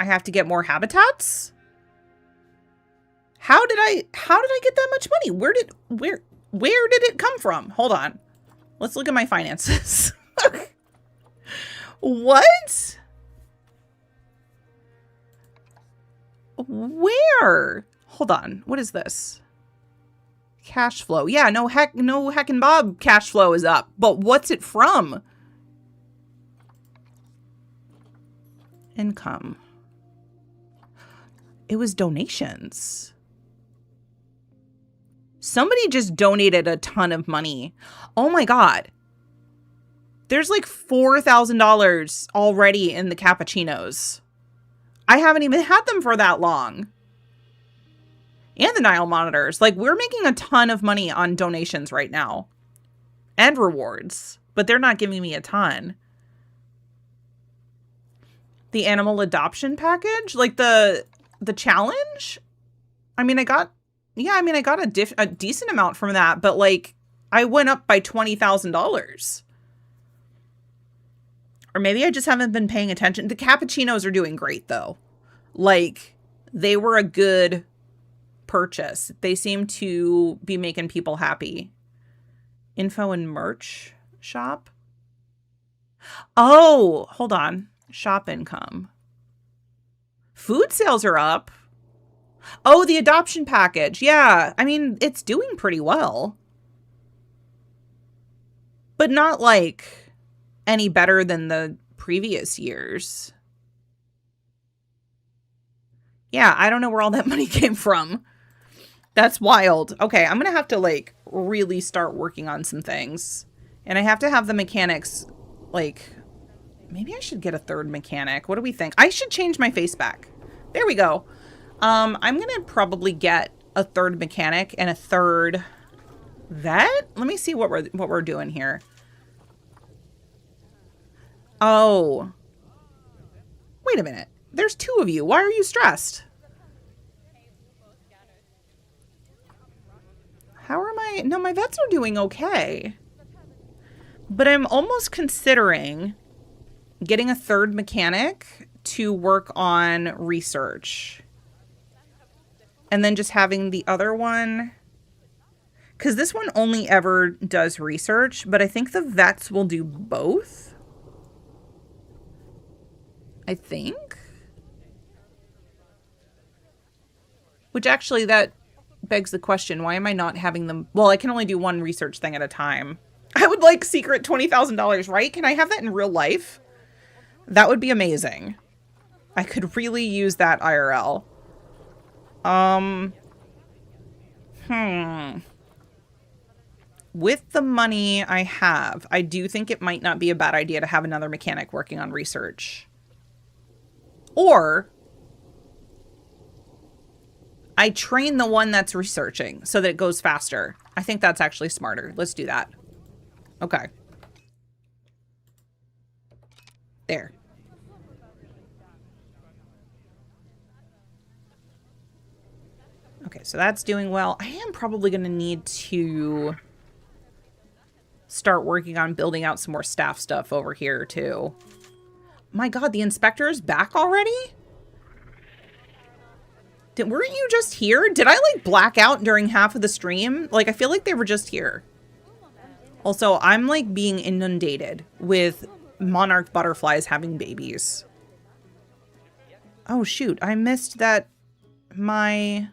I have to get more habitats. How did I get that much money? Where did it come from? Hold on. Let's look at my finances. What? Where? Hold on. What is this? Cash flow. Yeah, no heck and Bob cash flow is up. But what's it from? income. It was donations. Somebody just donated a ton of money. Oh my God. There's like $4,000 already in the cappuccinos. I haven't even had them for that long. And the Nile monitors. Like, we're making a ton of money on donations right now. And rewards. But they're not giving me a ton. The animal adoption package? Like, the challenge? I mean, I got a decent amount from that. But, like, I went up by $20,000. Or maybe I just haven't been paying attention. The cappuccinos are doing great, though. Like, they were a good purchase. They seem to be making people happy. Info and merch shop. Oh, hold on. Shop income. Food sales are up. Oh, the adoption package. Yeah. I mean, it's doing pretty well. But not like any better than the previous years. Yeah, I don't know where all that money came from. That's wild. Okay, I'm going to have to, like, really start working on some things. And I have to have the mechanics, like, maybe I should get a third mechanic. What do we think? I should change my face back. There we go. I'm going to probably get a third mechanic and a third vet. Let me see what we're doing here. Oh. Wait a minute. There's two of you. Why are you stressed? How am I? No, my vets are doing okay. But I'm almost considering getting a third mechanic to work on research. And then just having the other one. Because this one only ever does research, but I think the vets will do both. I think. Which actually, that begs the question, why am I not having them? Well, I can only do one research thing at a time. I would like secret $20,000, right? Can I have that in real life? That would be amazing. I could really use that IRL. With the money I have, I do think it might not be a bad idea to have another mechanic working on research. Or I train the one that's researching so that it goes faster. I think that's actually smarter. Let's do that. Okay. There. Okay, so that's doing well. I am probably going to need to start working on building out some more staff stuff over here, too. My God, the inspector is back already? Weren't you just here? Did I, like, black out during half of the stream? Like, I feel like they were just here. Also, I'm, like, being inundated with monarch butterflies having babies. Oh, shoot. I missed that my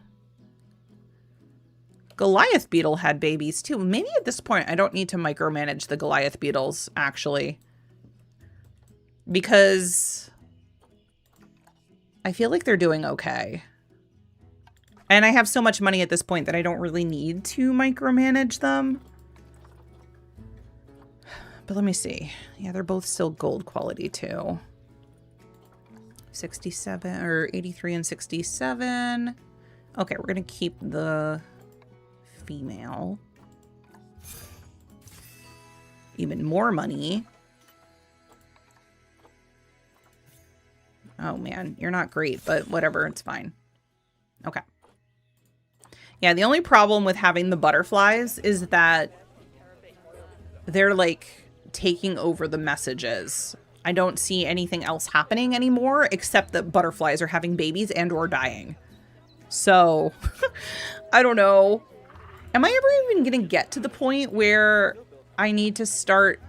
Goliath beetle had babies, too. Maybe at this point, I don't need to micromanage the Goliath beetles, actually. Because I feel like they're doing okay. And I have so much money at this point that I don't really need to micromanage them. But let me see. Yeah, they're both still gold quality too. 67 or 83 and 67. Okay, we're going to keep the female. Even more money. Oh man, you're not great, but whatever, it's fine. Okay. Yeah, the only problem with having the butterflies is that they're like taking over the messages. I don't see anything else happening anymore except that butterflies are having babies and or dying. So, I don't know. Am I ever even going to get to the point where I need to start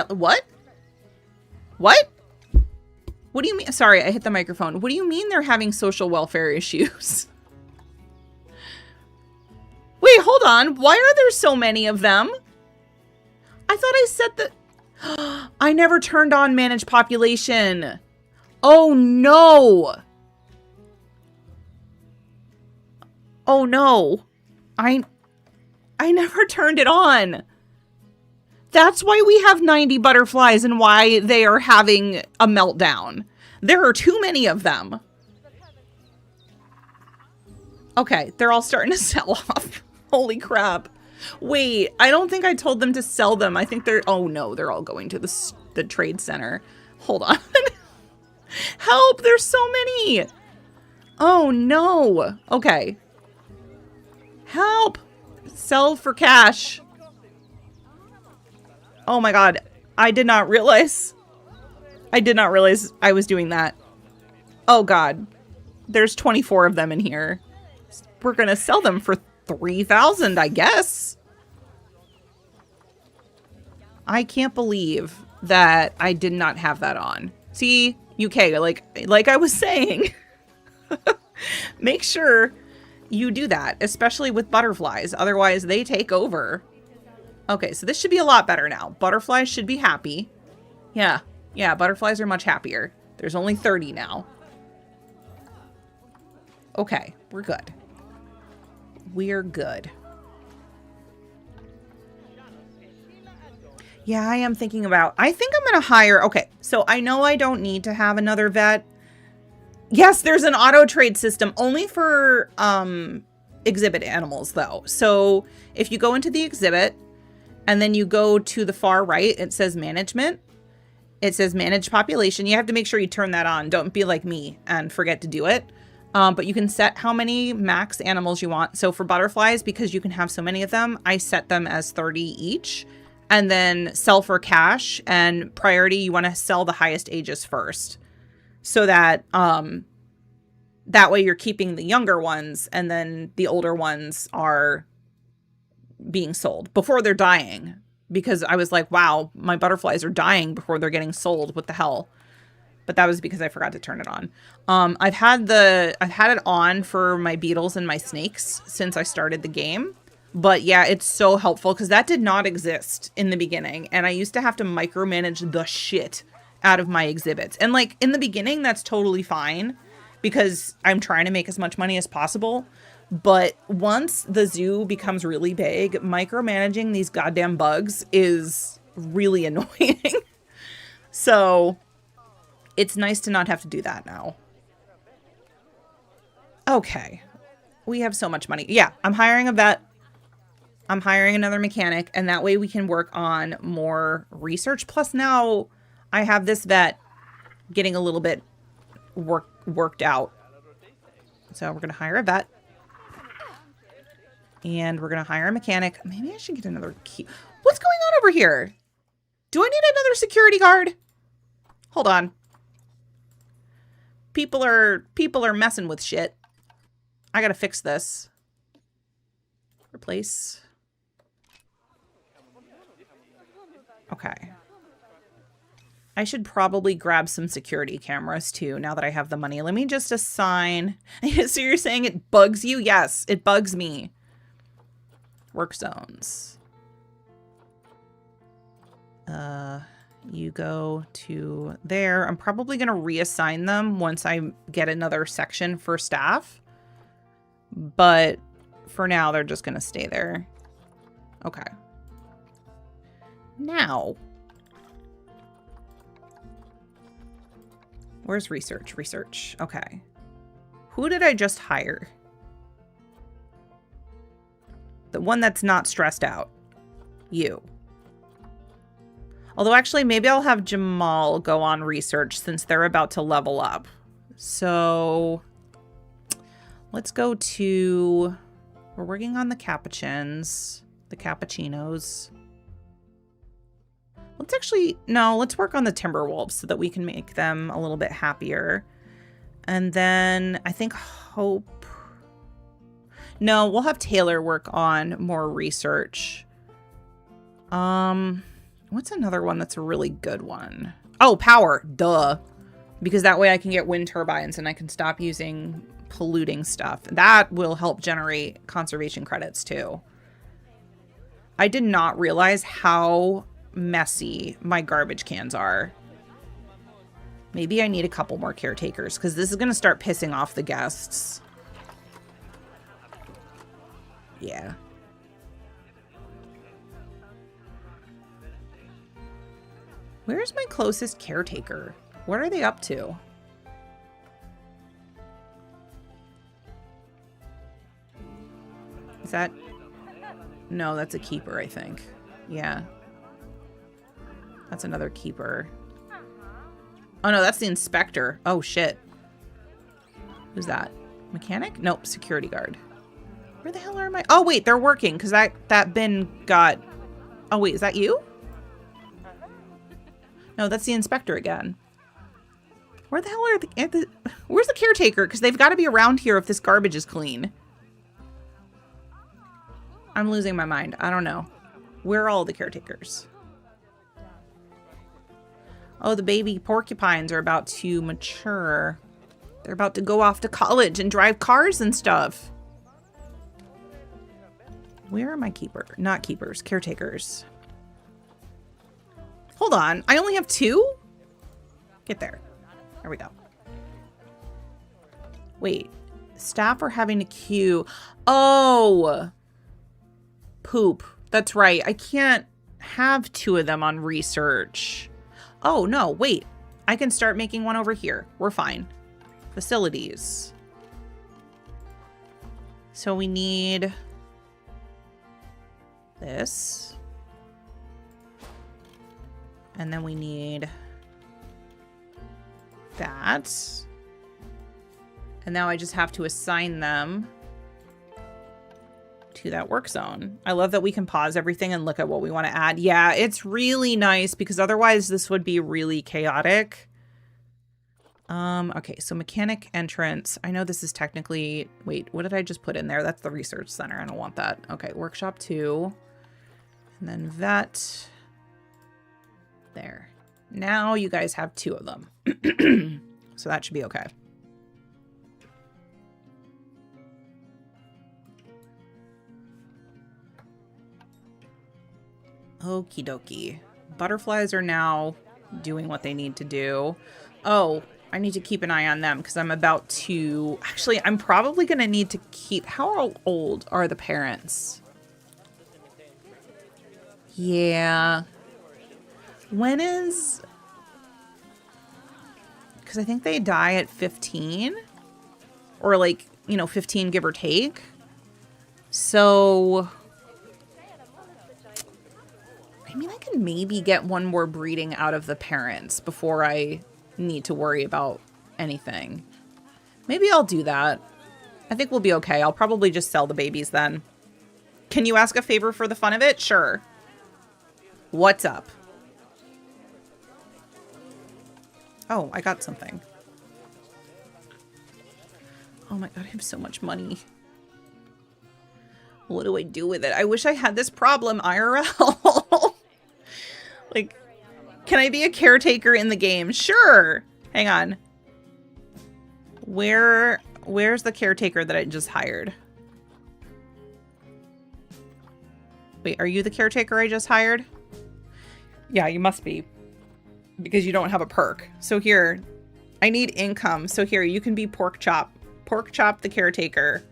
what? What? What do you mean? Sorry, I hit the microphone. What do you mean they're having social welfare issues? Wait, hold on. Why are there so many of them? I thought I said that... I never turned on manage population. Oh no! Oh no! I never turned it on. That's why we have 90 butterflies and why they are having a meltdown. There are too many of them. Okay, they're all starting to sell off. Holy crap. Wait, I don't think I told them to sell them. I think they're... Oh no, they're all going to the trade center. Hold on. Help, there's so many. Oh no. Okay. Help. Sell for cash. Oh my god. I did not realize. I was doing that. Oh god. There's 24 of them in here. We're gonna sell them for 3,000, I guess. I can't believe that I did not have that on. See, UK, like I was saying, make sure you do that, especially with butterflies. Otherwise, they take over. Okay, so this should be a lot better now. Butterflies should be happy. Yeah, butterflies are much happier. There's only 30 now. Okay, we're good. We're good. Yeah, I am thinking about... I think I'm going to hire... Okay, so I know I don't need to have another vet. Yes, there's an auto trade system only for exhibit animals, though. So if you go into the exhibit and then you go to the far right, it says management. It says manage population. You have to make sure you turn that on. Don't be like me and forget to do it. But you can set how many max animals you want. So for butterflies, because you can have so many of them, I set them as 30 each. And then sell for cash, and priority, you want to sell the highest ages first. So that that way you're keeping the younger ones, and then the older ones are being sold before they're dying. Because I was like, wow, my butterflies are dying before they're getting sold. What the hell? But that was because I forgot to turn it on. I've had it on for my beetles and my snakes since I started the game. But yeah, it's so helpful because that did not exist in the beginning. And I used to have to micromanage the shit out of my exhibits. And like in the beginning, that's totally fine because I'm trying to make as much money as possible. But once the zoo becomes really big, micromanaging these goddamn bugs is really annoying. So it's nice to not have to do that now. Okay. We have so much money. Yeah, I'm hiring a vet. I'm hiring another mechanic, and that way we can work on more research. Plus now I have this vet getting a little bit worked out. So we're going to hire a vet. And we're going to hire a mechanic. Maybe I should get another key. What's going on over here? Do I need another security guard? Hold on. People are messing with shit. I got to fix this. Replace. Okay. I should probably grab some security cameras too, now that I have the money. Let me just assign... So you're saying it bugs you? Yes, it bugs me. Work zones. You go to there. I'm probably going to reassign them once I get another section for staff. But for now, they're just going to stay there. Okay. Now, where's research? Research. Okay. Who did I just hire? The one that's not stressed out. You. Although actually, maybe I'll have Jamal go on research since they're about to level up. So let's go to... We're working on the Capuchins. The Cappuccinos. Let's actually... No, let's work on the Timberwolves so that we can make them a little bit happier. And then I think Hope... No, we'll have Taylor work on more research. What's another one that's a really good one? Oh, power. Duh. Because that way I can get wind turbines and I can stop using polluting stuff. That will help generate conservation credits too. I did not realize how messy my garbage cans are. Maybe I need a couple more caretakers because this is going to start pissing off the guests. Yeah. Where's my closest caretaker? What are they up to? Is that... No, that's a keeper, I think. Yeah. That's another keeper. Oh, no, that's the inspector. Oh, shit. Who's that? Mechanic? Nope, security guard. Where the hell are my... Oh, wait, they're working because that bin got... Oh, wait, is that you? No, that's the inspector again. Where the hell are the... Where's the caretaker? Because they've got to be around here if this garbage is clean. I'm losing my mind. I don't know. Where are all the caretakers? Oh, the baby porcupines are about to mature. They're about to go off to college and drive cars and stuff. Where are my not keepers, caretakers? Hold on. I only have 2? Get there. There we go. Wait. Staff are having to queue. Oh. Poop. That's right. I can't have 2 of them on research. Oh, no, wait. I can start making one over here. We're fine. Facilities. So we need this. And then we need that. And now I just have to assign them to that work zone. I love that we can pause everything and look at what we want to add. Yeah, it's really nice because otherwise this would be really chaotic. Okay, so mechanic entrance. I know this is technically, wait, what did I just put in there? That's the research center. I don't want that. Okay, workshop 2. And then vet. There. Now you guys have 2 of them. So that should be okay. Okie dokie. Butterflies are now doing what they need to do. Oh, I need to keep an eye on them because I'm about to... Actually, I'm probably going to need to keep... How old are the parents? Yeah. When is... Because I think they die at 15. Or like, you know, 15 give or take. So... I mean, I can maybe get one more breeding out of the parents before I need to worry about anything. Maybe I'll do that. I think we'll be okay. I'll probably just sell the babies then. Can you ask a favor for the fun of it? Sure. What's up? Oh, I got something. Oh my god, I have so much money. What do I do with it? I wish I had this problem IRL. Like, can I be a caretaker in the game? Sure. Hang on. Where's the caretaker that I just hired? Wait, are you the caretaker I just hired? Yeah, you must be. Because you don't have a perk. So here, I need income. So here, you can be Pork Chop. Pork Chop the caretaker.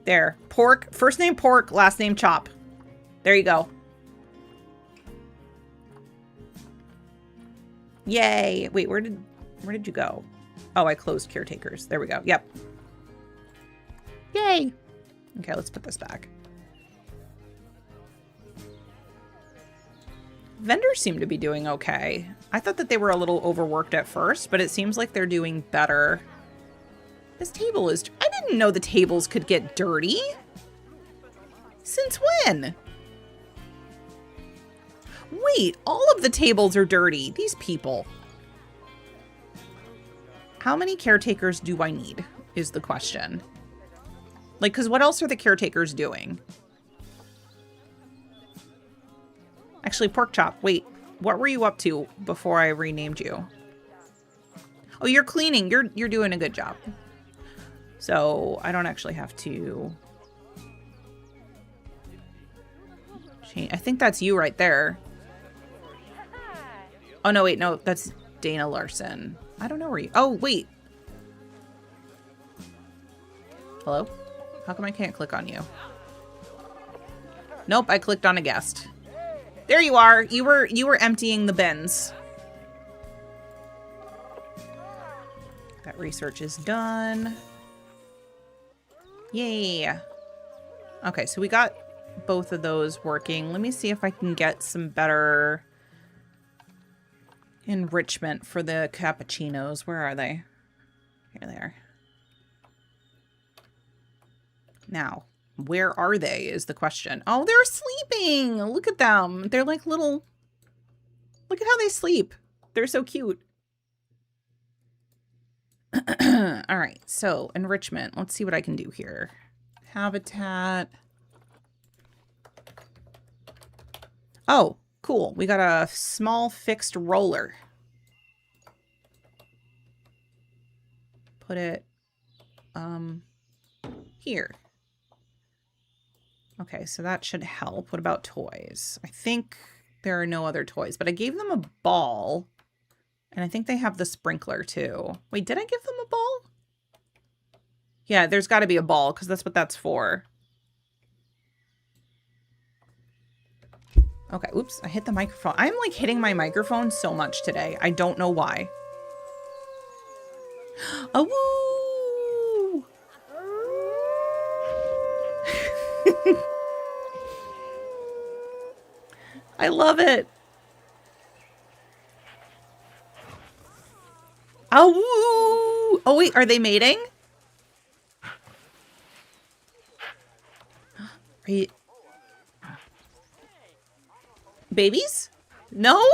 There. Pork. First name Pork, last name Chop. There you go. Yay. Wait, where did you go? Oh, I closed caretakers. There we go. Yep. Yay. Okay, let's put this back. Vendors seem to be doing okay. I thought that they were a little overworked at first, but it seems like they're doing better. This table is... I didn't know the tables could get dirty. Since when? Wait, all of the tables are dirty. These people. How many caretakers do I need is the question. Like, because what else are the caretakers doing? Actually, Pork Chop, wait. What were you up to before I renamed you? Oh, you're cleaning. You're doing a good job. So I don't actually have to change. I think that's you right there. Oh, no, wait. No, that's Dana Larson. I don't know where you... Oh, wait. Hello? How come I can't click on you? Nope, I clicked on a guest. There you are. You were emptying the bins. That research is done. Yay. Okay, so we got both of those working. Let me see if I can get some better enrichment for the cappuccinos. Where are they? Here they are. Now, where are they is the question. Oh, they're sleeping. Look at them. They're like little... Look at how they sleep. They're so cute. All right, so enrichment. Let's see what I can do here. Habitat. Oh, cool. We got a small fixed roller. Put it here. Okay, so that should help. What about toys? I think there are no other toys, but I gave them a ball. And I think they have the sprinkler too. Wait, did I give them a ball? Yeah, there's got to be a ball because that's what that's for. Okay, oops, I hit the microphone. I'm like hitting my microphone so much today. I don't know why. Oh, woo! I love it. Oh, woo! Oh, wait, are they mating? Are you... Babies? No?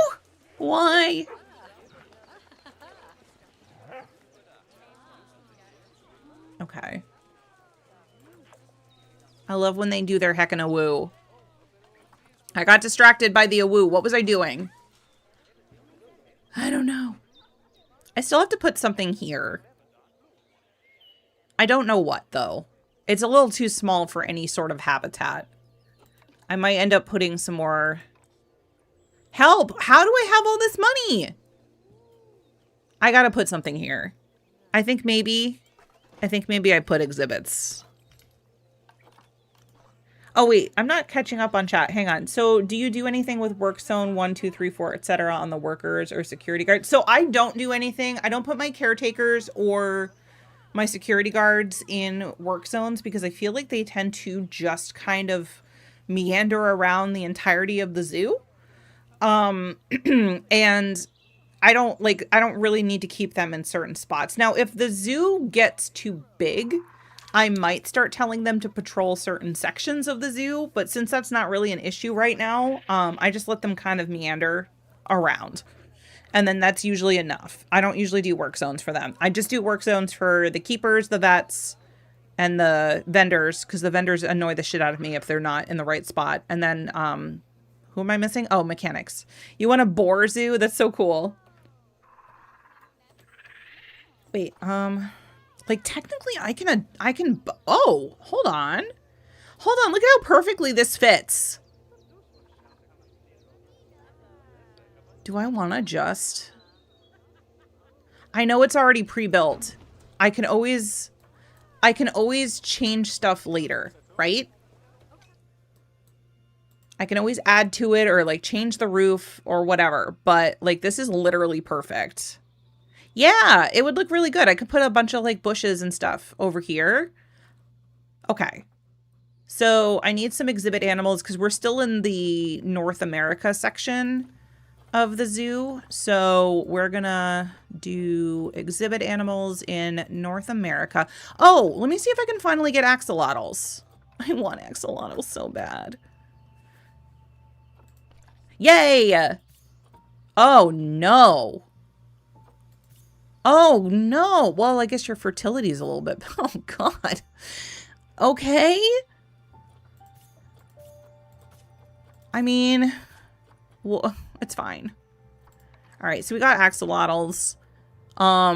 Why? Okay. I love when they do their heckin' awoo. I got distracted by the awoo. What was I doing? I don't know. I still have to put something here. I don't know what, though. It's a little too small for any sort of habitat. I might end up putting some more... Help! How do I have all this money? I gotta put something here. I think maybe I put exhibits. Oh, wait. I'm not catching up on chat. Hang on. So do you do anything with work zone 1, 2, 3, 4, etc. on the workers or security guards? So I don't do anything. I don't put my caretakers or my security guards in work zones because I feel like they tend to just kind of meander around the entirety of the zoo. And I don't really need to keep them in certain spots. Now, if the zoo gets too big, I might start telling them to patrol certain sections of the zoo, but since that's not really an issue right now, I just let them kind of meander around. And then that's usually enough. I don't usually do work zones for them. I just do work zones for the keepers, the vets, and the vendors, because the vendors annoy the shit out of me if they're not in the right spot. And then, who am I missing? Oh, mechanics. You want a boar zoo? That's so cool. Wait, like technically I can, oh, hold on. Hold on, look at how perfectly this fits. Do I want to just... I know it's already pre-built. I can always change stuff later, right? I can always add to it or like change the roof or whatever, but like this is literally perfect. Yeah, it would look really good. I could put a bunch of like bushes and stuff over here. Okay. So I need some exhibit animals because we're still in the North America section of the zoo. So we're gonna do exhibit animals in North America. Oh, let me see if I can finally get axolotls. I want axolotls so bad. Yay! Oh no. Oh no. Well, I guess your fertility is a little bit. Oh God. Okay. I mean, well, it's fine. All right, so we got axolotls. How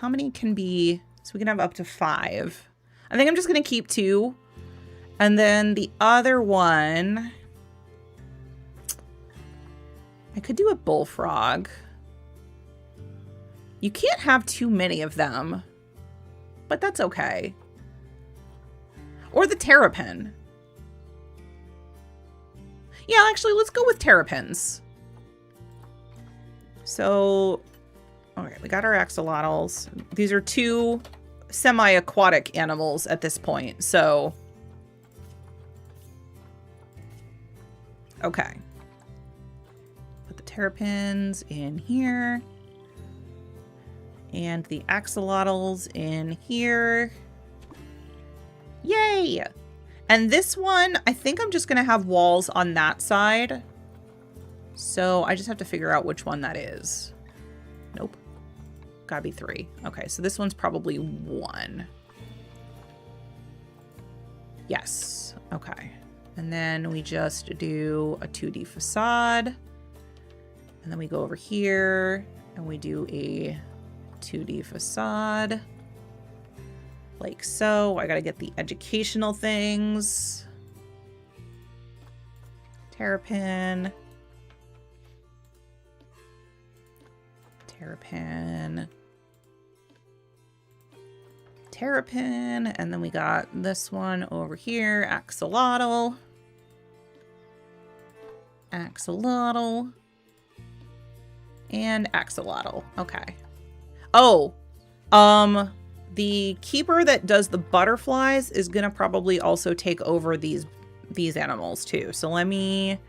many can be? So we can have up to 5. I think I'm just gonna keep 2, and then the other one. I could do a bullfrog. You can't have too many of them, but that's okay. Or the terrapin. Yeah, actually, let's go with terrapins. So, okay, we got our axolotls. These are 2 semi-aquatic animals at this point, so... Okay. Put the terrapins in here. And the axolotls in here. Yay! And this one, I think I'm just going to have walls on that side. So I just have to figure out which one that is. Nope. Gotta be 3. Okay, so this one's probably 1. Yes. Okay. And then we just do a 2D facade. And then we go over here and we do a 2D facade. Like so. I gotta get the educational things. Terrapin. Terrapin. Terrapin. And then we got this one over here. Axolotl. Axolotl. And axolotl. Okay. Oh. The keeper that does the butterflies is gonna probably also take over these animals too. So let me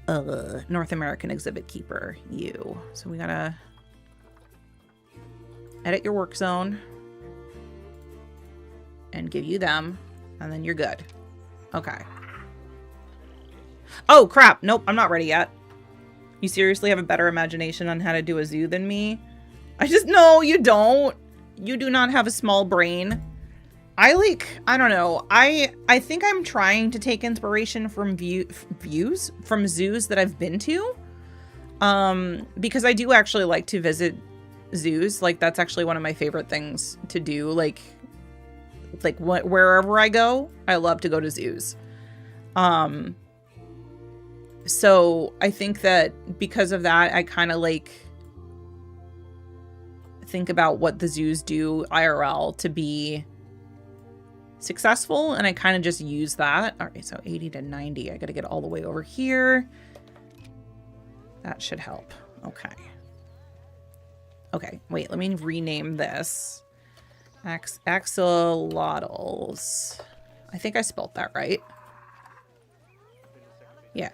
North American exhibit keeper, you. So we gotta edit your work zone and give you them, and then you're good. Okay. Oh crap, nope, I'm not ready yet. You seriously have a better imagination on how to do a zoo than me? No, you don't. You do not have a small brain. I don't know. I think I'm trying to take inspiration from from zoos that I've been to. Because I do actually like to visit zoos. Like, that's actually one of my favorite things to do. Like wherever I go, I love to go to zoos. So I think that because of that, I kind of think about what the zoos do IRL to be successful, and I kind of just use that. All right, so 80 to 90. I got to get all the way over here. That should help. Okay. Okay, wait, let me rename this. Axolotls. I think I spelled that right. Yeah.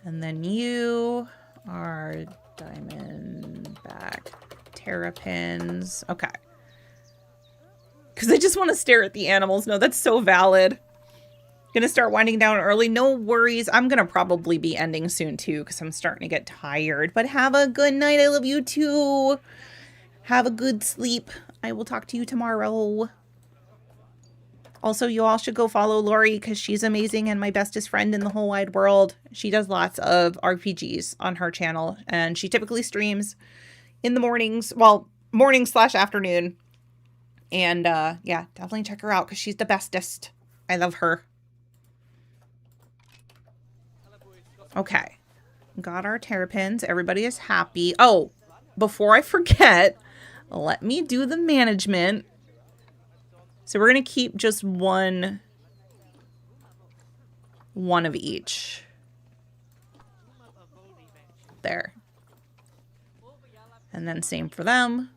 And then you are diamondback terrapins. Okay. Because I just want to stare at the animals. No, that's so valid. Gonna start winding down early. No worries. I'm gonna probably be ending soon too because I'm starting to get tired. But have a good night. I love you too. Have a good sleep. I will talk to you tomorrow. Also, you all should go follow Lori because she's amazing and my bestest friend in the whole wide world. She does lots of RPGs on her channel, and she typically streams in the mornings. Well, morning/afternoon. And yeah, definitely check her out because she's the bestest. I love her. Okay. Got our terrapins. Everybody is happy. Oh, before I forget, let me do the management. So we're going to keep just one of each. There. And then same for them.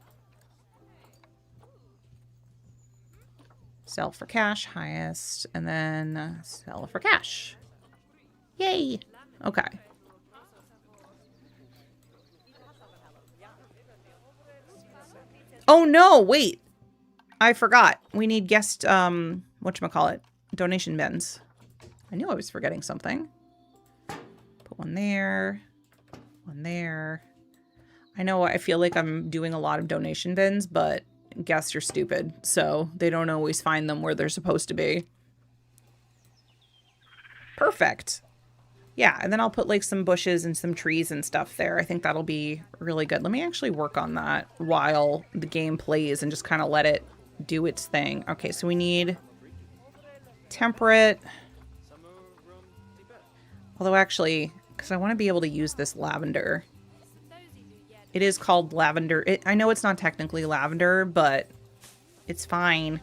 Sell for cash, highest, and then sell for cash. Yay. Okay. Oh no, wait. I forgot. We need guest, whatchamacallit, donation bins. I knew I was forgetting something. Put one there. One there. I know I feel like I'm doing a lot of donation bins, but guests are stupid, so they don't always find them where they're supposed to be. Perfect. Yeah, and then I'll put like some bushes and some trees and stuff there. I think that'll be really good. Let me actually work on that while the game plays and just kind of let it do its thing. Okay, so we need temperate. Although actually, because I want to be able to use this lavender. It is called lavender. I know it's not technically lavender, but it's fine.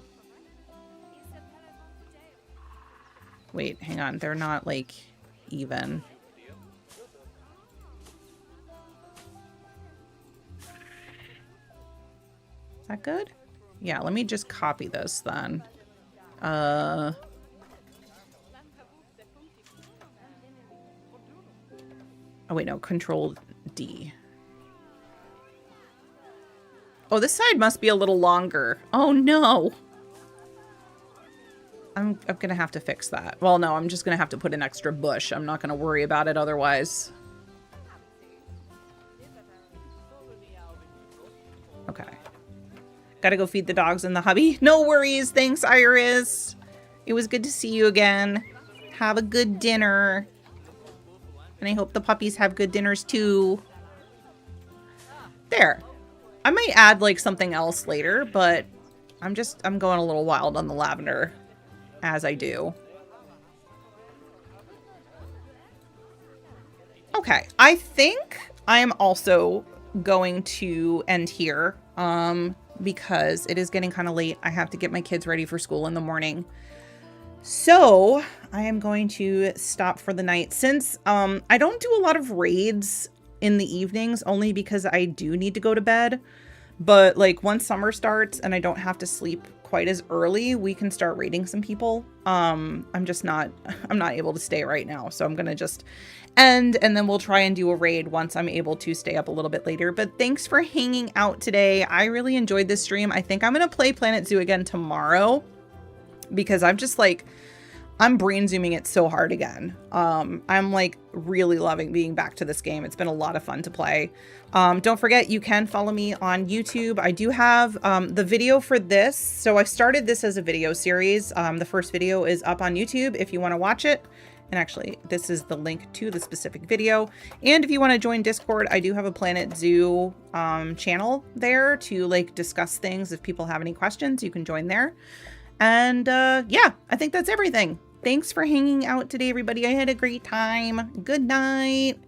Wait, hang on. They're not, like, even. Is that good? Yeah, let me just copy this then. Oh, wait, no. Control D. Oh, this side must be a little longer. Oh, no. I'm going to have to fix that. Well, no, I'm just going to have to put an extra bush. I'm not going to worry about it otherwise. Okay. Gotta go feed the dogs in the hubby. No worries. Thanks, Iris. It was good to see you again. Have a good dinner. And I hope the puppies have good dinners too. There. I might add like something else later, but I'm going a little wild on the lavender as I do. Okay. I think I am also going to end here. Because it is getting kind of late. I have to get my kids ready for school in the morning. So I am going to stop for the night. Since I don't do a lot of raids in the evenings, only because I do need to go to bed. But like once summer starts and I don't have to sleep quite as early, we can start raiding some people. I'm not able to stay right now. So I'm going to just end and then we'll try and do a raid once I'm able to stay up a little bit later. But thanks for hanging out today. I really enjoyed this stream. I think I'm going to play Planet Zoo again tomorrow because I'm brain zooming it so hard again. I'm like really loving being back to this game. It's been a lot of fun to play. Don't forget, you can follow me on YouTube. I do have the video for this. So I started this as a video series. The first video is up on YouTube if you want to watch it. And actually, this is the link to the specific video. And if you want to join Discord, I do have a Planet Zoo channel there to like discuss things. If people have any questions, you can join there. And yeah, I think that's everything. Thanks for hanging out today, everybody. I had a great time. Good night.